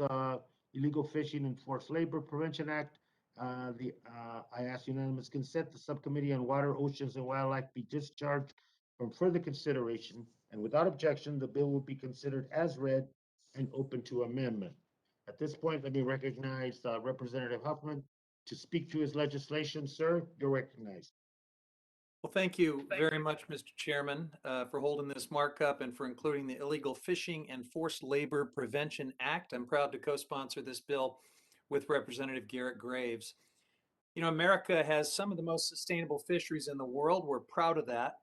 Illegal Fishing and Forced Labor Prevention Act. I ask unanimous consent, the Subcommittee on Water, Oceans, and Wildlife be discharged from further consideration, and without objection, the bill will be considered as read and open to amendment. At this point, let me recognize Representative Huffman to speak to his legislation. Sir, you're recognized. Well, thank you very much, Mr. Chairman, for holding this markup and for including the Illegal Fishing and Forced Labor Prevention Act. I'm proud to co-sponsor this bill with Representative Garrett Graves. You know, America has some of the most sustainable fisheries in the world. We're proud of that.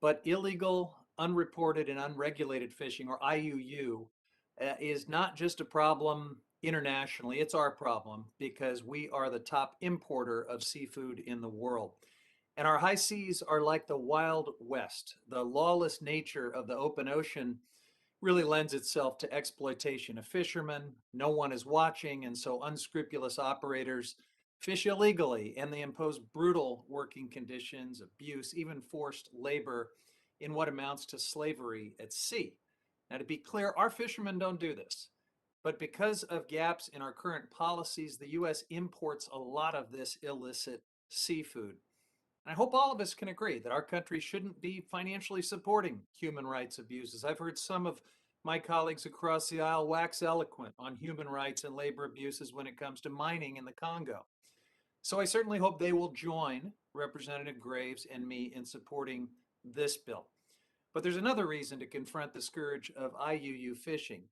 But illegal, unreported, and unregulated fishing, or IUU, is not just a problem internationally. It's our problem because we are the top importer of seafood in the world. And our high seas are like the Wild West. The lawless nature of the open ocean really lends itself to exploitation of fishermen. No one is watching, and so unscrupulous operators fish illegally, and they impose brutal working conditions, abuse, even forced labor in what amounts to slavery at sea. Now, to be clear, our fishermen don't do this. But because of gaps in our current policies, the U.S. imports a lot of this illicit seafood. And I hope all of us can agree that our country shouldn't be financially supporting human rights abuses. I've heard some of my colleagues across the aisle wax eloquent on human rights and labor abuses when it comes to mining in the Congo. So I certainly hope they will join Representative Graves and me in supporting this bill. But there's another reason to confront the scourge of IUU fishing.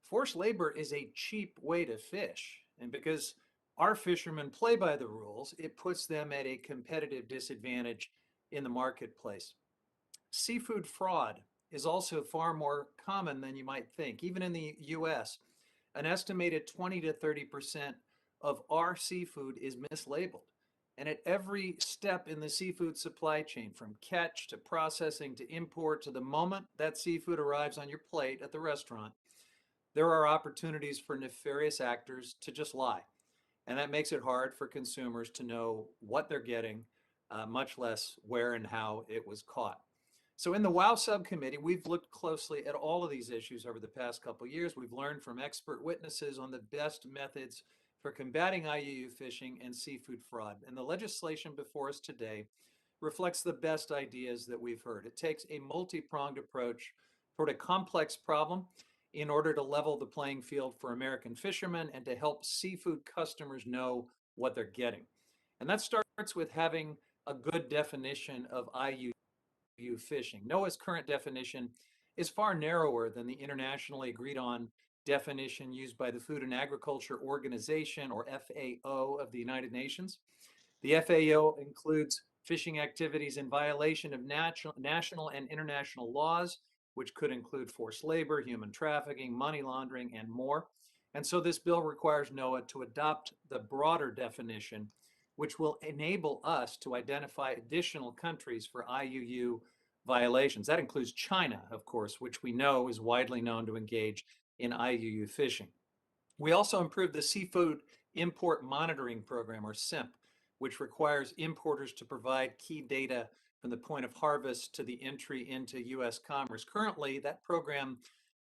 Forced labor is a cheap way to fish. And because our fishermen play by the rules, it puts them at a competitive disadvantage in the marketplace. Seafood fraud is also far more common than you might think. Even in the US, an estimated 20 to 30% of our seafood is mislabeled. And at every step in the seafood supply chain, from catch to processing to import to the moment that seafood arrives on your plate at the restaurant, there are opportunities for nefarious actors to just lie. And that makes it hard for consumers to know what they're getting, much less where and how it was caught. So in the WOW subcommittee, we've looked closely at all of these issues over the past couple of years. We've learned from expert witnesses on the best methods for combating IUU fishing and seafood fraud. And the legislation before us today reflects the best ideas that we've heard. It takes a multi-pronged approach toward a complex problem in order to level the playing field for American fishermen and to help seafood customers know what they're getting. And that starts with having a good definition of IUU fishing. NOAA's current definition is far narrower than the internationally agreed on definition used by the Food and Agriculture Organization, or FAO, of the United Nations. The FAO includes fishing activities in violation of national and international laws, which could include forced labor, human trafficking, money laundering, and more. And so this bill requires NOAA to adopt the broader definition, which will enable us to identify additional countries for IUU violations. That includes China, of course, which we know is widely known to engage in IUU fishing. We also improved the Seafood Import Monitoring Program, or SIMP, which requires importers to provide key data from the point of harvest to the entry into U.S. commerce. Currently, that program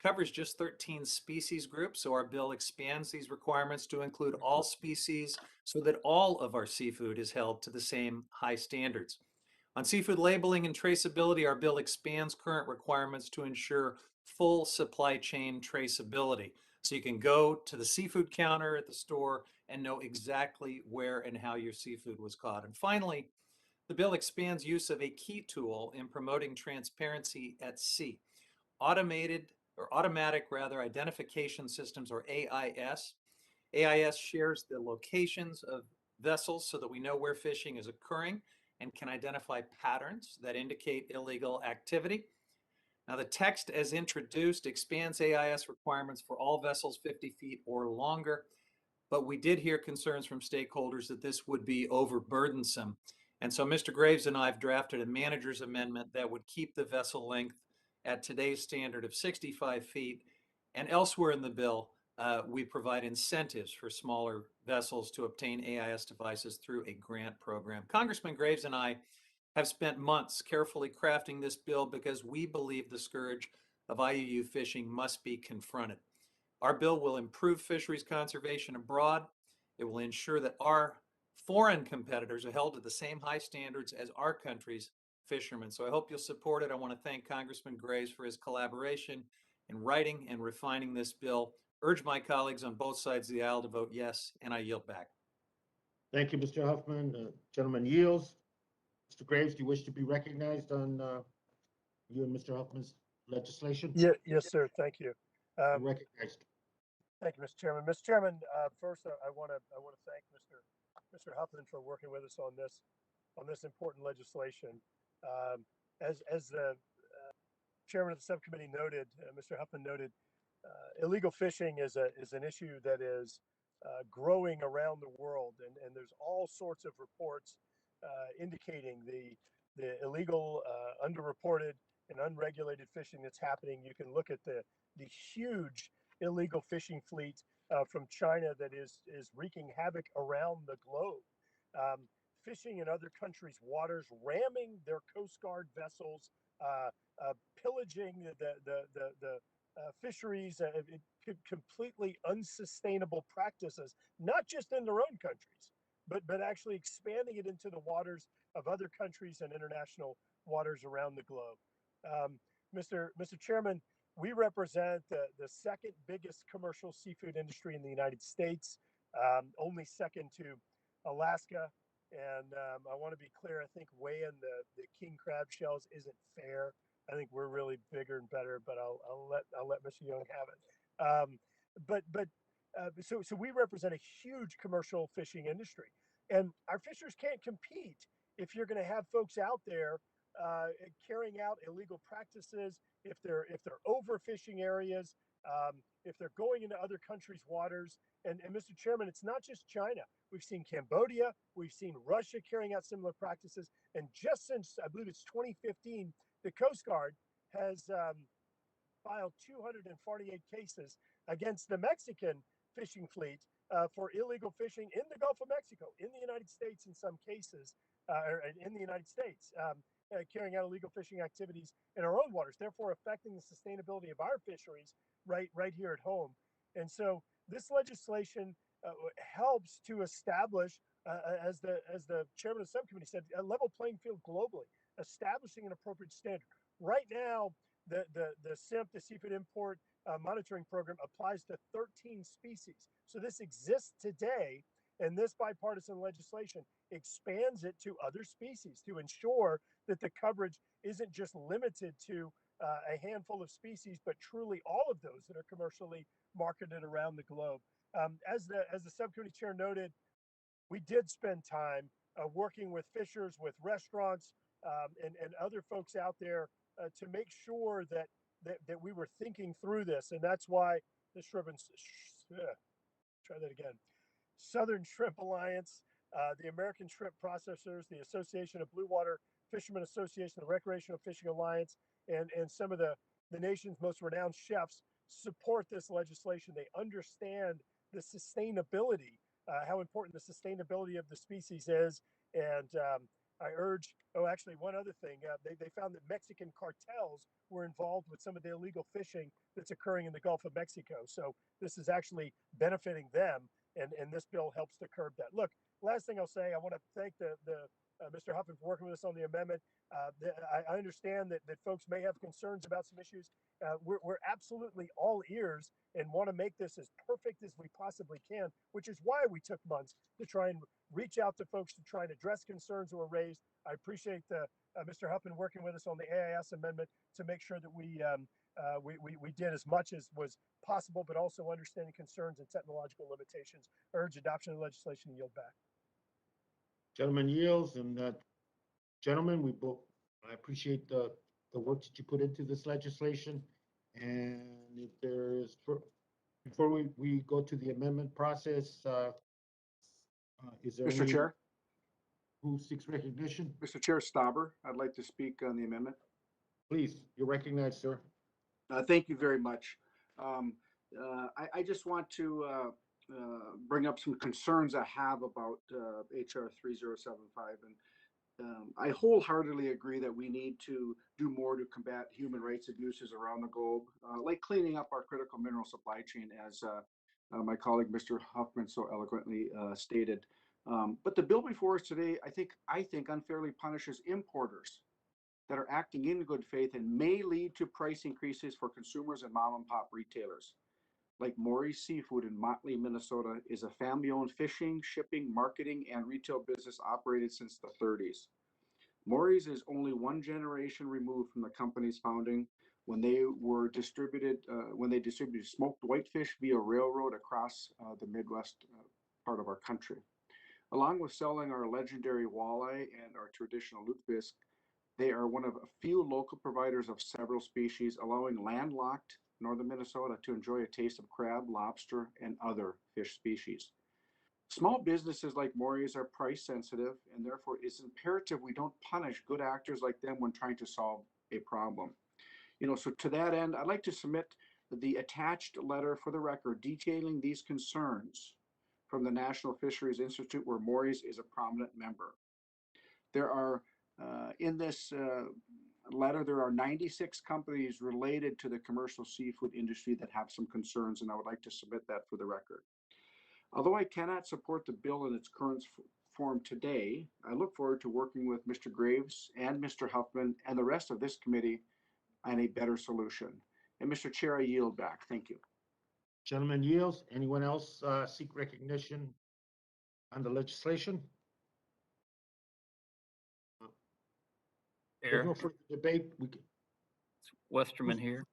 covers just 13 species groups, so our bill expands these requirements to include all species so that all of our seafood is held to the same high standards. On seafood labeling and traceability, our bill expands current requirements to ensure full supply chain traceability. So you can go to the seafood counter at the store and know exactly where and how your seafood was caught. And finally, the bill expands use of a key tool in promoting transparency at sea. Automatic identification systems, or AIS. AIS shares the locations of vessels so that we know where fishing is occurring and can identify patterns that indicate illegal activity. Now, the text as introduced expands AIS requirements for all vessels 50 feet or longer, but we did hear concerns from stakeholders that this would be overburdensome. And so Mr. Graves and I have drafted a manager's amendment that would keep the vessel length at today's standard of 65 feet. And elsewhere in the bill, we provide incentives for smaller vessels to obtain AIS devices through a grant program. Congressman Graves and I have spent months carefully crafting this bill because we believe the scourge of IUU fishing must be confronted. Our bill will improve fisheries conservation abroad. It will ensure that our foreign competitors are held to the same high standards as our country's fishermen. So I hope you'll support it. I want to thank Congressman Graves for his collaboration in writing and refining this bill. Urge my colleagues on both sides of the aisle to vote yes, and I yield back. Thank you, Mr. Huffman. Gentleman yields. Mr. Graves, do you wish to be recognized on you and Mr. Huffman's legislation? Yeah, yes, sir. Thank you. You're recognized. Thank you, Mr. Chairman. Mr. Chairman, first I want to thank Mr. Huffman for working with us on this important legislation. As the chairman of the subcommittee noted, Mr. Huffman noted, illegal fishing is an issue that is growing around the world, and there's all sorts of reports indicating the illegal, underreported, and unregulated fishing that's happening. You can look at the huge illegal fishing fleet from China that is wreaking havoc around the globe. Fishing in other countries' waters, ramming their Coast Guard vessels, pillaging the fisheries, completely unsustainable practices, not just in their own countries, but actually expanding it into the waters of other countries and international waters around the globe. Mr. Chairman, we represent the second biggest commercial seafood industry in the United States, only second to Alaska. And I want to be clear, I think weighing the king crab shells isn't fair. I think we're really bigger and better, but I'll let Mr. Young have it. So we represent a huge commercial fishing industry, and our fishers can't compete if you're going to have folks out there carrying out illegal practices, if they're overfishing areas, if they're going into other countries' waters. And Mr. Chairman, it's not just China. We've seen Cambodia, we've seen Russia carrying out similar practices, and just since I believe it's 2015, the Coast Guard has filed 248 cases against the Mexican fishing fleet for illegal fishing in the Gulf of Mexico, in the United States, in some cases, or in the United States, carrying out illegal fishing activities in our own waters, therefore affecting the sustainability of our fisheries right here at home. And so this legislation helps to establish, as the chairman of the subcommittee said, a level playing field globally, establishing an appropriate standard. Right now, the SIMP, the Seafood Import Monitoring Program, applies to 13 species. So this exists today, and this bipartisan legislation expands it to other species to ensure that the coverage isn't just limited to a handful of species, but truly all of those that are commercially marketed around the globe. As the subcommittee chair noted, we did spend time working with fishers, with restaurants, and other folks out there to make sure that we were thinking through this. And that's why the try that again. Southern Shrimp Alliance, the American Shrimp Processors, the Association of Blue Water Fishermen Association, the Recreational Fishing Alliance, and some of the nation's most renowned chefs support this legislation. They understand the sustainability, how important the sustainability of the species is. And I urge, actually, one other thing, they found that Mexican cartels were involved with some of the illegal fishing that's occurring in the Gulf of Mexico. So this is actually benefiting them, and this bill helps to curb that. Look, last thing I'll say, I want to thank Mr. Huffman for working with us on the amendment. I understand that folks may have concerns about some issues. We're absolutely all ears and want to make this as perfect as we possibly can, which is why we took months to try and reach out to folks to try and address concerns that were raised. I appreciate Mr. Huffman working with us on the AIS amendment to make sure that we did as much as was possible, but also understanding concerns and technological limitations. I urge adoption of the legislation and yield back. Gentleman yields, and gentlemen, I appreciate the work that you put into this legislation. And if there is, before we go to the amendment process, is there Mr. Chair? Who seeks recognition? Mr. Chair Stauber, I'd like to speak on the amendment. Please, you're recognized, sir. Thank you very much. I just want to bring up some concerns I have about HR 3075. And I wholeheartely agree that we need to do more to combat human rights abuses around the globe, like cleaning up our critical mineral supply chain, as my colleague Mr. Huffman so eloquently stated. But the bill before us today, I think unfairly punishes importers that are acting in good faith and may lead to price increases for consumers and mom and pop retailers. Like Maury's Seafood in Motley, Minnesota, is a family-owned fishing, shipping, marketing, and retail business operated since the 30s. Maury's is only one generation removed from the company's founding, when they distributed smoked whitefish via railroad across the Midwest part of our country. Along with selling our legendary walleye and our traditional lutefisk, they are one of a few local providers of several species, allowing landlocked northern Minnesota to enjoy a taste of crab, lobster, and other fish species. Small businesses like Maury's are price sensitive, and therefore it's imperative we don't punish good actors like them when trying to solve a problem. So to that end, I'd like to submit the attached letter for the record detailing these concerns from the National Fisheries Institute, where Maury's is a prominent member. There are, in this letter, there are 96 companies related to the commercial seafood industry that have some concerns, and I would like to submit that for the record. Although I cannot support the bill in its current forum today, I look forward to working with Mr. Graves and Mr. Huffman and the rest of this committee on a better solution. And Mr. Chair, I yield back. Thank you. Gentleman yields. Anyone else seek recognition on the legislation? There's Chair, no further debate. Westerman here.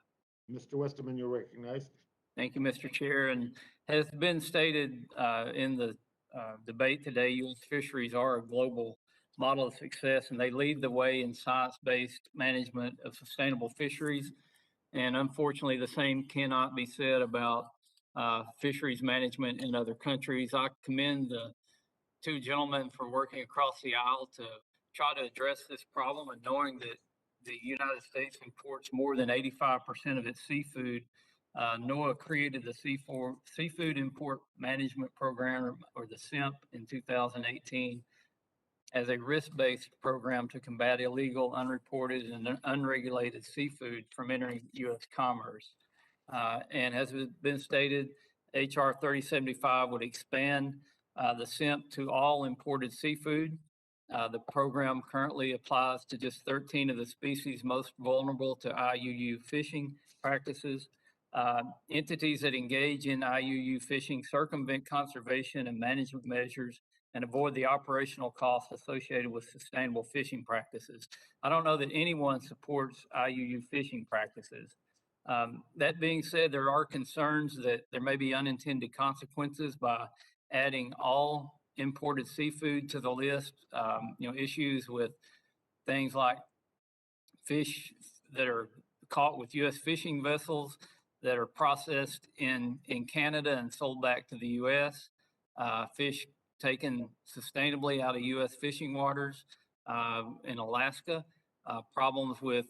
Mr. Westerman, you're recognized. Thank you, Mr. Chair. And has been stated in the debate today, U.S. fisheries are a global model of success, and they lead the way in science-based management of sustainable fisheries. And unfortunately, the same cannot be said about fisheries management in other countries. I commend the two gentlemen for working across the aisle to try to address this problem, and knowing that the United States imports more than 85% of its seafood. NOAA created the Seafood Import Management Program, or the SIMP, in 2018 as a risk-based program to combat illegal, unreported, and unregulated seafood from entering U.S. commerce. And as has been stated, HR 3075 would expand the SIMP to all imported seafood. The program currently applies to just 13 of the species most vulnerable to IUU fishing practices. Entities that engage in IUU fishing circumvent conservation and management measures and avoid the operational costs associated with sustainable fishing practices. I don't know that anyone supports IUU fishing practices. That being said, there are concerns that there may be unintended consequences by adding all imported seafood to the list. Issues with things like fish that are caught with U.S. fishing vessels that are processed in Canada and sold back to the U.S. Fish taken sustainably out of U.S. fishing waters in Alaska. Problems with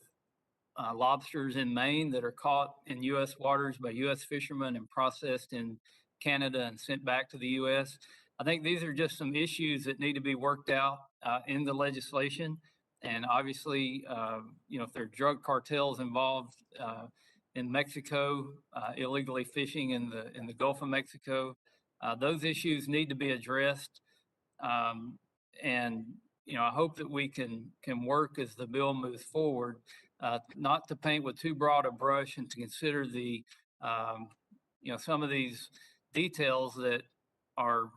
lobsters in Maine that are caught in U.S. waters by U.S. fishermen and processed in Canada and sent back to the U.S. I think these are just some issues that need to be worked out in the legislation. And obviously, if there are drug cartels involved in Mexico, illegally fishing in the Gulf of Mexico, those issues need to be addressed. And I hope that we can work as the bill moves forward, not to paint with too broad a brush and to consider the some of these details that are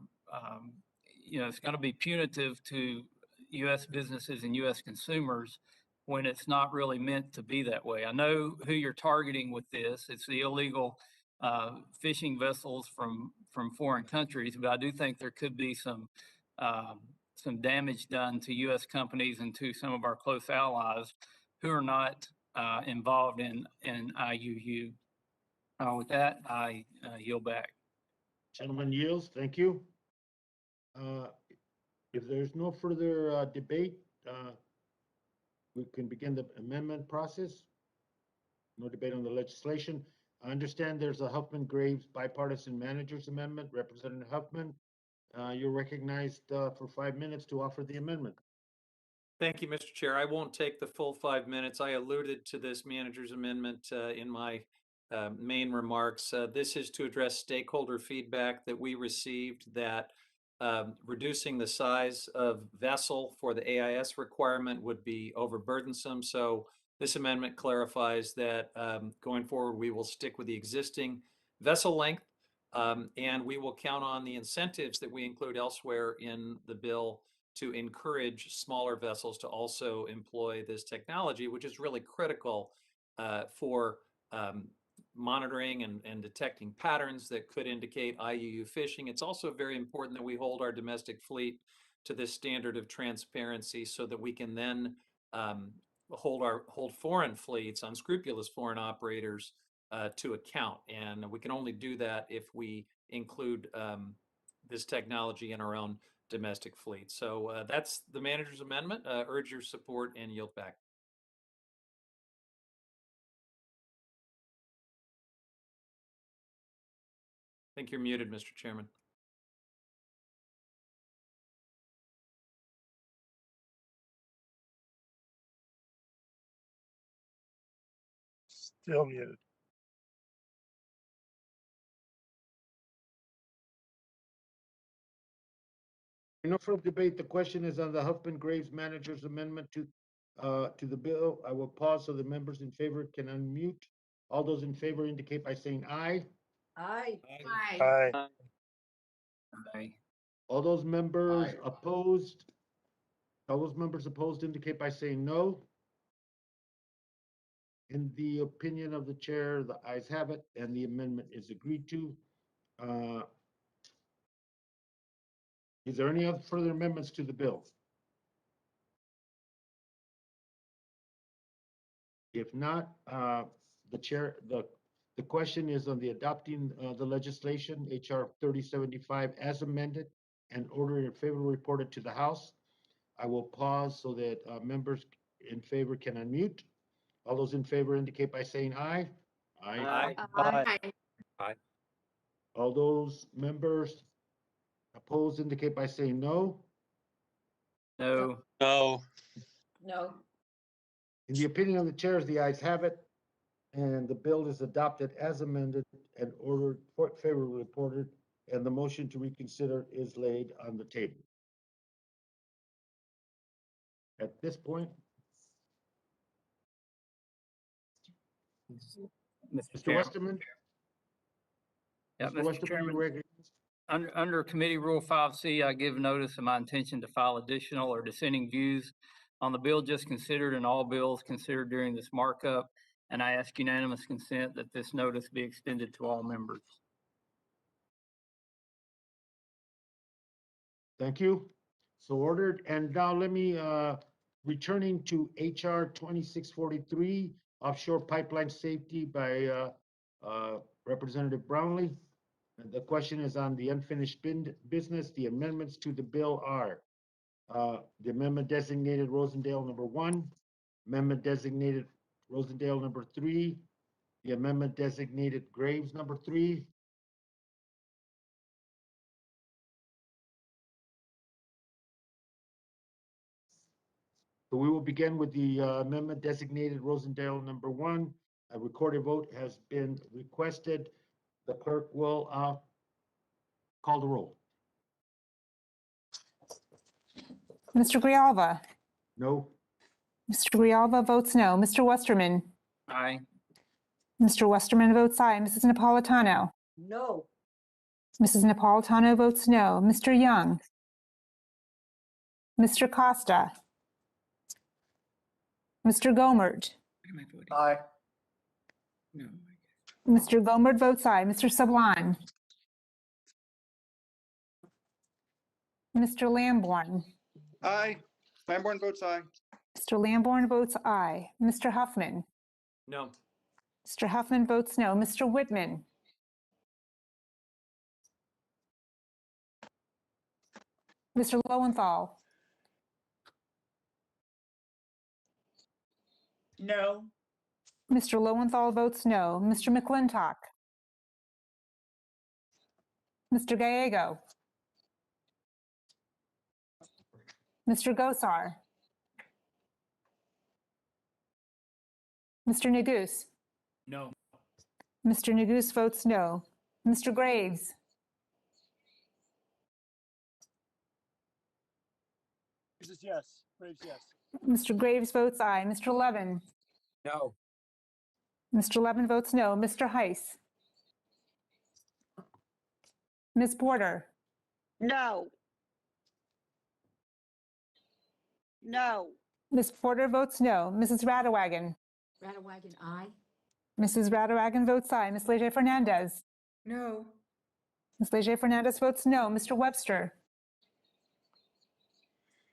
it's going to be punitive to U.S. businesses and U.S. consumers when it's not really meant to be that way. I know who you're targeting with this. It's the illegal fishing vessels from foreign countries, but I do think there could be some damage done to U.S. companies and to some of our close allies who are not involved in IUU. With that, I yield back. Gentleman yields. Thank you. If there's no further debate, we can begin the amendment process. No debate on the legislation. I understand there's a Huffman-Graves bipartisan managers amendment. Representative Huffman, you're recognized for 5 minutes to offer the amendment. Thank you, Mr. Chair. I won't take the full 5 minutes. I alluded to this manager's amendment in my main remarks. This is to address stakeholder feedback that we received that reducing the size of vessel for the AIS requirement would be overburdensome. So this amendment clarifies that going forward, we will stick with the existing vessel length, and we will count on the incentives that we include elsewhere in the bill to encourage smaller vessels to also employ this technology, which is really critical for monitoring and detecting patterns that could indicate IUU fishing. It's also very important that we hold our domestic fleet to this standard of transparency so that we can then hold foreign fleets, unscrupulous foreign operators, to account. And we can only do that if we include this technology in our own domestic fleet. So that's the manager's amendment. Urge your support and yield back. I think you're muted, Mr. Chairman. Still muted. No further debate. The question is on the Huffman Graves Manager's Amendment to the bill. I will pause so the members in favor can unmute. All those in favor indicate by saying aye. Aye. Aye. Aye. All those members opposed, indicate by saying no. In the opinion of the chair, the ayes have it, and the amendment is agreed to. Is there any other further amendments to the bill? If not, the question is on the adopting the legislation, HR 3075 as amended, and order in favor reported to the House. I will pause so that members in favor can unmute. All those in favor indicate by saying aye. Aye. Aye. All those members opposed indicate by saying no. No. No. In the opinion of the chairs, the ayes have it, and the bill is adopted as amended and ordered for favorably reported, and the motion to reconsider is laid on the table. At this point, Mr. Westerman? Yeah, Mr. Mr. Westerman, Chairman. you're recognized. Under Committee Rule 5C, I give notice of my intention to file additional or dissenting views on the bill just considered and all bills considered during this markup, and I ask unanimous consent that this notice be extended to all members. Thank you. So ordered. And now let me, returning to HR 2643, offshore pipeline safety by Representative Brownlee. And the question is on the unfinished business. The amendments to the bill are the amendment designated Rosendale number 1, amendment designated Rosendale number 3, the amendment designated Graves number 3, so we will begin with the amendment designated Rosendale number 1. A recorded vote has been requested. The clerk will call the roll. Mr. Grijalva? No. Mr. Grijalva votes no. Mr. Westerman? Aye. Mr. Westerman votes aye. Mrs. Napolitano? No. Mrs. Napolitano votes no. Mr. Young? Mr. Costa? Mr. Gomert? Aye. No. Mr. Gomert votes aye. Mr. Sublime? Mr. Lamborn? Aye. Lamborn votes aye. Mr. Lamborn votes aye. Mr. Huffman? No. Mr. Huffman votes no. Mr. Whitman? Mr. Lowenthal? No. Mr. Lowenthal votes no. Mr. McClintock? Mr. Gallego? Mr. Gosar? Mr. Neguse? No. Mr. Neguse votes no. Mr. Graves? Yes. Graves, yes. Mr. Graves votes aye. Mr. Levin? No. Mr. Levin votes no. Mr. Heiss? Ms. Porter? No. No. Ms. Porter votes no. Mrs. Radawagon? Radawagon, aye. Mrs. Radawagon votes aye. Ms. Leger Fernandez? No. Ms. Leger Fernandez votes no. Mr. Webster?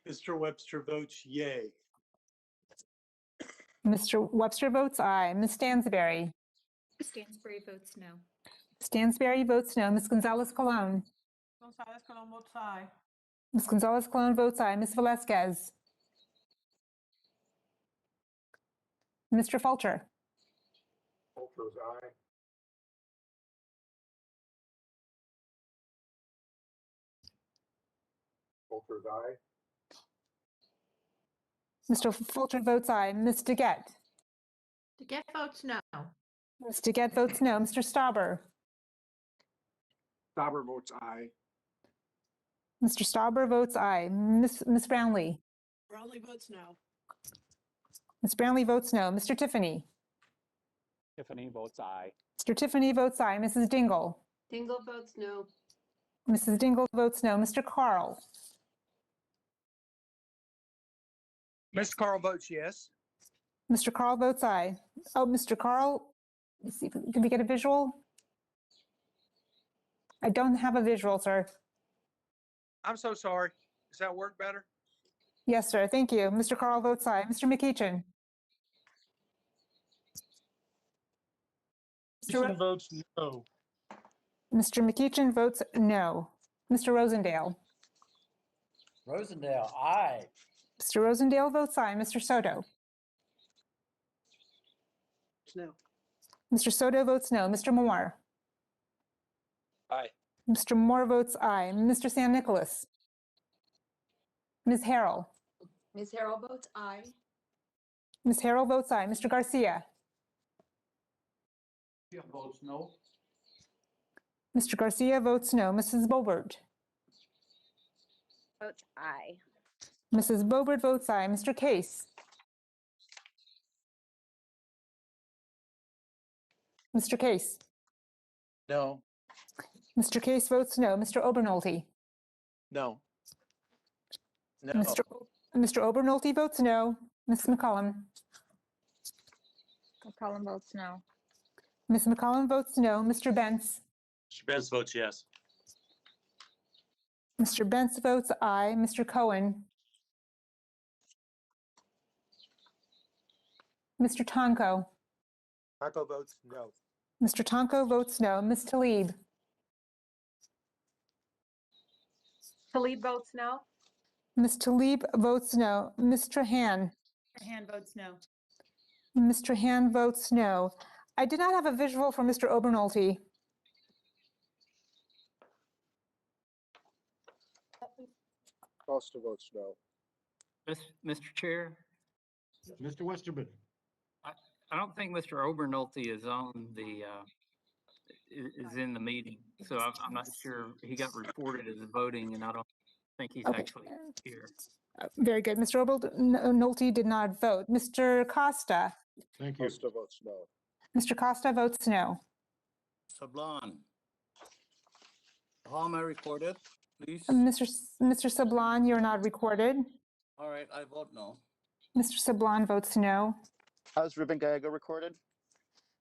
Mr. Webster votes yay. Mr. Webster votes aye. Ms. Stansberry? Stansberry votes no. Stansberry votes no. Ms. Gonzalez Colon? Gonzalez Colon votes aye. Ms. Gonzalez Colon votes aye. Ms. Velasquez? Mr. Fulcher? Fulcher's aye. Fulcher's aye. Mr. Fulcher votes aye. Ms. DeGette? DeGette votes no. Ms. DeGette votes no. Mr. Stauber? Stauber votes aye. Mr. Stauber votes aye. Ms. Brownlee? Brownlee votes no. Ms. Brownlee votes no. Mr. Tiffany? Tiffany votes aye. Mr. Tiffany votes aye. Mrs. Dingle? Dingle votes no. Mrs. Dingle votes no. Mr. Carl? Mr. Carl votes yes. Mr. Carl votes aye. Oh, Mr. Carl, let's see, can we get a visual? I don't have a visual, sir. I'm so sorry. Does that work better? Yes, sir. Thank you. Mr. Carl votes aye. Mr. McEachin? McEachin votes no. Mr. McEachin votes no. Mr. Rosendale? Rosendale, aye. Mr. Rosendale votes aye. Mr. Soto? No. Mr. Soto votes no. Mr. Moore? Aye. Mr. Moore votes aye. Mr. San Nicolas? Ms. Harrell? Ms. Harrell votes aye. Ms. Harrell votes aye. Mr. Garcia? Votes no. Mr. Garcia votes no. Mrs. Boebert? Votes aye. Mrs. Boebert votes aye. Mr. Case? Mr. Case? No. Mr. Case votes no. Mr. Obernolte? No. No. Mr. Obernolte votes no. Ms. McCollum? McCollum votes no. Ms. McCollum votes no. Mr. Bentz? Mr. Benz votes yes. Mr. Bentz votes aye. Mr. Cohen? Mr. Tonko? Marco votes no. Mr. Tonko votes no. Ms. Talib? Talib votes no. Ms. Talib votes no. Ms. Trahan? Hand votes no. Mr. Hand votes no. I did not have a visual for Mr. Obernolte. Costa votes no. Mr. Chair, Mr. Westerman? I don't think Mr. Obernolte is on the, is in the meeting. So I'm not sure. He got reported as voting and I don't think he's Okay. actually here. Very good. Mr. Obernolte did not vote. Mr. Costa? Thank you. Costa votes no. Mr. Costa votes no. Sablan. How am I recorded, please? Mr. Sablan, you're not recorded. All right, I vote no. Mr. Sablan votes no. How's Ruben Gallego recorded?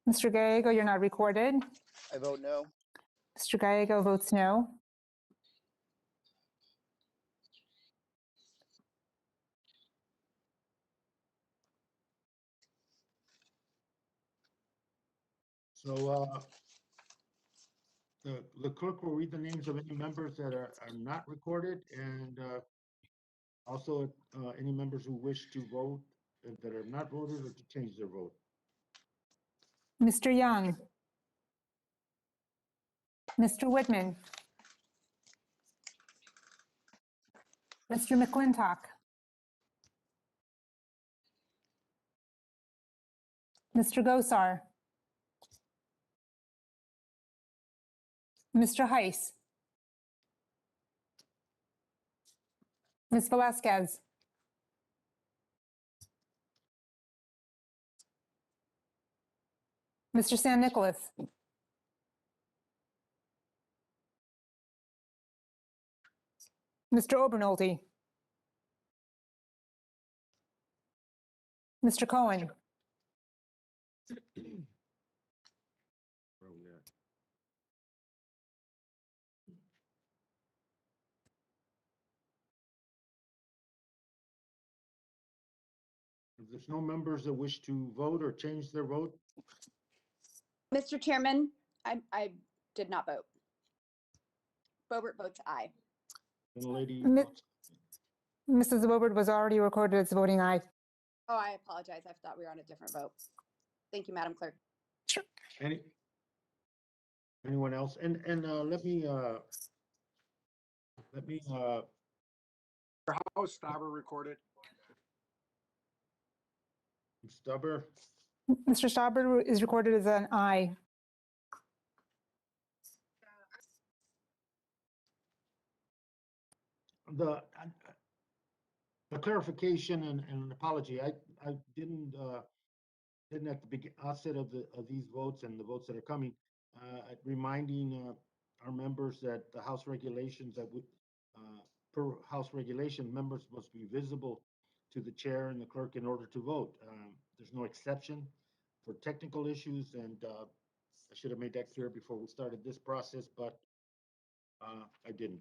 Mr. Gallego, you're not recorded. I vote no. Mr. Gallego votes no. So the clerk will read the names of any members that are not recorded and also any members who wish to vote that are not voted or to change their vote. Mr. Young? Mr. Whitman? Mr. McClintock? Mr. Gosar? Mr. Heiss? Ms. Velasquez? Mr. San Nicolas? Mr. Obernolte? Mr. Cohen? If there's no members that wish to vote or change their vote, Mr. Chairman, I did not vote. Boebert votes aye. the lady. Mrs. Boebert was already recorded as voting aye. Oh, I apologize. I thought we were on a different vote. Thank you, Madam Clerk. Sure. Anyone else? And let me How is Stauber recorded? Stubber. Mr. Stauber is recorded as an aye. the clarification and an apology, I didn't at the outset of these votes and the votes that are coming, reminding our members that the House regulations that per House regulation, members must be visible to the chair and the clerk in order to vote. There's no exception for technical issues, and I should have made that clear before we started this process, but I didn't.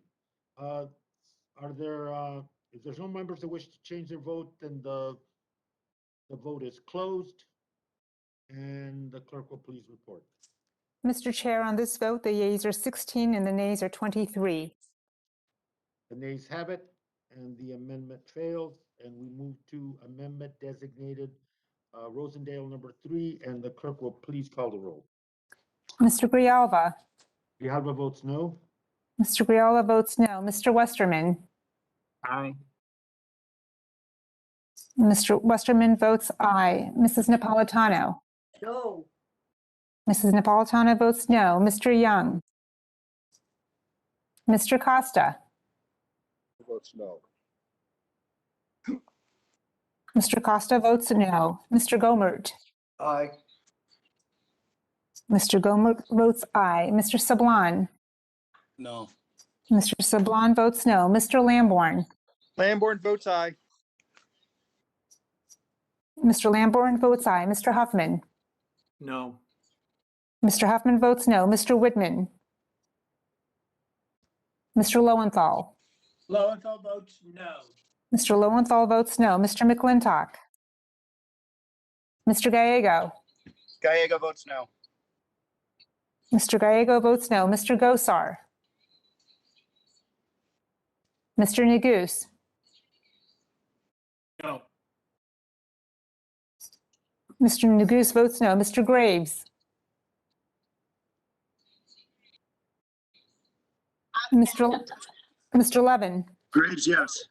Are there, if there's no members that wish to change their vote, then the vote is closed, and the clerk will please report. Mr. Chair, on this vote, the yeas are 16 and the nays are 23. The nays have it, and the amendment fails, and we move to amendment designated Rosendale number 3, and the clerk will please call the roll. Mr. Grijalva. Grijalva votes no. Mr. Grijalva votes no. Mr. Westerman. Aye. Mr. Westerman votes aye. Mrs. Napolitano. No. Mrs. Napolitano votes no. Mr. Young. Mr. Costa. Votes no. Mr. Costa votes no. Mr. Gomert. Aye. Mr. Gomert votes aye. Mr. Sablan. No. Mr. Sablan votes no. Mr. Lamborn. Lamborn votes aye. Mr. Lamborn votes aye. Mr. Huffman. No. Mr. Huffman votes no. Mr. Whitman. Mr. Lowenthal. Lowenthal votes no. Mr. Lowenthal votes no. Mr. McClintock. Mr. Gallego. Gallego votes no. Mr. Gallego votes no. Mr. Gosar. Mr. Neguse. No. Mr. Neguse votes no. Mr. Graves. Mr. Levin. Graves, yes.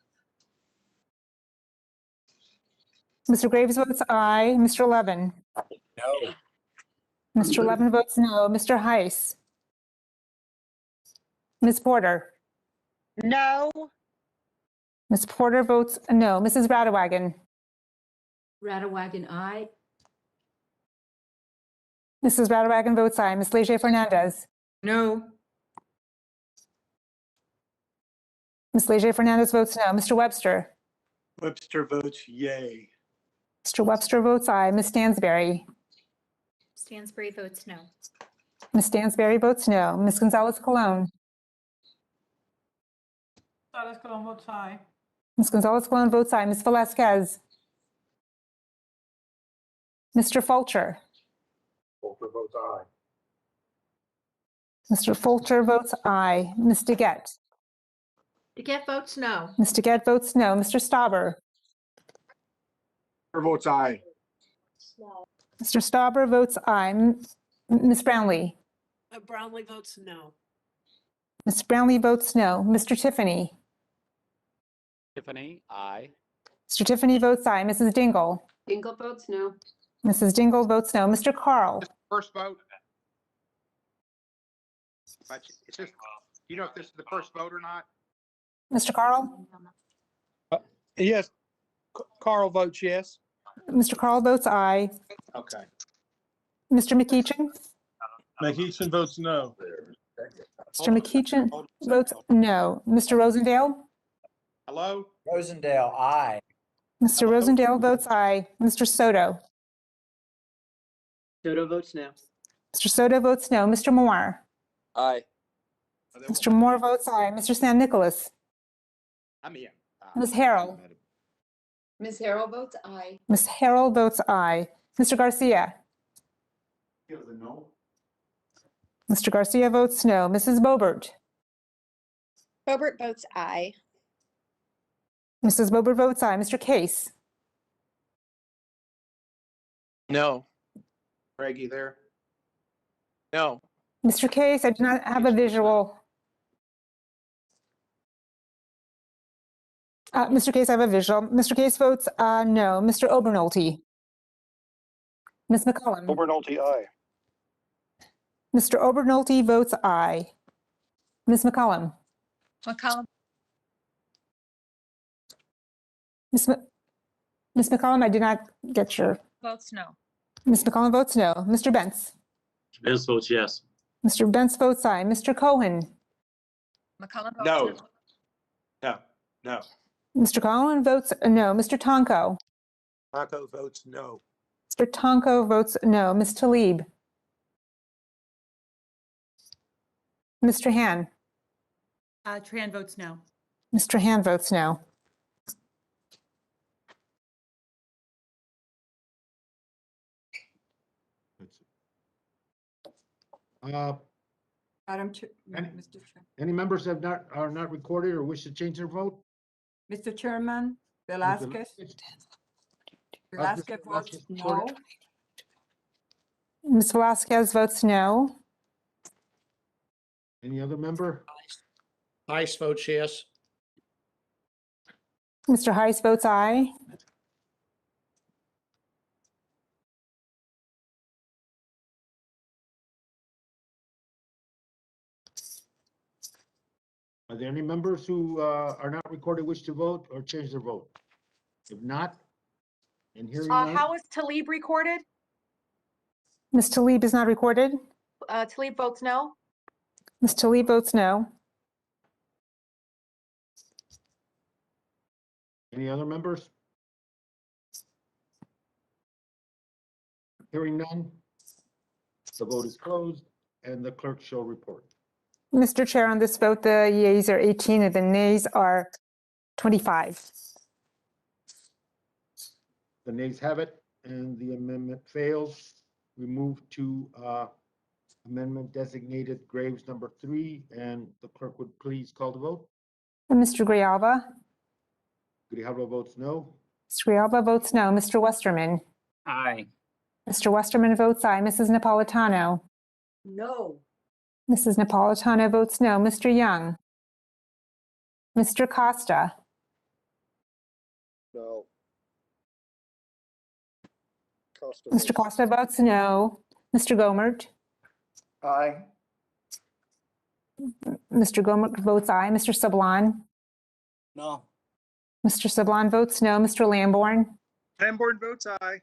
Mr. Graves votes aye. Mr. Levin. No. Mr. Levin votes no. Mr. Heiss. Ms. Porter. No. Ms. Porter votes no. Mrs. Radawagon. Radawagon, aye. Mrs. Radawagon votes aye. Ms. Leger Fernandez. No. Ms. Leger Fernandez votes no. Mr. Webster. Webster votes yay. Mr. Webster votes aye. Ms. Stansberry. Stansberry votes no. Ms. Stansberry votes no. Ms. Gonzalez Colon. Gonzalez Colon votes aye. Ms. Gonzalez Colon votes aye. Ms. Velasquez. Mr. Fulcher. Fulcher votes aye. Mr. Fulcher votes aye. Ms. DeGette. DeGette votes no. Ms. DeGette votes no. Mr. Stauber. Votes aye. Mr. Stauber votes aye. Ms. Brownlee. Brownlee votes no. Ms. Brownlee votes no. Mr. Tiffany. Tiffany, aye. Mr. Tiffany votes aye. Mrs. Dingle. Dingle votes no. Mrs. Dingle votes no. Mr. Carl. First vote. But it's just, you know if this is the first vote or not? Mr. Carl. Yes. Carl votes yes. Mr. Carl votes aye. Okay. Mr. McEachin. McEachin votes no. Mr. McEachin votes no. Mr. Rosendale. Hello? Rosendale, aye. Mr. Rosendale votes aye. Mr. Soto. Soto votes no. Mr. Soto votes no. Mr. Moore. Aye. Mr. Moore votes aye. Mr. San Nicolas. I'm here. Ms. Harrell. Ms. Harrell votes aye. Ms. Harrell votes aye. Mr. Garcia. No. Mr. Garcia votes no. Mrs. Bobert. Bobert votes aye. Mrs. Bobert votes aye. Mr. Case. No. Reggie there? No. Mr. Case, I do not have a visual. Mr. Case, I have a visual. Mr. Case votes no. Mr. Obernolte. Ms. McCullum. Obernolte, aye. Mr. Obernolte votes aye. Ms. McCullum. McCollum. Ms. McCollum, I did not get your. Votes no. Ms. McCollum votes no. Mr. Benz. Benz votes yes. Mr. Benz votes aye. Mr. Cohen. McCollum votes No. no. No. No. Mr. Cohen votes no. Mr. Tonko. Taco votes no. Mr. Tonko votes no. Ms. Talib. Mr. Han. Tran votes no. Mr. Han votes no. Madam Chair, Any- Mr. Chair. Any members are not recorded or wish to change their vote? Mr. Chairman, Mr. Velasquez Velasquez votes recorded? no. Ms. Velasquez votes no. Any other member? Ice votes yes. Mr. Heiss votes aye. Are there any members who are not recorded wish to vote or change their vote? If not, and hearing none, How is Talib recorded? Ms. Talib is not recorded. Talib votes no. Ms. Talib votes no. any other members? Hearing none, the vote is closed and the clerk shall report. Mr. Chair, on this vote, the yeas are 18 and the nays are 25. The nays have it and the amendment fails. We move to amendment designated Graves number 3, and the clerk would please call the vote. Mr. Grijalva. Grijalva votes no. Mr. Grijalva votes no. Mr. Westerman. Aye. Mr. Westerman votes aye. Mrs. Napolitano. No. Mrs. Napolitano votes no. Mr. Young. Mr. Costa. No. Costa Mr. Costa votes no. Mr. Gomert. Aye. Mr. Gomert votes aye. Mr. Sablon. No. Mr. Sablon votes no. Mr. Lamborn. Lamborn votes aye.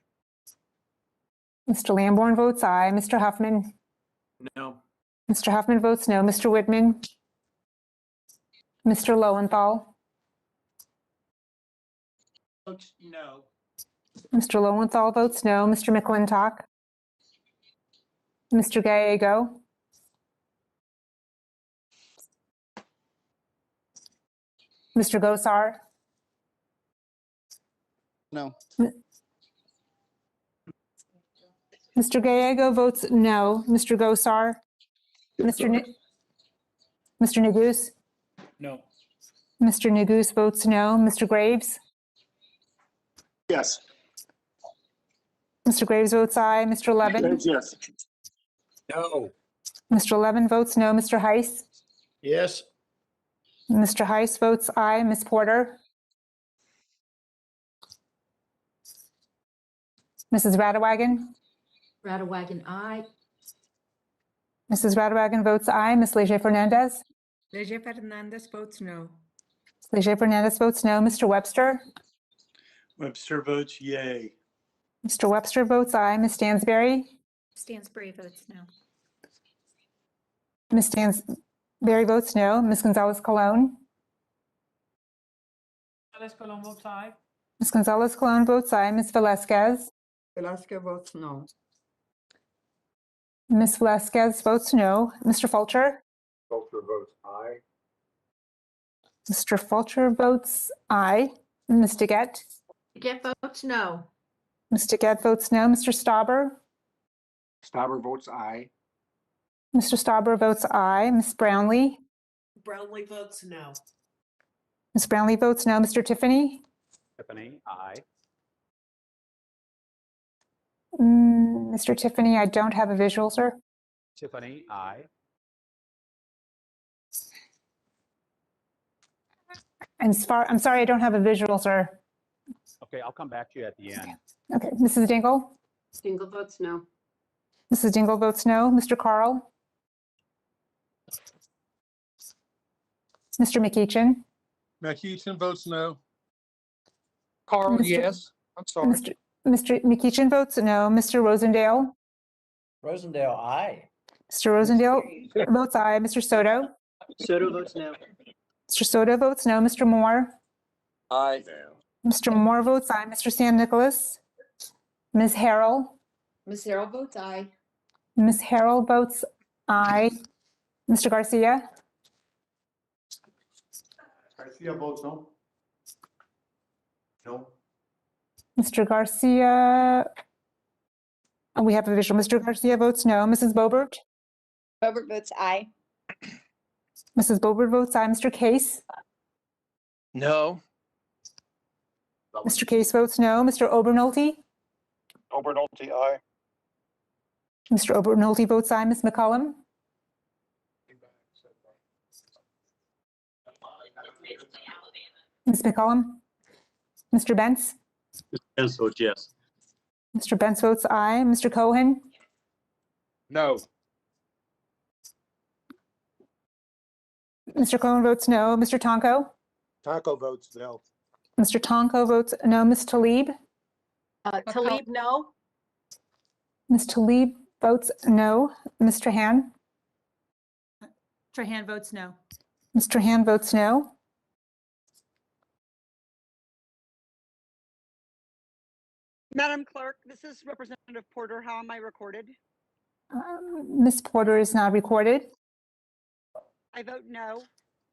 Mr. Lamborn votes aye. Mr. Huffman. No. Mr. Huffman votes no. Mr. Whitman. Mr. Lowenthal. Votes no. Mr. Lowenthal votes no. Mr. McClintock. Mr. Gallego. Mr. Gosar. No. Mr. Gallego votes no. Mr. Gosar. Mr. Neguse. No. Mr. Neguse votes no. Mr. Graves. Yes. Mr. Graves votes aye. Mr. Levin. Graves, yes. No. Mr. Levin votes no. Mr. Heiss. Yes. Mr. Heiss votes aye. Ms. Porter. Mrs. Radawagon. Radawagon, aye. Mrs. Radawagon votes aye. Ms. Leger Fernandez. Leger Fernandez votes no. Leger Fernandez votes no. Mr. Webster. Webster votes yay. Mr. Webster votes aye. Ms. Stansberry. Stansbury votes no. Ms. Stansberry votes no. Ms. Gonzalez Colon. Gonzalez Colon votes aye. Ms. Gonzalez Colon votes aye. Ms. Velasquez. Velasquez votes no. Ms. Velasquez votes no. Mr. Fulcher. Fulcher votes aye. Mr. Fulcher votes aye. Ms. DeGette. DeGette votes no. Ms. DeGette votes no. Mr. Stauber. Stauber votes aye. Mr. Stauber votes aye. Ms. Brownlee. Brownlee votes no. Ms. Brownlee votes no. Mr. Tiffany. Tiffany, aye. Mr. Tiffany, I don't have a visual, sir. Tiffany, aye. I'm sorry, I don't have a visual, sir. Okay, I'll come back to you at the end. Okay, Mrs. Dingle. Dingle votes no. Mrs. Dingle votes no. Mr. Carl. Mr. McEachin. McEachin votes no. Carl, Mr. yes. I'm sorry. Mr. McEachin votes no. Mr. Rosendale? Rosendale, aye. Mr. Rosendale votes aye. Mr. Soto? Soto votes no. Mr. Soto votes no. Mr. Moore? Aye. Mr. Moore votes aye. Mr. San Nicolas? Ms. Harrell? Ms. Harrell votes aye. Ms. Harrell votes aye. Mr. Garcia? Garcia votes no. No. Mr. Garcia? We have a visual. Mr. Garcia votes no. Mrs. Boebert? Boebert votes aye. Mrs. Boebert votes aye. Mr. Case? No. Mr. Case votes no. Mr. Obernolte? Obernolte, aye. Mr. Obernolte votes aye. Ms. McCollum? Ms. McCollum? Mr. Bentz? Spence votes yes. Mr. Bentz votes aye. Mr. Cohen? No. Mr. Cohen votes no. Mr. Tonko? Taco votes no. Mr. Tonko votes no. Ms. Talib? Talib, no. Ms. Talib votes no. Ms. Trahan? Trahan votes no. Ms. Trahan votes no. Madam Clerk, this is Representative Porter. How am I recorded? Ms. Porter is not recorded. I vote no.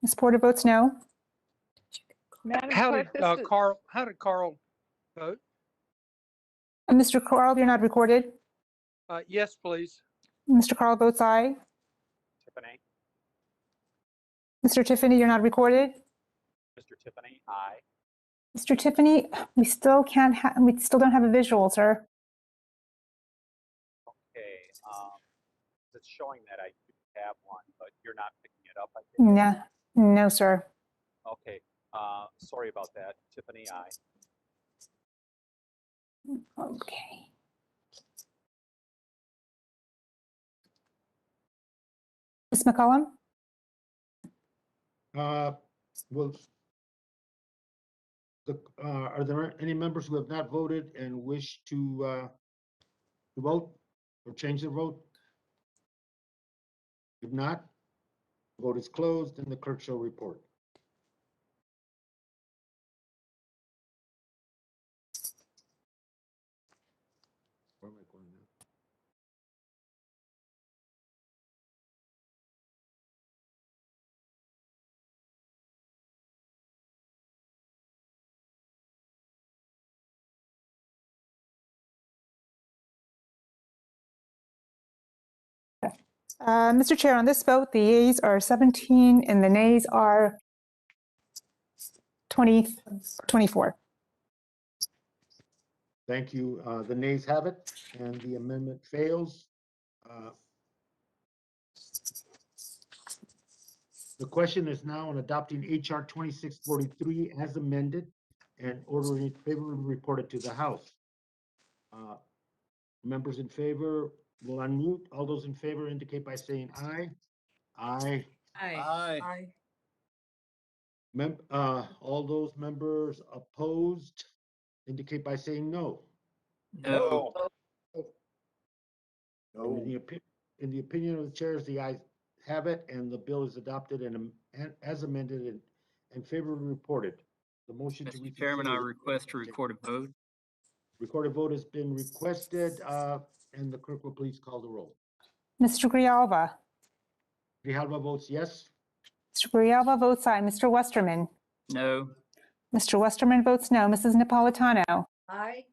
Ms. Porter votes no. Madam How did Clerk, Carl vote? Mr. Carl, you're not recorded. Yes, please. Mr. Carl votes aye. Tiffany? Mr. Tiffany, you're not recorded. Mr. Tiffany, aye. Mr. Tiffany, we still don't have a visual, sir. Okay, it's showing that I do have one, but you're not picking it up, I think. No, sir. Okay, sorry about that. Tiffany, aye. Okay. Ms. McCollum? Well, are there any members who have not voted and wish to vote or change their vote? If not, vote is closed and the clerk shall report. Where am I going now? Mr. Chair, on this vote, the yeas are 17 and the nays are 24. Thank you. The nays have it and the amendment fails. The question is now on adopting HR 2643 as amended and ordering it favorably reported to the House. Members in favor will unmute. All those in favor indicate by saying aye. Aye. Aye. All those members opposed indicate by saying no. No. In the opinion of the chairs, the ayes have it, and the bill is adopted and as amended and favorably reported. The motion to Mr. Chairman, I reconsider. request to record a vote. Recorded vote has been requested, and the clerk will please call the roll. Mr. Grijalva? Grijalva votes yes. Mr. Grijalva votes aye. Mr. Westerman? No. Mr. Westerman votes no. Mrs. Napolitano? Aye.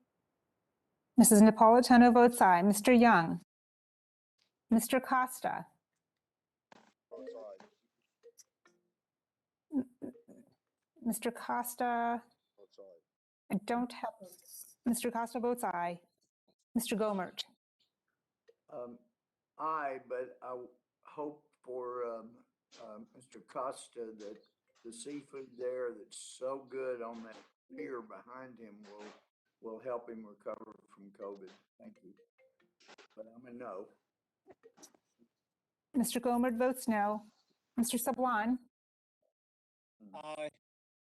Mrs. Napolitano votes aye. Mr. Young? Mr. Costa? Mr. Costa? I don't have, Mr. Costa votes aye. Mr. Gomert? Aye, but I hope for Mr. Costa that the seafood there that's so good on that pier behind him will help him recover from COVID. Thank you. But I'm a no. Mr. Gomert votes no. Mr. Sablon? Aye.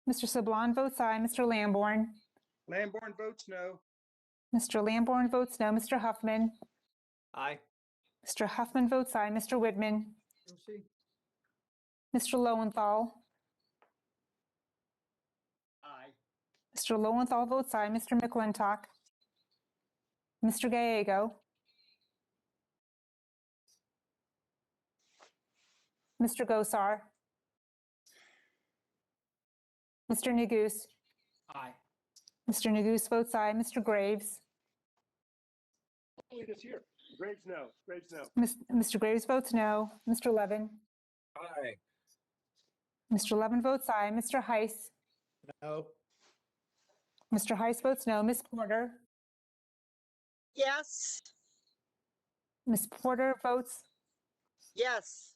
Mr. Sablon votes aye. Mr. Lamborn? Lamborn votes no. Mr. Lamborn votes no. Mr. Huffman. Aye. Mr. Huffman votes aye. Mr. Whitman. You'll see. Mr. Lowenthal. Aye. Mr. Lowenthal votes aye. Mr. McClintock. Mr. Gallego. Mr. Gosar. Mr. Neguse. Aye. Mr. Neguse votes aye. Mr. Graves. Only this year. Graves, no. Graves, no. Mr. Graves votes no. Mr. Levin. Aye. Mr. Levin votes aye. Mr. Heiss. No. Mr. Heiss votes no. Ms. Porter. Yes. Ms. Porter votes Yes.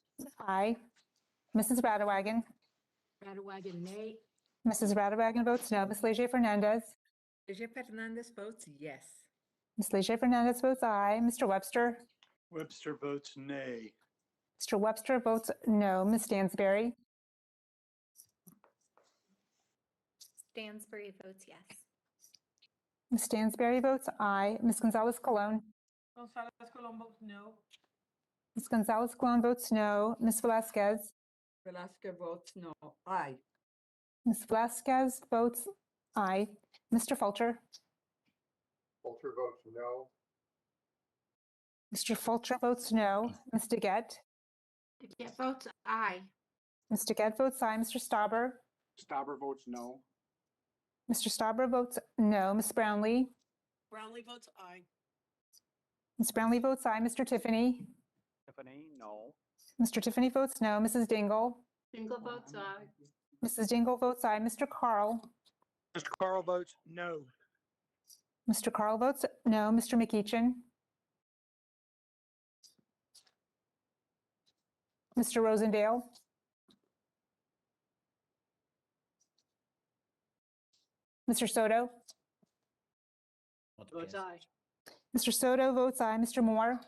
aye. Mrs. Radawagon. Radawagon, nay. Mrs. Radawagon votes no. Ms. Leger Fernandez. Leger Fernandez votes yes. Ms. Leger Fernandez votes aye. Mr. Webster. Webster votes nay. Mr. Webster votes no. Ms. Stansberry. Stansbury votes yes. Ms. Stansberry votes aye. Ms. Gonzalez Colon. Gonzalez Colon votes no. Ms. Gonzalez Colon votes no. Ms. Velasquez. Velasquez votes no. Aye. Ms. Velasquez votes aye. Mr. Fulcher. Fulcher votes no. Mr. Fulcher votes no. Ms. DeGette. DeGette votes aye. Ms. DeGette votes aye. Mr. Stauber. Stauber votes no. Mr. Stauber votes no. Ms. Brownlee. Brownlee votes aye. Ms. Brownlee votes aye. Mr. Tiffany. Tiffany, no. Mr. Tiffany votes no. Mrs. Dingle. Dingle votes aye. Mrs. Dingle votes aye. Mr. Carl. Mr. Carl votes no. Mr. Carl votes no. Mr. McEachin. Mr. Rosendale. Mr. Soto. Votes aye. Mr. Soto votes aye. Mr. Moore.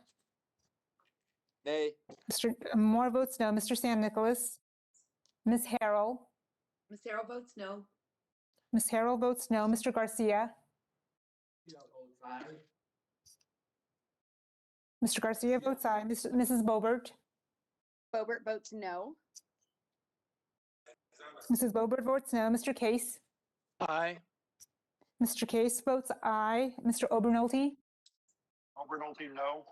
Nay. Mr. Moore votes no. Mr. San Nicolas. Ms. Harrell. Ms. Harrell votes no. Ms. Harrell votes no. Mr. Garcia. Mr. Garcia votes aye. Mrs. Bobert. Bobert votes no. Mrs. Bobert votes no. Mr. Case. Aye. Mr. Case votes aye. Mr. Obernolte. Obernolte, no.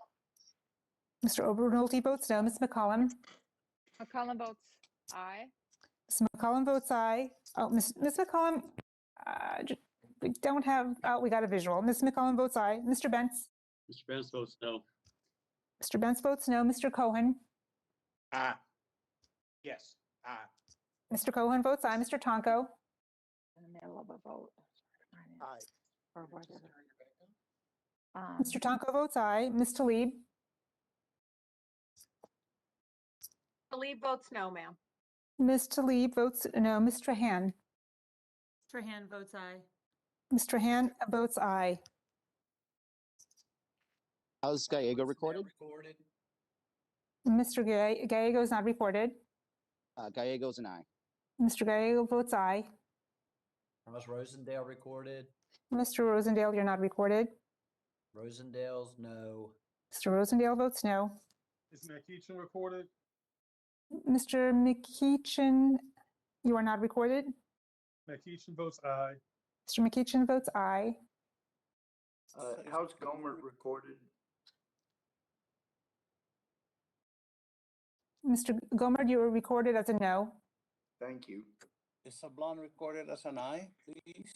Mr. Obernolte votes no. Ms. McCollum. McCollum votes aye. Ms. McCollum votes aye. Oh, Ms. McCollum, we don't have, oh, we got a visual. Ms. McCollum votes aye. Mr. Bentz. Mr. Benz votes no. Mr. Bentz votes no. Mr. Cohen. Ah. Yes. Ah. Mr. Cohen votes aye. Mr. Tonko. In the middle of a vote. Aye. Or whatever. Mr. Tonko votes aye. Ms. Talib. Talib votes no, ma'am. Ms. Talib votes no. Ms. Trahan. Trahan votes aye. Ms. Trahan votes aye. How's Gallego recorded? Mr. Gallego is not recorded. Gallego's an aye. Mr. Gallego votes aye. Was Rosendale recorded? Mr. Rosendale, you're not recorded. Rosendale's no. Mr. Rosendale votes no. Is McEachin recorded? Mr. McEachin, you are not recorded. McEachin votes aye. Mr. McEachin votes aye. How's Gomer recorded? Mr. Gomer, you were recorded as a no. Thank you. Is Sablon recorded as an aye, please?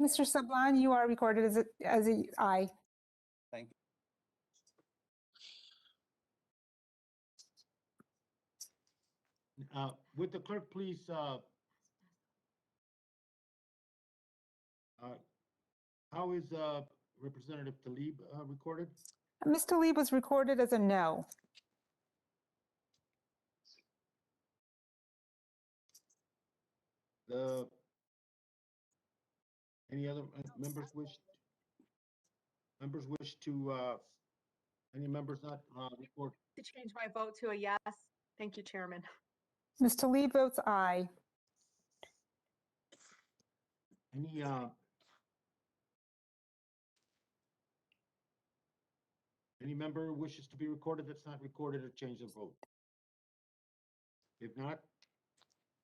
Mr. Sablan, you are recorded as a aye. Thank you. Would the clerk please, how is Representative Talib recorded? Ms. Talib was recorded as a no. Any other members wish to, any members not record? To change my vote to a yes. Thank you, Chairman. Ms. Talib votes aye. Any Any member wishes to be recorded that's not recorded or change their vote? If not,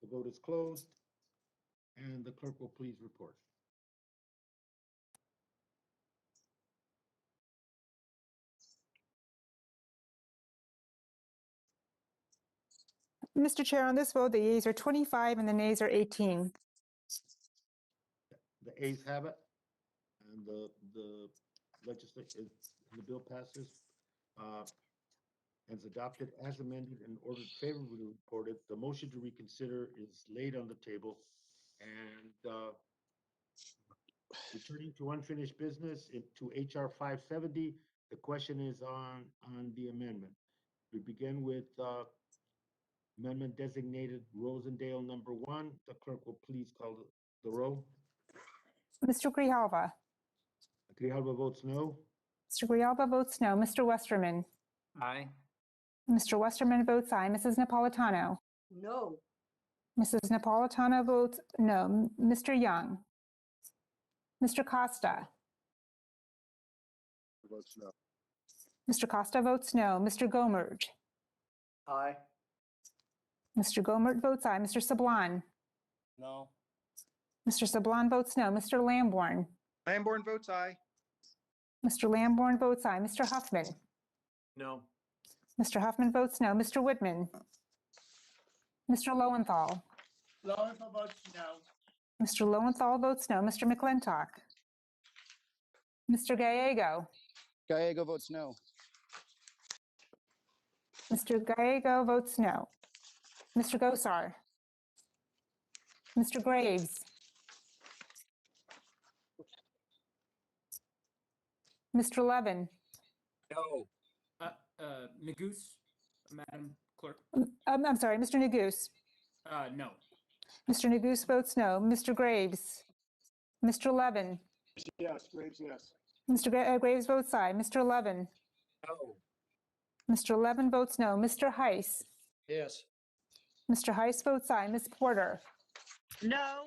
the vote is closed, and the clerk will please report. Mr. Chair, on this vote, the yeas are 25 and the nays are 18. The ayes have it, and the legislation, the bill passes, and is adopted as amended and ordered favorably reported. The motion to reconsider is laid on the table, and returning to unfinished business to HR 570. The question is on the amendment. We begin with amendment designated Rosendale number 1. The clerk will please call the roll. Mr. Grijalva. Grijalva votes no. Mr. Grijalva votes no. Mr. Westerman. Aye. Mr. Westerman votes aye. Mrs. Napolitano. No. Mrs. Napolitano votes no. Mr. Young. Mr. Costa. Votes no. Mr. Costa votes no. Mr. Gomert. Aye. Mr. Gomert votes aye. Mr. Sablan. No. Mr. Sablan votes no. Mr. Lamborn. Lamborn votes aye. Mr. Lamborn votes aye. Mr. Huffman. No. Mr. Huffman votes no. Mr. Whitman. Mr. Lowenthal. Lowenthal votes no. Mr. Lowenthal votes no. Mr. McClintock. Mr. Gallego. Gallego votes no. Mr. Gallego votes no. Mr. Gosar. Mr. Graves. Mr. Levin. No. Nagoose, Madam Clerk. I'm sorry, Mr. Nagoose. No. Mr. Nagoose votes no. Mr. Graves. Mr. Levin. Yes, Graves, yes. Mr. Graves votes aye. Mr. Levin. No. Mr. Levin votes no. Mr. Heiss. Yes. Mr. Heiss votes aye. Ms. Porter. No.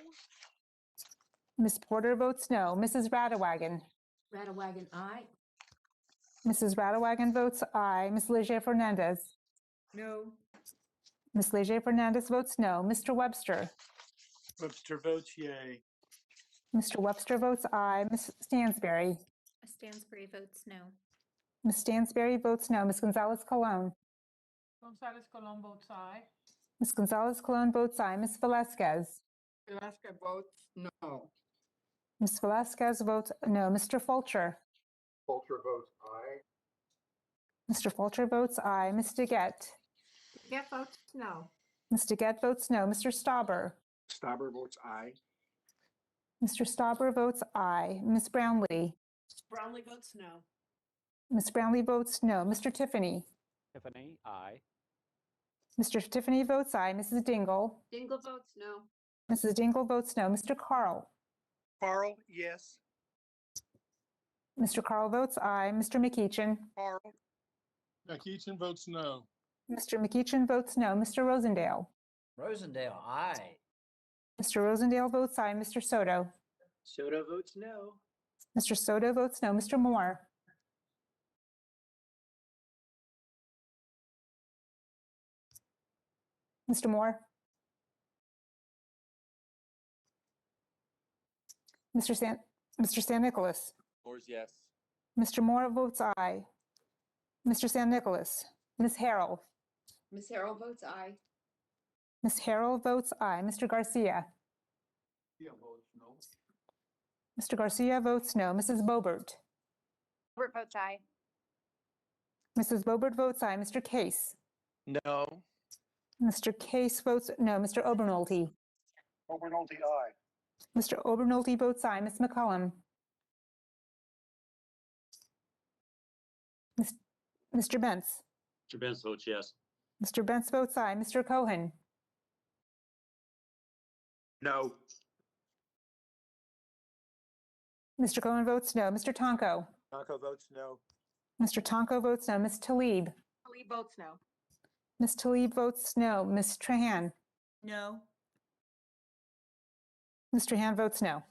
Ms. Porter votes no. Mrs. Radawagon. Radawagon, aye. Mrs. Radawagon votes aye. Ms. Leger Fernandez. No. Ms. Leger Fernandez votes no. Mr. Webster. Webster votes yay. Mr. Webster votes aye. Ms. Stansberry. Stansberry votes no. Ms. Stansberry votes no. Ms. Gonzalez Colon. Gonzalez Colon votes aye. Ms. Gonzalez Colon votes aye. Ms. Velasquez. Velasquez votes no. Ms. Velasquez votes no. Mr. Fulcher. Fulcher votes aye. Mr. Fulcher votes aye. Ms. DeGette. Get votes no. Ms. DeGette votes no. Mr. Stauber. Stauber votes aye. Mr. Stauber votes aye. Ms. Brownlee. Brownlee votes no. Ms. Brownlee votes no. Mr. Tiffany. Tiffany, aye. Mr. Tiffany votes aye. Mrs. Dingle. Dingle votes no. Mrs. Dingle votes no. Mr. Carl. Carl, yes. Mr. Carl votes aye. Mr. McEachin. Carl, McEachin votes no. Mr. McEachin votes no. Mr. Rosendale. Rosendale, aye. Mr. Rosendale votes aye. Mr. Soto. Soto votes no. Mr. Soto votes no. Mr. Moore. Mr. Moore. Mr. San Nicolas. Moore's yes. Mr. Moore votes aye. Mr. San Nicolas. Ms. Harrell. Ms. Harrell votes aye. Ms. Harrell votes aye. Mr. Garcia. Yeah, votes no. Mr. Garcia votes no. Mrs. Bobert. Bobert votes aye. Mrs. Bobert votes aye. Mr. Case. no. Mr. Case votes no. Mr. Obernolte. Obernolte, aye. Mr. Obernolte votes aye. Ms. McCollum. Mr. Bentz. Mr. Benz votes yes. Mr. Bentz votes aye. Mr. Cohen. No. Mr. Cohen votes no. Mr. Tonko. Tonko votes no. Mr. Tonko votes no. Ms. Talib. Talib votes no. Ms. Talib votes no. Ms. Trahan. No. Mr. Trahan votes no.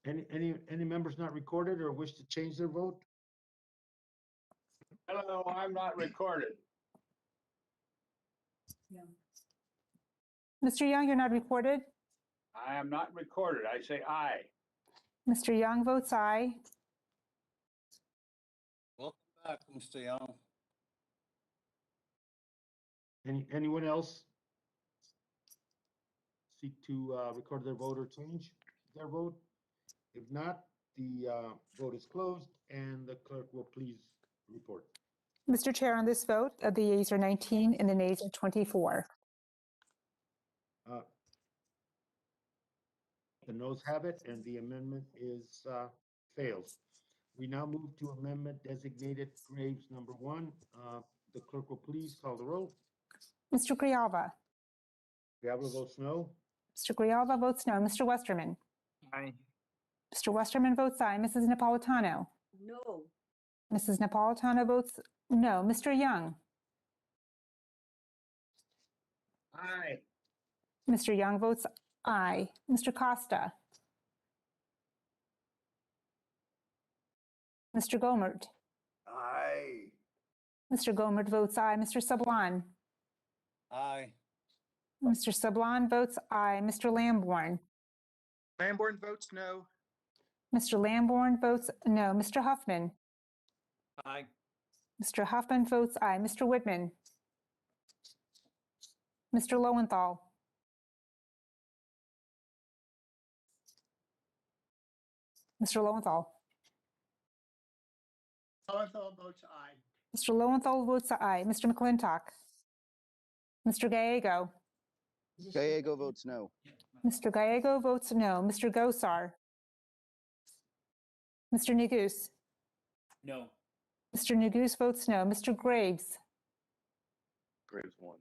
Any members not recorded or wish to change their vote? Hello, I'm not recorded. Mr. Young, you're not recorded. I am not recorded. I say aye. Mr. Young votes aye. Welcome back, Mr. Young. Anyone else seek to record their vote or change their vote? If not, the vote is closed and the clerk will please report. Mr. Chair, on this vote, the yeas are 19 and the nays are 24. The noes have it and the amendment is fails. We now move to amendment designated Graves number 1. The clerk will please call the roll. Mr. Grijalva. Grijalva votes no. Mr. Grijalva votes no. Mr. Westerman. Aye. Mr. Westerman votes aye. Mrs. Napolitano. No. Mrs. Napolitano votes no. Mr. Young. Aye. Mr. Young votes aye. Mr. Costa. Mr. Gomert. Aye. Mr. Gomert votes aye. Mr. Sablan. Aye. Mr. Sablan votes aye. Mr. Lamborn. Lamborn votes no. Mr. Lamborn votes no. Mr. Huffman. Aye. Mr. Huffman votes aye. Mr. Whitman. Mr. Lowenthal. Mr. Lowenthal. Lowenthal votes aye. Mr. Lowenthal votes aye. Mr. McClintock. Mr. Gallego. Gallego votes no. Mr. Gallego votes no. Mr. Gosar. Mr. Neguse. No. Mr. Neguse votes no. Mr. Graves. Graves won.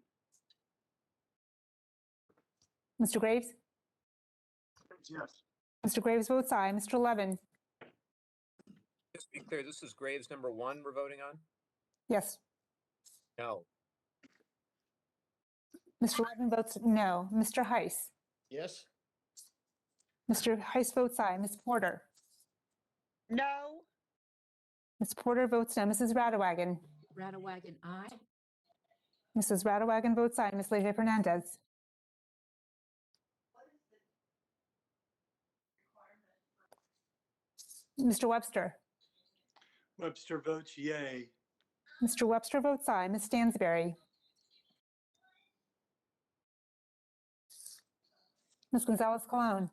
Mr. Graves? Yes. Mr. Graves votes aye. Mr. Levin? Just to be clear, this is Graves number 1 we're voting on? Yes. No. Mr. Levin votes no. Mr. Heiss? Yes. Mr. Heiss votes aye. Ms. Porter? No. Ms. Porter votes no. Mrs. Radewagen? Radawagon, aye. Mrs. Radewagen votes aye. Ms. Leger Fernandez? Mr. Webster? Webster votes yay. Mr. Webster votes aye. Ms. Stansberry? Ms. Gonzalez-Colon?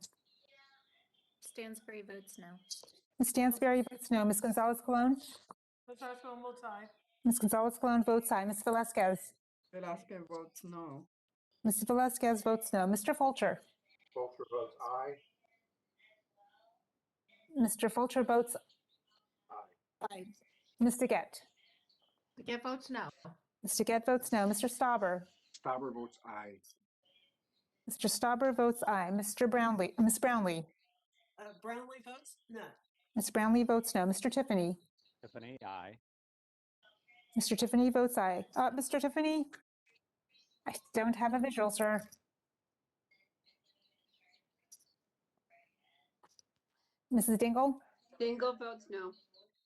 Stansberry votes no. Ms. Stansberry votes no. Ms. Gonzalez-Colon? Gonzalez-Colon votes aye. Ms. Gonzalez-Colon votes aye. Ms. Velasquez? Velasquez votes no. Ms. Velasquez votes no. Mr. Fulcher? Fulcher votes aye. Mr. Fulcher votes aye. Mr. Gett? Get votes no. Mr. Gett votes no. Mr. Stauber? Stauber votes aye. Mr. Stauber votes aye. Mr. Brownlee? Ms. Brownlee? Brownlee votes no. Ms. Brownlee votes no. Mr. Tiffany? Tiffany, aye. Mr. Tiffany votes aye. Mr. Tiffany? I don't have a visual, sir. Mrs. Dingle? Dingle votes no.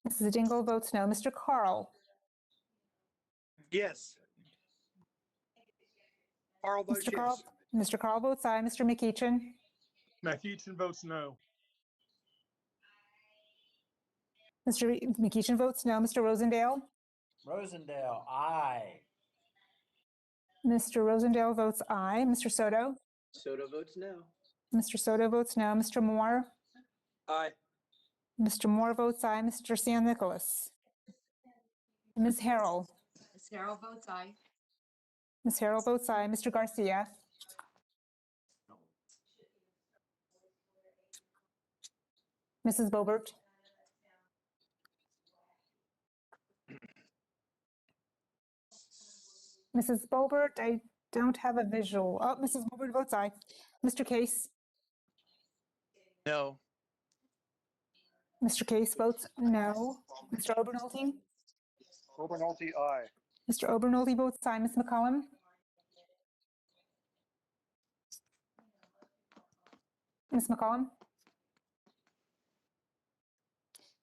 Mrs. Dingle votes no. Mr. Carl? Yes. Carl votes Mr. Carl? yes. Mr. Carl votes aye. Mr. McEachin? McEachin votes no. Mr. McEachin votes no. Mr. Rosendale? Rosendale, aye. Mr. Rosendale votes aye. Mr. Soto? Soto votes no. Mr. Soto votes no. Mr. Moore? Aye. Mr. Moore votes aye. Mr. San Nicholas? Ms. Harrell? Ms. Harrell votes aye. Ms. Harrell votes aye. Mr. Garcia? Mrs. Bobert? Mrs. Bobert, I don't have a visual. Oh, Mrs. Bobert votes aye. Mr. Case? No. Mr. Case votes no. Mr. Obernolte? Obernolte, aye. Mr. Obernolte votes aye. Ms. McCollum? Ms. McCollum?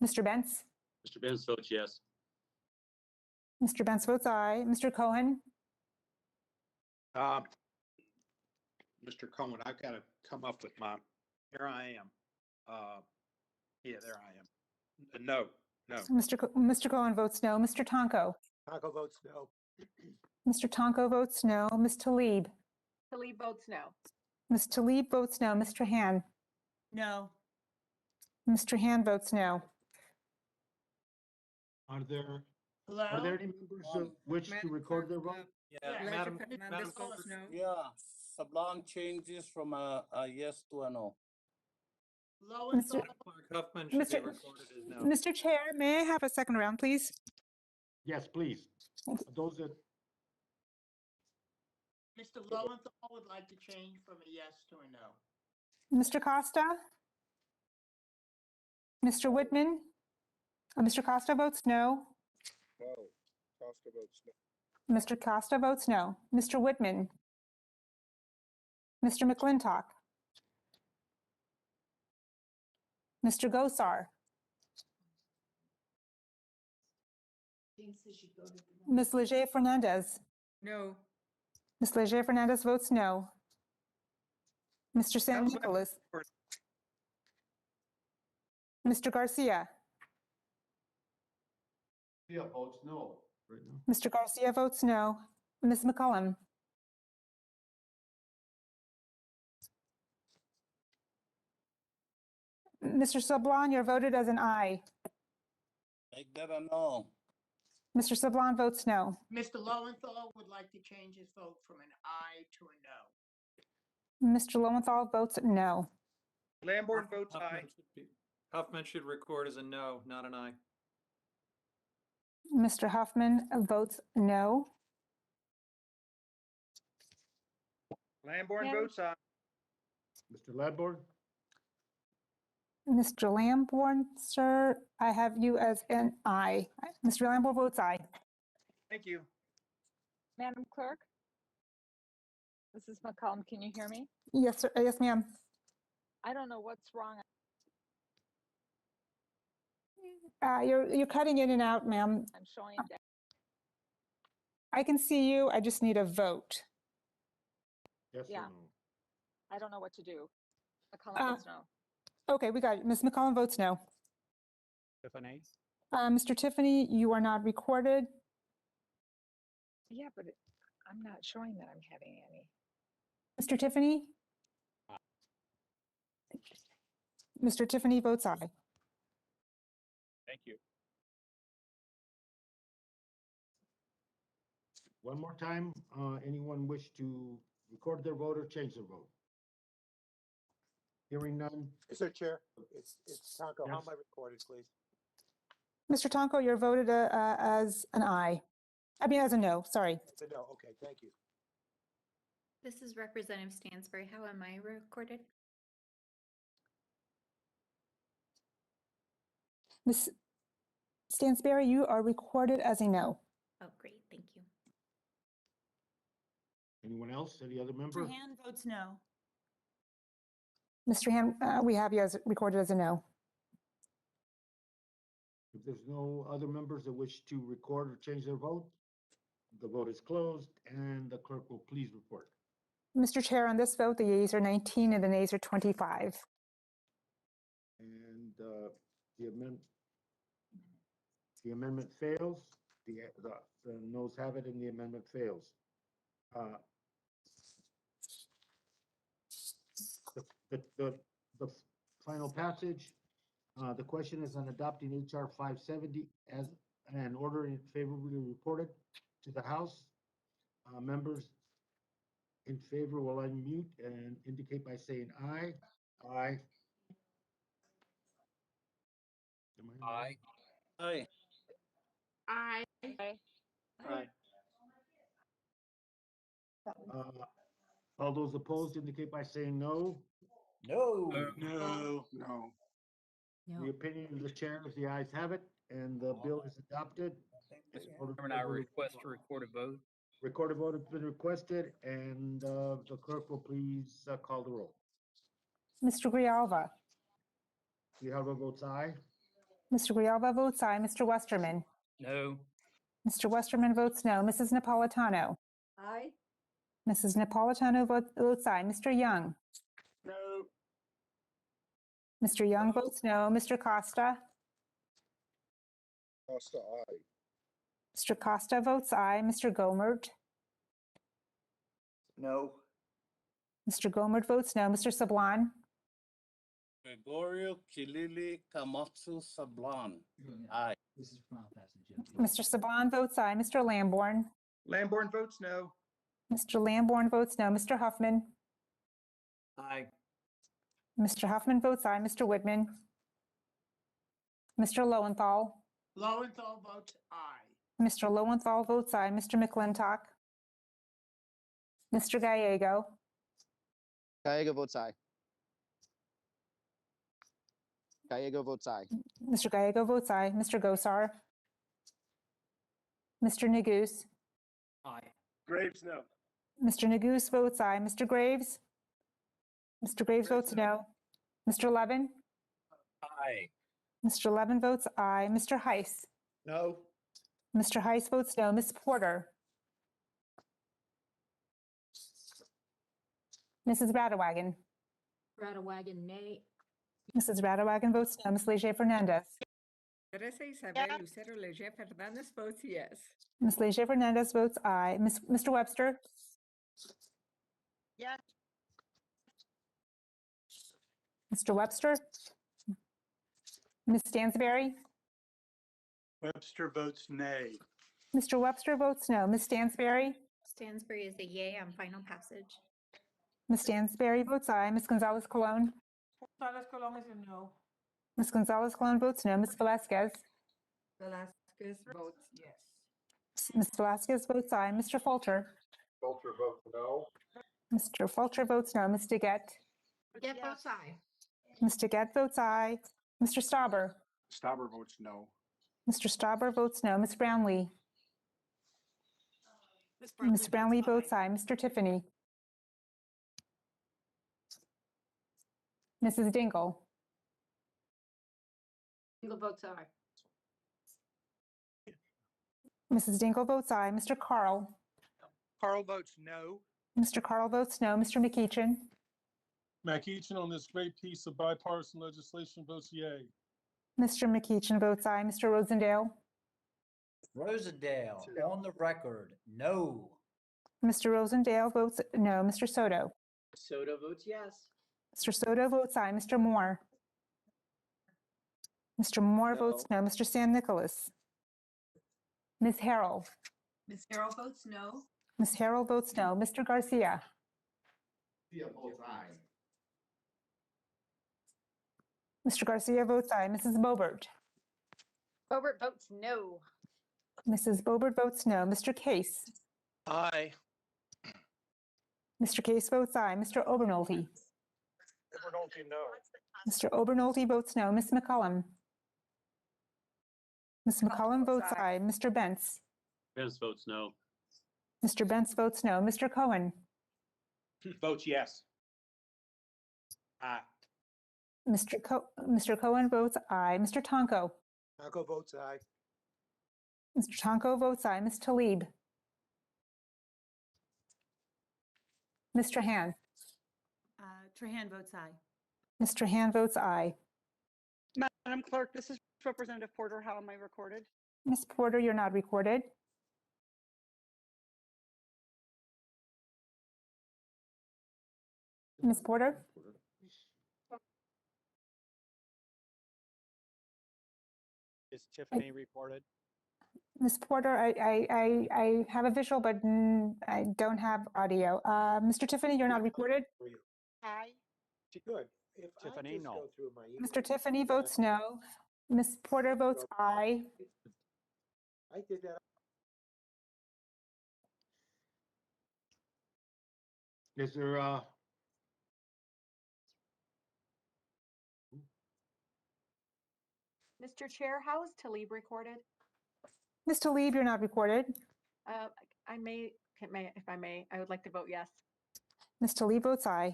Mr. Benz? Mr. Benz votes yes. Mr. Benz votes aye. Mr. Cohen? Mr. Cohen, I've got to come up with my, here I am. Yeah, there I am. No. Mr. Cohen votes no. Mr. Tonko? Taco votes no. Mr. Tonko votes no. Ms. Talib? Talib votes no. Ms. Talib votes no. Mr. Han? No. Mr. Han votes no. Are there Hello? any members who wish to record their vote? Yeah, Yes. Madam Fernandez Clerk. votes no. Yeah, Sablan changes from a yes to a no. Lowenthal, Clerk Huffman should be Mr. recorded as no. Mr. Chair, may I have a second round, please? Yes, please. Those that, Mr. Lowenthal would like to change from a yes to a no. Mr. Costa? Mr. Whitman? Mr. Costa votes no. No. Costa votes no. Mr. Costa votes no. Mr. Whitman? Mr. McClintock? Mr. Gosar? Ms. Leger Fernandez? No. Ms. Leger Fernandez votes no. Mr. San Nicolas? Mr. Garcia? yeah, votes no right now. Mr. Garcia votes no. Ms. McCollum? Mr. Sablon, you're voted as an aye. Make that a no. Mr. Sablon votes no. Mr. Lowenthal would like to change his vote from an aye to a no. Mr. Lowenthal votes no. Lamborn votes aye. Huffman should record as a no, not an aye. Mr. Huffman votes no. Lamborn votes aye. Mr. Ladborn? Mr. Lamborn, sir, I have you as an aye. Mr. Lamborn votes aye. Thank you. Madam Clerk? This is McCollum. Can you hear me? Yes, sir. Yes, ma'am. I don't know what's wrong. You're cutting in and out, ma'am. I'm showing that. I can see you. I just need a vote. Yes Yeah. or no? I don't know what to do. McCollum votes no. Okay, we got it. Ms. McCollum votes no. Tiffany? Mr. Tiffany, you are not recorded. Yeah, but I'm not showing that I'm having any. Mr. Tiffany? Mr. Tiffany votes aye. Thank you. One more time, anyone wish to record their vote or change their vote? Hearing none. Mr. Chair, it's Taco. How Yes. am I recorded, please? Mr. Tonko, you're voted as an aye. I mean, as a no, sorry. It's a no. Okay, thank you. This is Representative Stansbury. How am I recorded? Ms. Stansberry, you are recorded as a no. Oh, great. Thank you. Anyone else? Any other member? Mr. Han votes no. Mr. Ham, we have you as recorded as a no. If there's no other members that wish to record or change their vote, the vote is closed and the clerk will please report. Mr. Chair, on this vote, the yeas are 19 and the nays are 25. And the amendment fails. The noes have it and the amendment fails. The final passage, the question is on adopting HR 570 as an order favorably reported to the House. Members in favor will unmute and indicate by saying aye. Aye. Aye. Aye. Aye. Aye. Aye. All those opposed indicate by saying no. No. No. No. The opinion of the chair is the ayes have it, and the bill is adopted. Chairman, I request to record a vote. Recorded vote has been requested, and the clerk will please call the roll. Mr. Grijalva? Grijalva votes aye. Mr. Grijalva votes aye. Mr. Westerman. No. Mr. Westerman votes no. Mrs. Napolitano. Aye. Mrs. Napolitano votes aye. Mr. Young. No. Mr. Young votes no. Mr. Costa. Costa, aye. Mr. Costa votes aye. Mr. Gomert. No. Mr. Gomert votes no. Mr. Sablan. Gregorio Kilili Kamatsu Sablan. Aye. Mr. Sablan votes aye. Mr. Lamborn. Lamborn votes no. Mr. Lamborn votes no. Mr. Huffman. Aye. Mr. Huffman votes aye. Mr. Whitman. Mr. Lowenthal. Lowenthal votes aye. Mr. Lowenthal votes aye. Mr. McClintock. Mr. Gallego. Gallego votes aye. Gallego votes aye. Mr. Gallego votes aye. Mr. Gosar. Mr. Neguse. Aye. Graves no. Mr. Neguse votes aye. Mr. Graves. Mr. Graves votes no. Mr. Levin. Aye. Mr. Levin votes aye. Mr. Heiss. No. Mr. Heiss votes no. Ms. Porter. Mrs. Radawagon. Radawagon, nay. Mrs. Radawagon votes no. Ms. Leger Fernandez. Teresa Isabel Lucero Leger Fernandez votes yes. Ms. Leger Fernandez votes aye. Mr. Webster. Yes. Mr. Webster. Ms. Stansberry. Webster votes nay. Mr. Webster votes no. Ms. Stansberry. Stansbury is a yay on final passage. Ms. Stansberry votes aye. Ms. Gonzalez Colon. Gonzalez Colon is a no. Ms. Gonzalez Colon votes no. Ms. Velasquez. Velasquez votes yes. Ms. Velasquez votes aye. Mr. Falter. Coulter votes no. Mr. Falter votes no. Ms. DeGette. Get votes aye. Ms. DeGette votes aye. Mr. Stauber. Stauber votes no. Mr. Stauber votes no. Ms. Brownlee. Ms. Brownlee votes aye. Mr. Tiffany. Mrs. Dingle. Dingle votes aye. Mrs. Dingle votes aye. Mr. Carl. Carl votes no. Mr. Carl votes no. Mr. McEachin. McEachin on this great piece of bipartisan legislation votes yay. Mr. McEachin votes aye. Mr. Rosendale. Rosendale, on the record, no. Mr. Rosendale votes no. Mr. Soto. Soto votes yes. Mr. Soto votes aye. Mr. Moore. Mr. Moore votes no. Mr. San Nicolas. Ms. Harrell. Ms. Harrell votes no. Ms. Harrell votes no. Mr. Garcia. Garcia votes aye. Mr. Garcia votes aye. Mrs. Bobert. Bobert votes no. Mrs. Bobert votes no. Mr. Case. Aye. Mr. Case votes aye. Mr. Obernolte. Obernolte, no. Mr. Obernolte votes no. Ms. McCullum. Ms. McCullum votes aye. Mr. Bentz. Vince votes no. Mr. Bentz votes no. Mr. Cohen. Votes yes. Aye. Mr. Cohen votes aye. Mr. Tonko. Tonko votes aye. Mr. Tonko votes aye. Ms. Talib. Ms. Trahan. Trahan votes aye. Ms. Trahan votes aye. Madam Clerk, this is Representative Porter. How am I recorded? Ms. Porter, you're not recorded. Ms. Porter? Is Tiffany reported? Ms. Porter, I have a visual, but I don't have audio. Mr. Tiffany, you're not recorded. Aye. Good. If Tiffany, I just no. go through my Mr. emails, Tiffany votes no. Ms. Porter votes aye. I did that. Is there, Mr. Chair, how is Talib recorded? Ms. Talib, you're not recorded. I may, if I may, I would like to vote yes. Ms. Talib votes aye.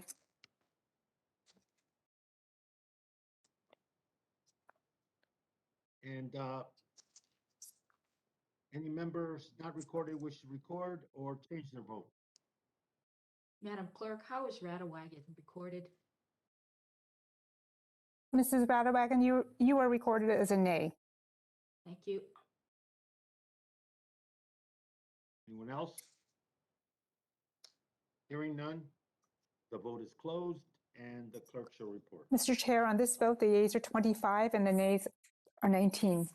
And any members not recorded wish to record or change their vote? Madam Clerk, how is Radawagon recorded? Mrs. Radewagen, you are recorded as a nay. Thank you. Anyone else? Hearing none, the vote is closed and the clerk shall report. Mr. Chair, on this vote, the yeas are 25 and the nays are 19.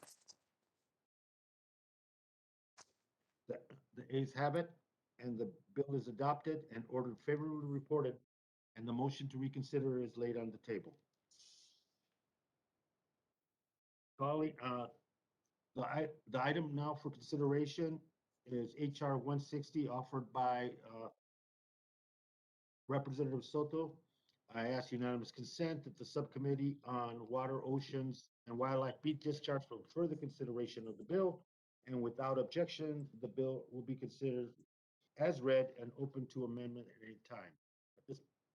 The ayes have it, and the bill is adopted and ordered favorably reported, and the motion to reconsider is laid on the table. Calling, the item now for consideration is HR 160 offered by Representative Soto. I ask unanimous consent that the subcommittee on water, oceans, and wildlife be discharged from further consideration of the bill, and without objection, the bill will be considered as read and open to amendment at any time.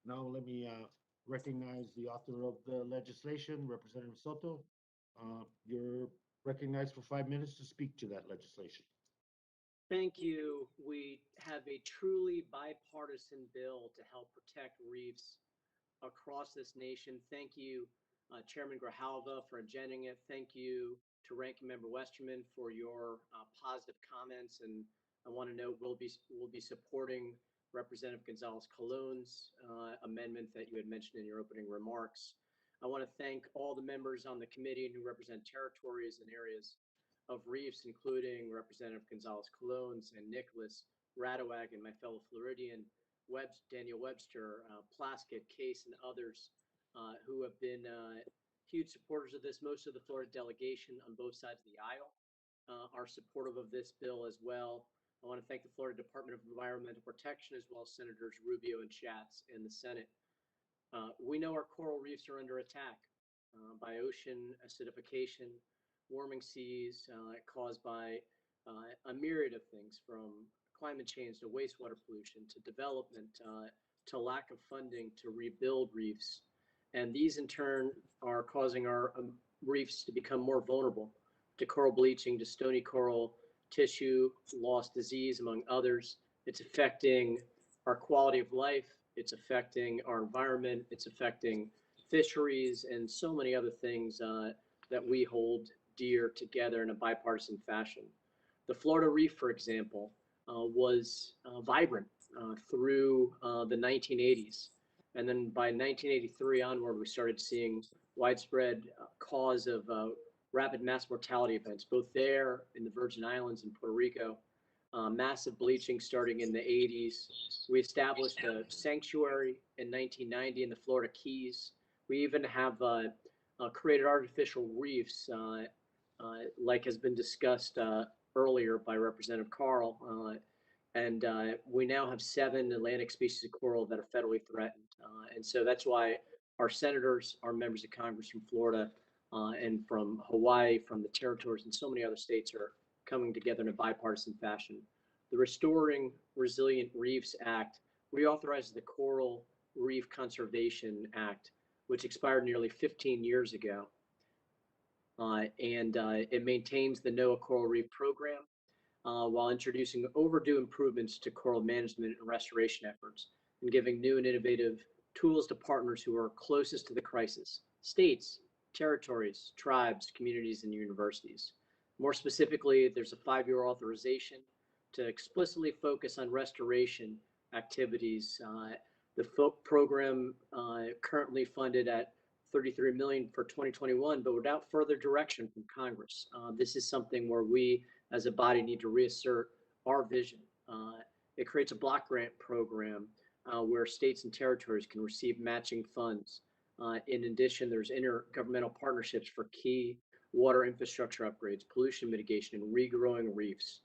Now let me recognize the author of the legislation, Representative Soto. You're recognized for 5 minutes to speak to that legislation. Thank you. We have a truly bipartisan bill to help protect reefs across this nation. Thank you, Chairman Grijalva, for agending it. Thank you to Ranking Member Westerman for your positive comments. And I want to note we'll be supporting Representative Gonzalez Colon's amendment that you had mentioned in your opening remarks. I want to thank all the members on the committee who represent territories and areas of reefs, including Representative Gonzalez Colons and Nicholas Radewagen, my fellow Floridian, Daniel Webster, Plaskett, Case, and others who have been huge supporters of this. Most of the Florida delegation on both sides of the aisle are supportive of this bill as well. I want to thank the Florida Department of Environmental Protection as well as Senators Rubio and Schatz in the Senate. We know our coral reefs are under attack by ocean acidification, warming seas caused by a myriad of things, from climate change to wastewater pollution to development to lack of funding to rebuild reefs. And these in turn are causing our reefs to become more vulnerable to coral bleaching, to stony coral tissue loss, disease, among others. It's affecting our quality of life. It's affecting our environment. It's affecting fisheries and so many other things that we hold dear together in a bipartisan fashion. The Florida Reef, for example, was vibrant through the 1980s. And then by 1983 onward, we started seeing widespread cause of rapid mass mortality events, both there in the Virgin Islands and Puerto Rico, massive bleaching starting in the 80s. We established a sanctuary in 1990 in the Florida Keys. We even have created artificial reefs, like has been discussed earlier by Representative Carl. And we now have 7 Atlantic species of coral that are federally threatened. And so that's why our senators, our members of Congress from Florida and from Hawaii, from the territories, and so many other states are coming together in a bipartisan fashion. The Restoring Resilient Reefs Act reauthorizes the Coral Reef Conservation Act, which expired nearly 15 years ago. It maintains the NOAA Coral Reef Program while introducing overdue improvements to coral management and restoration efforts and giving new and innovative tools to partners who are closest to the crisis: states, territories, tribes, communities, and universities. More specifically, there's a 5-year authorization to explicitly focus on restoration activities. The program currently funded at $33 million for 2021, but without further direction from Congress. This is something where we as a body need to reassert our vision. It creates a block grant program where states and territories can receive matching funds. In addition, there's intergovernmental partnerships for key water infrastructure upgrades, pollution mitigation, and regrowing reefs,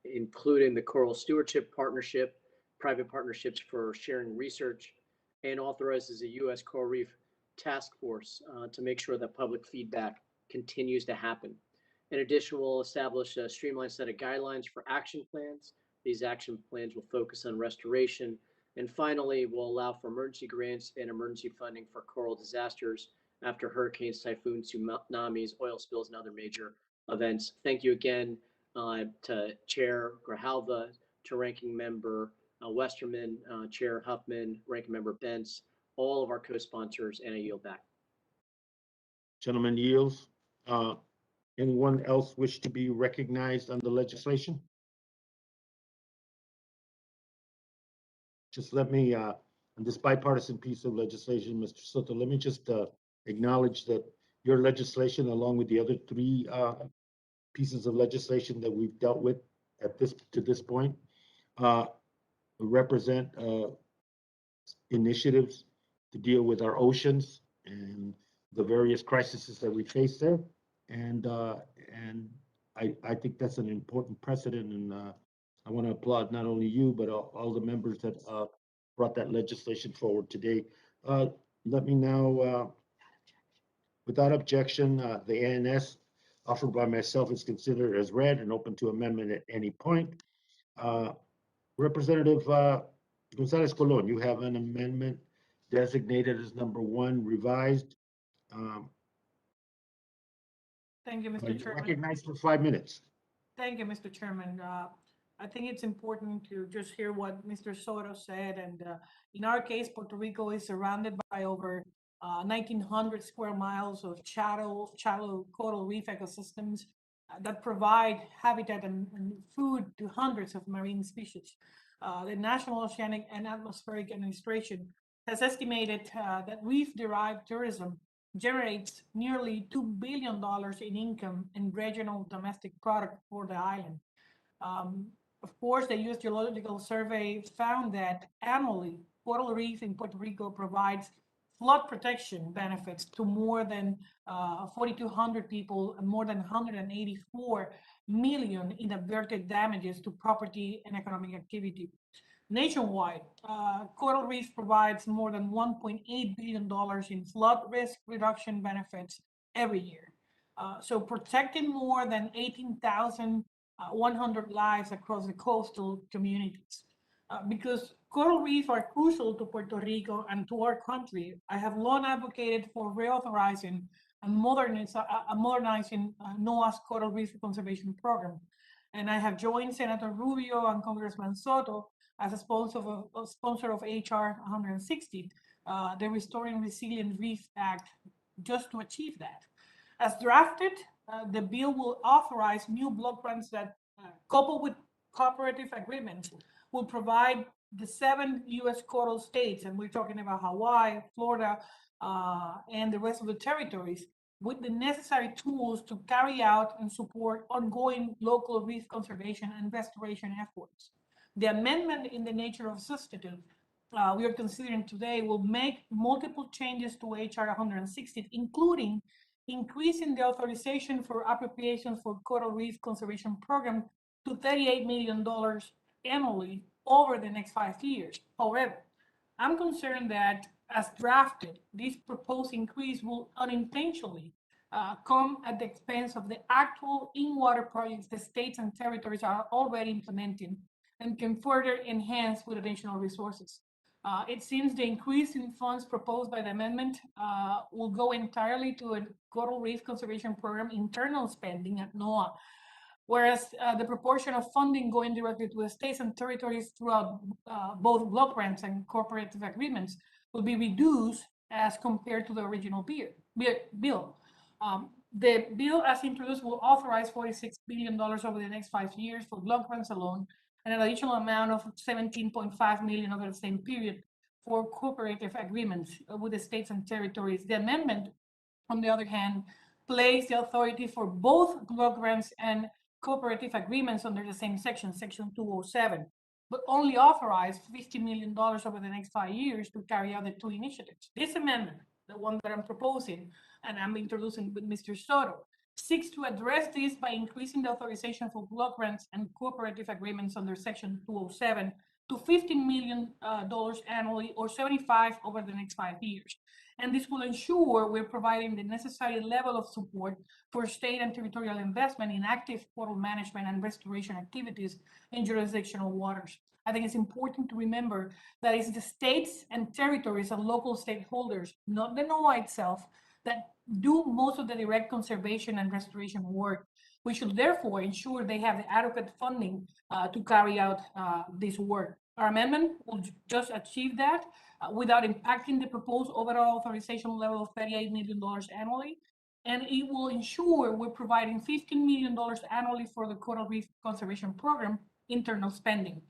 including the Coral Stewardship Partnership, private partnerships for sharing research, and authorizes a U.S. Coral Reef Task Force to make sure that public feedback continues to happen. In addition, we'll establish a streamlined set of guidelines for action plans. These action plans will focus on restoration. And finally, we'll allow for emergency grants and emergency funding for coral disasters after hurricanes, typhoons, tsunamis, oil spills, and other major events. Thank you again to Chair Grijalva, to Ranking Member Westerman, Chair Huffman, Ranking Member Bentz, all of our co-sponsors, and I yield back. Gentleman yields. Anyone else wish to be recognized on the legislation? Just let me, on this bipartisan piece of legislation, Mr. Soto, let me just acknowledge that your legislation, along with the other three pieces of legislation that we've dealt with to this point, represent initiatives to deal with our oceans and the various crises that we face there. And I think that's an important precedent, and I want to applaud not only you, but all the members that brought that legislation forward today. Let me now, without objection, the ANS offered by myself is considered as read and open to amendment at any point. Representative Gonzalez Colon, you have an amendment designated as number 1 revised. Thank you, Are Mr. you Chairman. recognized for 5 minutes? Thank you, Mr. Chairman. I think it's important to just hear what Mr. Soto said. And in our case, Puerto Rico is surrounded by over 1,900 square miles of shallow coral reef ecosystems that provide habitat and food to hundreds of marine species. The National Oceanic and Atmospheric Administration has estimated that reef-derived tourism generates nearly $2 billion in income and regional domestic product for the island. Of course, the U.S. Geological Survey found that annually, coral reef in Puerto Rico provides flood protection benefits to more than 4,200 people and more than 184 million in averted damages to property and economic activity. Nationwide, coral reef provides more than $1.8 billion in flood risk reduction benefits every year. So protecting more than 18,100 lives across the coastal communities. Because coral reef are crucial to Puerto Rico and to our country, I have long advocated for reauthorizing and modernizing NOAA's Coral Reef Conservation Program. And I have joined Senator Rubio and Congressman Soto as a sponsor of HR 160, the Restoring Resilient Reef Act, just to achieve that. As drafted, the bill will authorize new block grants that, coupled with cooperative agreements, will provide the 7 U.S. coastal states, and we're talking about Hawaii, Florida, and the rest of the territories, with the necessary tools to carry out and support ongoing local reef conservation and restoration efforts. The amendment in the nature of substitute we are considering today will make multiple changes to HR 160, including increasing the authorization for appropriations for Coral Reef Conservation Program to $38 million annually over the next 5 years. However, I'm concerned that as drafted, this proposed increase will unintentionally come at the expense of the actual in-water projects the states and territories are already implementing and can further enhance with additional resources. It seems the increase in funds proposed by the amendment will go entirely to a Coral Reef Conservation Program internal spending at NOAA, whereas the proportion of funding going directly to the states and territories throughout both block grants and cooperative agreements will be reduced as compared to the original bill. The bill as introduced will authorize $46 billion over the next 5 years for block grants alone, and an additional amount of $17.5 million over the same period for cooperative agreements with the states and territories. The amendment, on the other hand, placed the authority for both block grants and cooperative agreements under the same section, Section 207, but only authorized $50 million over the next 5 years to carry out the 2 initiatives. This amendment, the one that I'm proposing and I'm introducing with Mr. Soto, seeks to address this by increasing the authorization for block grants and cooperative agreements under Section 207 to $15 million annually, or 75 over the next 5 years. And this will ensure we're providing the necessary level of support for state and territorial investment in active coral management and restoration activities in jurisdictional waters. I think it's important to remember that it's the states and territories and local stakeholders, not the NOAA itself, that do most of the direct conservation and restoration work. We should therefore ensure they have the adequate funding to carry out this work. Our amendment will just achieve that without impacting the proposed overall authorization level of $38 million annually. And it will ensure we're providing $15 million annually for the Coral Reef Conservation Program internal spending.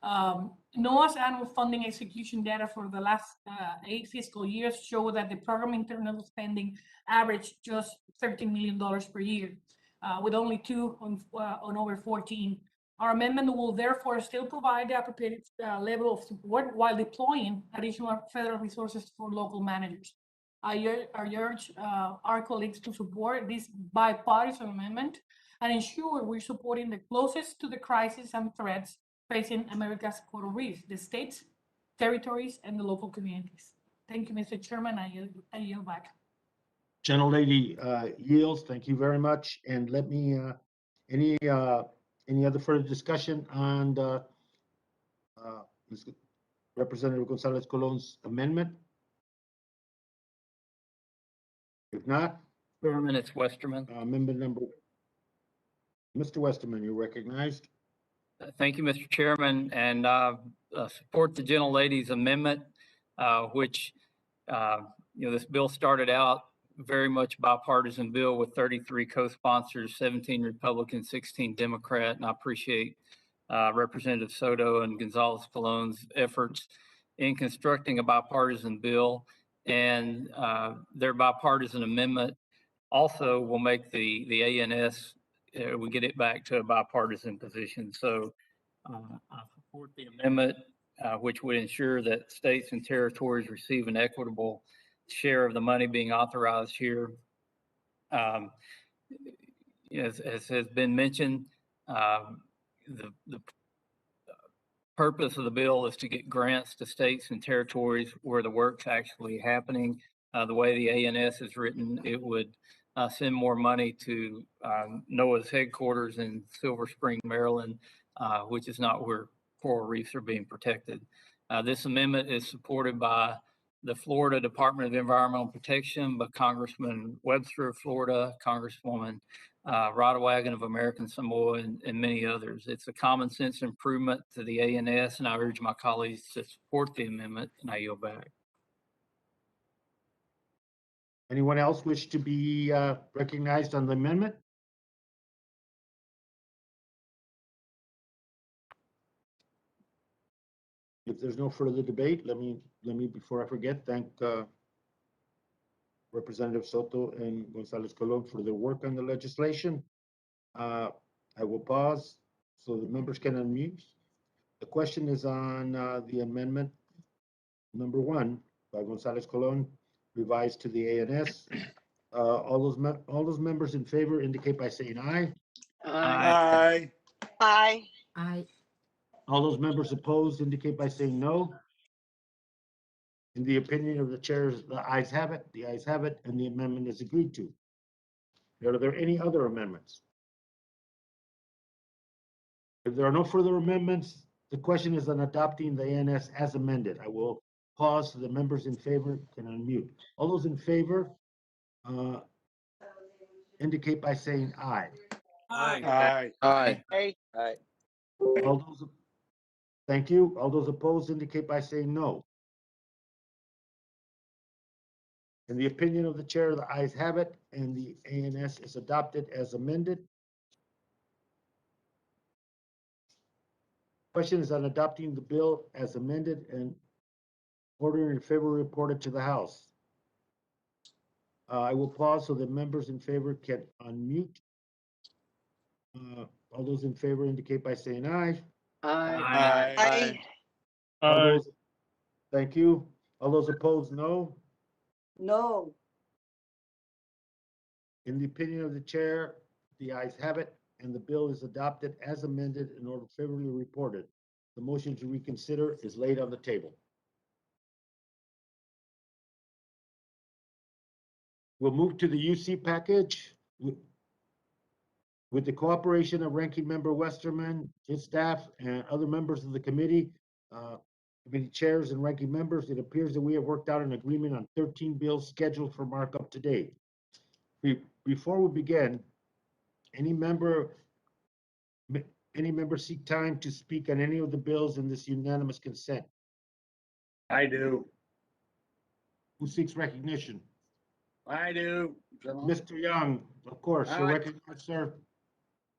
NOAA's annual funding execution data for the last 8 fiscal years show that the program internal spending averaged just $13 million per year, with only 2 on over 14. Our amendment will therefore still provide the appropriate level of support while deploying additional federal resources for local managers. I urge our colleagues to support this bipartisan amendment and ensure we're supporting the closest to the crisis and threats facing America's coral reef, the states, territories, and the local communities. Thank you, Mr. Chairman. I yield back. Gentlelady yields. Thank you very much. And let me, any other further discussion on the Representative Gonzalez Colon's amendment? If not, Chairman, it's Westerman. amendment number, Mr. Westerman, you're recognized. Thank you, Mr. Chairman, and support the gentlelady's amendment, which, this bill started out very much bipartisan bill with 33 co-sponsors, 17 Republican, 16 Democrat, and I appreciate Representative Soto and Gonzalez Colon's efforts in constructing a bipartisan bill, and their bipartisan amendment also will make the ANS, we get it back to a bipartisan position. So I support the amendment, which would ensure that states and territories receive an equitable share of the money being authorized here. As has been mentioned, the purpose of the bill is to get grants to states and territories where the work's actually happening. The way the ANS is written, it would send more money to NOAA's headquarters in Silver Spring, Maryland, which is not where coral reefs are being protected. This amendment is supported by the Florida Department of Environmental Protection, by Congressman Webster of Florida, Congresswoman Radewagen of American Samoa, and many others. It's a common sense improvement to the ANS, and I urge my colleagues to support the amendment, and I yield back. Anyone else wish to be recognized on the amendment? If there's no further debate, let me before I forget, thank Representative Soto and Gonzalez Colon for their work on the legislation. I will pause so the members can unmute. The question is on the amendment number 1 by Gonzalez Colon, revised to the ANS. All those members in favor indicate by saying aye. Aye. Aye. Aye. All those members opposed indicate by saying no. In the opinion of the chairs, the ayes have it, and the amendment is agreed to. Are there any other amendments? If there are no further amendments, the question is on adopting the ANS as amended. I will pause so the members in favor can unmute. All those in favor indicate by saying aye. Aye. Aye. Aye. Aye. All those, thank you. All those opposed indicate by saying no. In the opinion of the chair, the ayes have it, and the ANS is adopted as amended. Question is on adopting the bill as amended and ordering in favor reported to the House. I will pause so the members in favor can unmute. All those in favor indicate by saying aye. Aye. Aye. All those, thank you. All those opposed, no. No. In the opinion of the chair, the ayes have it, and the bill is adopted as amended and ordered favorably reported. The motion to reconsider is laid on the table. We'll move to the UC package. With the cooperation of Ranking Member Westerman, his staff, and other members of the committee, Committee chairs and ranking members, it appears that we have worked out an agreement on 13 bills scheduled for markup today. Before we begin, any member seek time to speak on any of the bills in this unanimous consent? I do. Who seeks recognition? I do. Mr. Young, of course, you're Aye. recognized, sir.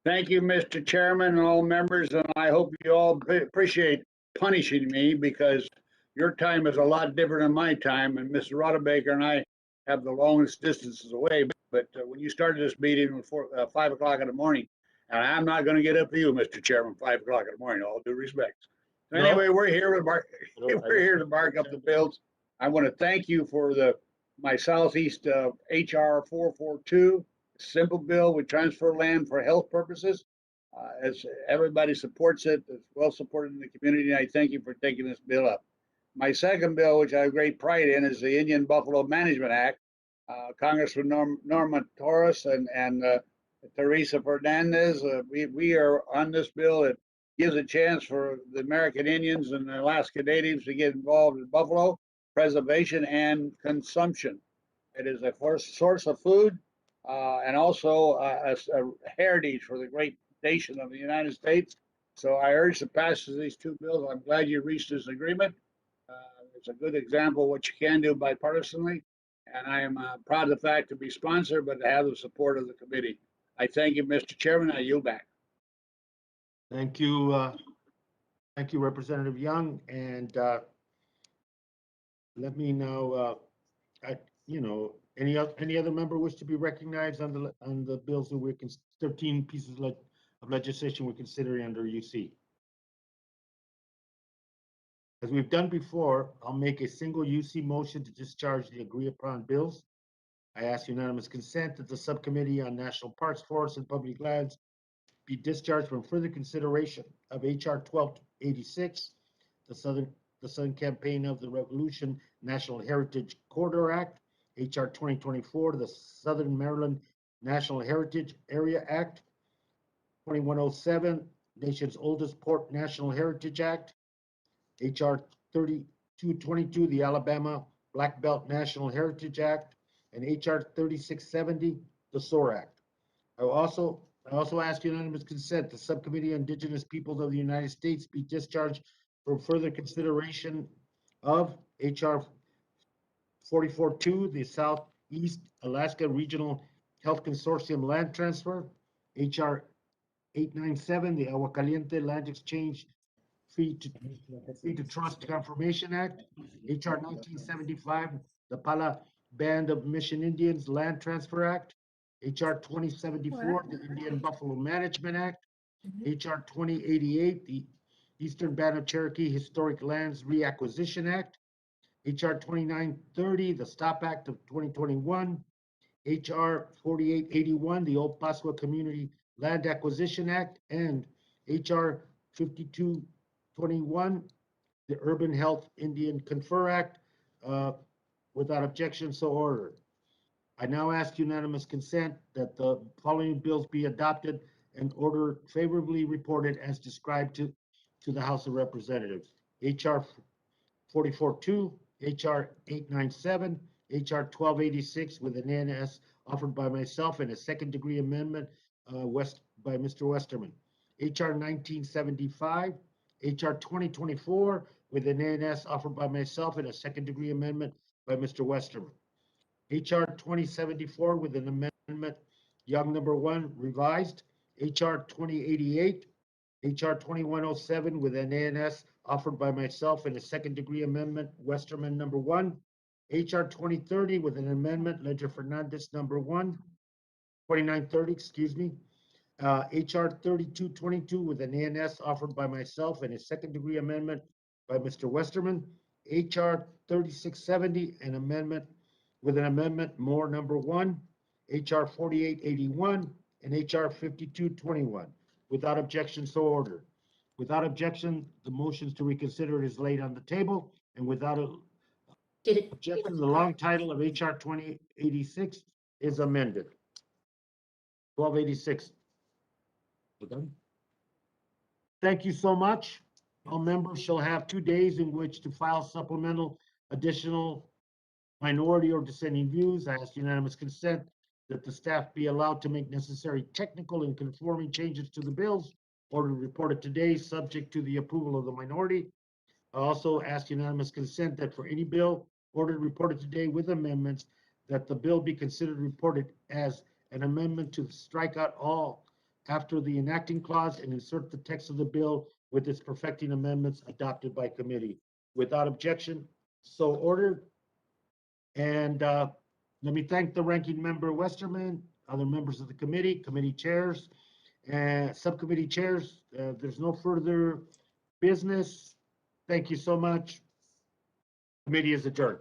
Thank you, Mr. Chairman and all members, and I hope you all appreciate punishing me because your time is a lot different than my time, and Mr. Rodebaker and I have the longest distances away. But when you started this meeting at 5 o'clock in the morning, and I'm not going to get up to you, Mr. Chairman, 5 o'clock in the morning, all due respect. So No. anyway, we're here to mark up the bills. I want to thank you for my Southeast HR 442. Simple bill. We transfer land for health purposes. As everybody supports it, it's well supported in the community. I thank you for taking this bill up. My second bill, which I have great pride in, is the Indian Buffalo Management Act. Congressman Norma Torres and Teresa Fernandez, we are on this bill. It gives a chance for the American Indians and the Alaska Natives to get involved in buffalo preservation and consumption. It is a source of food and also a heritage for the great nation of the United States. So I urge the passage of these two bills. I'm glad you reached this agreement. It's a good example of what you can do bipartisanly. And I am proud of the fact to be sponsored, but to have the support of the committee. I thank you, Mr. Chairman. I yield back. Thank you. Thank you, Representative Young. And let me now, any other member wish to be recognized on the bills that we're 13 pieces of legislation we're considering under UC? As we've done before, I'll make a single UC motion to discharge the agreed upon bills. I ask unanimous consent that the Subcommittee on National Parks, Forests, and Public Lands be discharged from further consideration of HR 1286, the Southern Campaign of the Revolution National Heritage Corridor Act, HR 2024, the Southern Maryland National Heritage Area Act, 2107, Nation's Oldest Port National Heritage Act, HR 3222, the Alabama Black Belt National Heritage Act, and HR 3670, the SOAR Act. I also ask unanimous consent the Subcommittee on Indigenous Peoples of the United States be discharged for further consideration of HR 442, the Southeast Alaska Regional Health Consortium Land Transfer, HR 897, the Agua Caliente Land Exchange Fee to Trust Confirmation Act, HR 1975, the Pala Band of Mission Indians Land Transfer Act, HR 2074, the Indian Buffalo Management Act, HR 2088, the Eastern Band of Cherokee Historic Lands Reacquisition Act, HR 2930, the Stop Act of 2021, HR 4881, the Old Pascua Community Land Acquisition Act, and HR 5221, the Urban Health Indian Confer Act. Without objection, so ordered. I now ask unanimous consent that the following bills be adopted and ordered favorably reported as described to the House of Representatives. HR 442, HR 897, HR 1286 with an NS offered by myself and a second degree amendment by Mr. Westerman. HR 1975, HR 2024 with an NS offered by myself and a second degree amendment by Mr. Westerman. HR 2074 with an amendment, Young number 1 revised. HR 2088, HR 2107 with an ANS offered by myself and a second degree amendment, Westerman number 1. HR 2030 with an amendment, Ledger Fernandez number 1, 2930, excuse me. HR 3222 with an ANS offered by myself and a second degree amendment by Mr. Westerman. HR 3670, an amendment with an amendment, Moore number 1. HR 4881 and HR 5221. Without objection, so ordered. Without objection, the motions to reconsider is laid on the table, and without objection, the long title of HR 2086 is amended. 1286. We're done. Thank you so much. All members shall have 2 days in which to file supplemental, additional, minority or dissenting views. I ask unanimous consent that the staff be allowed to make necessary technical and conforming changes to the bills or to report it today, subject to the approval of the minority. I also ask unanimous consent that for any bill ordered reported today with amendments, that the bill be considered reported as an amendment to strike out all after the enacting clause and insert the text of the bill with its perfecting amendments adopted by committee. Without objection, so ordered. And let me thank the ranking member Westerman, other members of the committee, committee chairs, and subcommittee chairs. There's no further business. Thank you so much. Committee is adjourned.